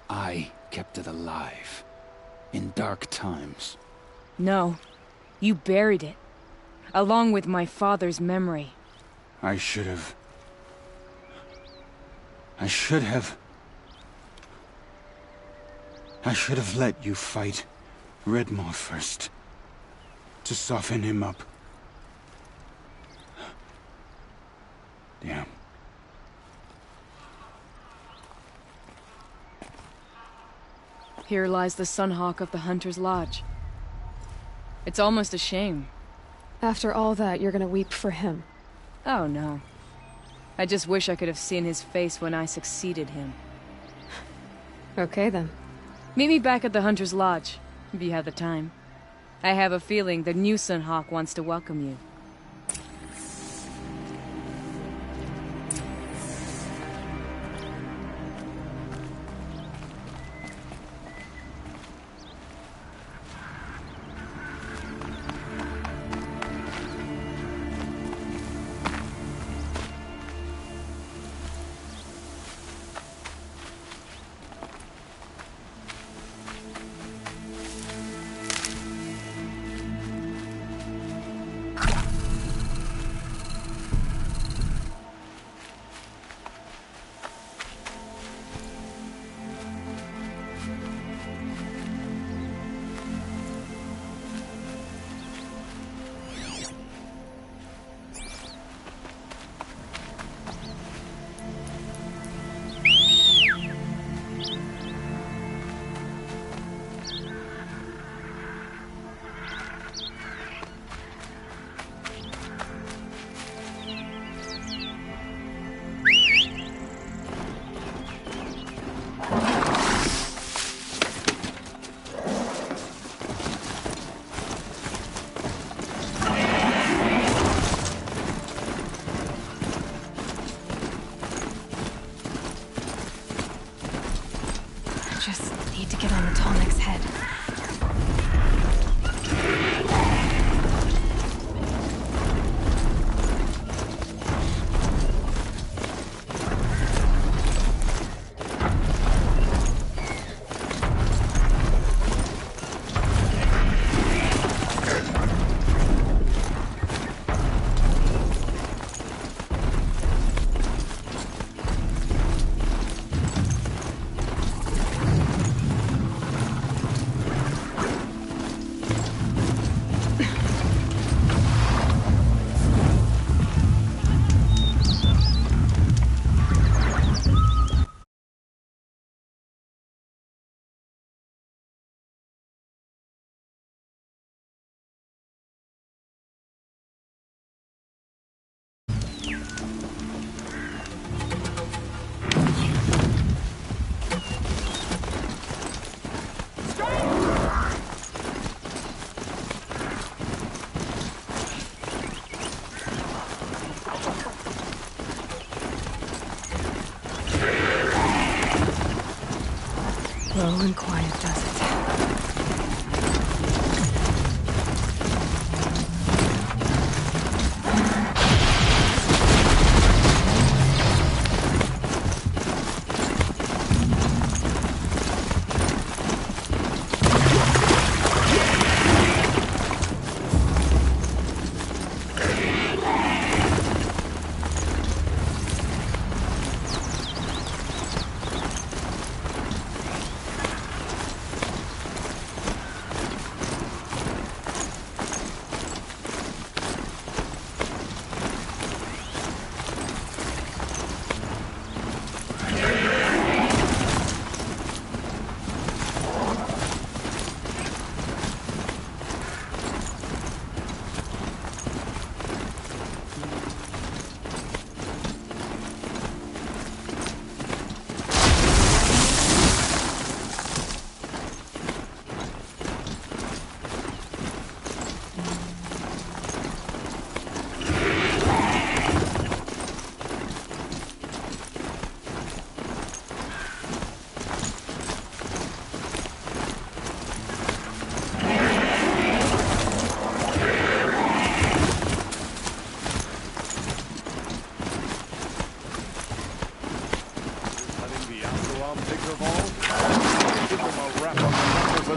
F: I kept it alive. In dark times.
T: No. You buried it. Along with my father's memory.
F: I should have let you fight Redmaw first. To soften him up. Damn.
T: Here lies the Sunhawk of the Hunter's Lodge. It's almost a shame.
A: After all that, you're gonna weep for him.
T: Oh no. I just wish I could have seen his face when I succeeded him.
A: Okay then.
T: Meet me back at the Hunter's Lodge, if you have the time. I have a feeling the new Sunhawk wants to welcome you.
A: Need to get on the Tallneck's head. Slow and quiet does it.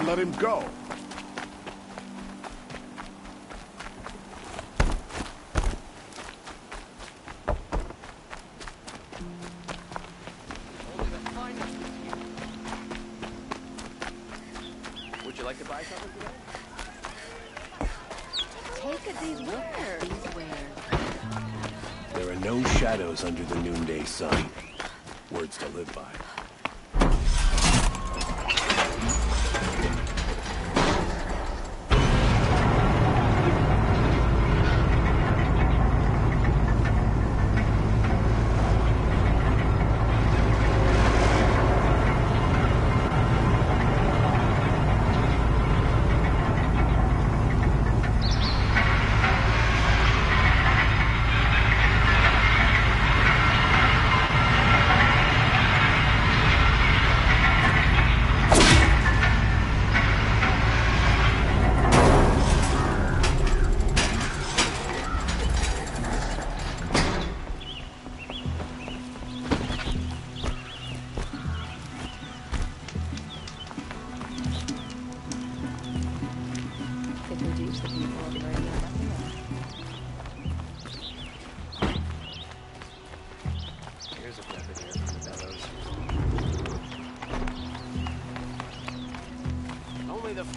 E: Let him go.
H: Would you like to buy something today?
D: Take these wares.
Q: There are no shadows under the noonday sun. Words to live by.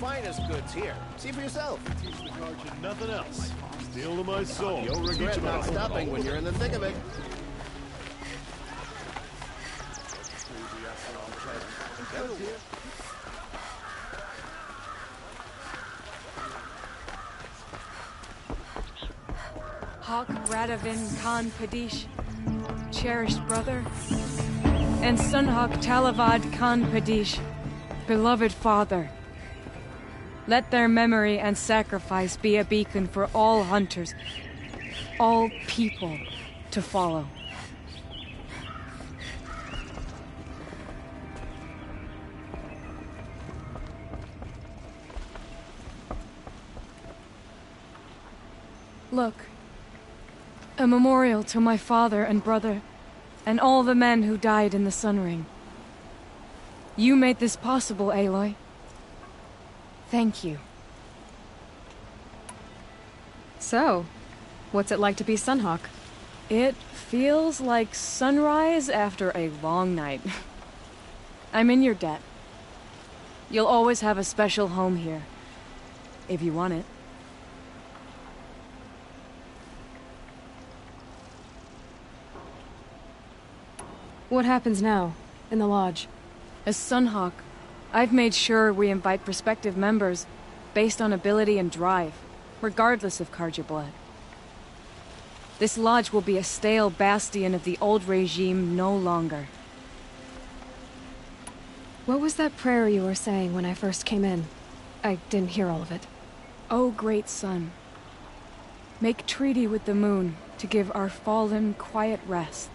Q: Finest goods here. See for yourself.
E: Teach the Guardian nothing else. Steel to my soul.
Q: You'll regret not stopping when you're in the thick of it.
T: Hawk Radavin Khan Padish, cherished brother, and Sunhawk Talavad Khan Padish, beloved father. Let their memory and sacrifice be a beacon for all hunters, all people to follow. Look, a memorial to my father and brother, and all the men who died in the Sun Ring. You made this possible, Aloy. Thank you.
A: So, what's it like to be Sunhawk?
T: It feels like sunrise after a long night. I'm in your debt. You'll always have a special home here, if you want it.
A: What happens now, in the lodge?
T: As Sunhawk, I've made sure we invite prospective members based on ability and drive, regardless of Carja blood. This lodge will be a stale bastion of the old regime no longer.
A: What was that prayer you were saying when I first came in? I didn't hear all of it.
T: O great sun, make treaty with the moon to give our fallen quiet rest.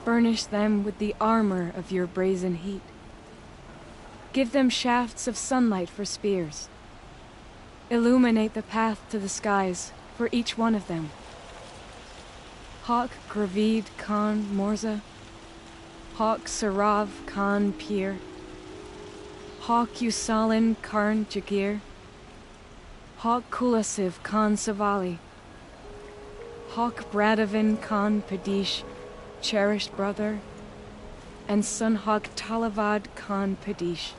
T: Furnish them with the armor of your brazen heat. Give them shafts of sunlight for spears. Illuminate the path to the skies for each one of them. Hawk Gravid Khan Morza, Hawk Sarav Khan Pir, Hawk Usalin Karn Jagir, Hawk Kulasiv Khan Savali, Hawk Bradavin Khan Padish, cherished brother, and son Hawk Talavad Khan Padish,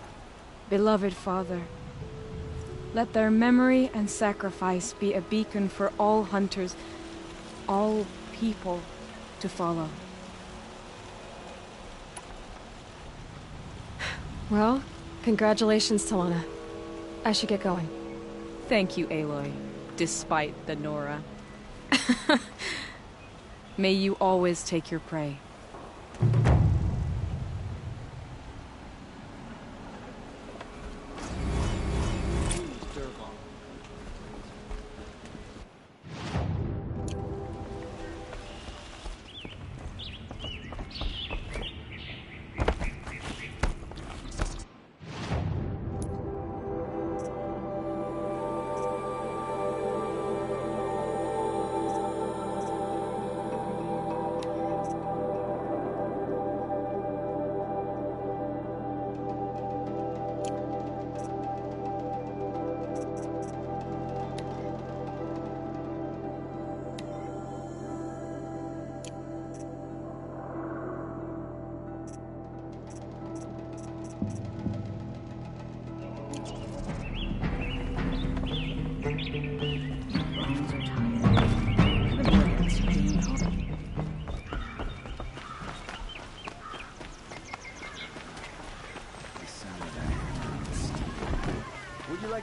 T: beloved father. Let their memory and sacrifice be a beacon for all hunters, all people to follow.
A: Well, congratulations, Talana. I should get going.
T: Thank you, Aloy, despite the Nora. May you always take your prey.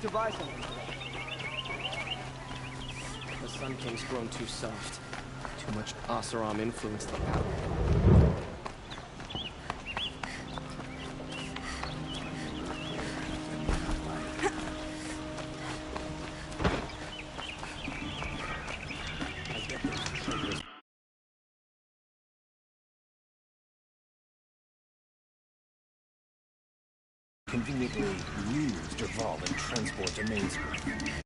G: To buy something today. The Sun King's grown too soft. Too much Oseram influenced the power.
B: Conveniently use Dervahl and transport to Mainspring.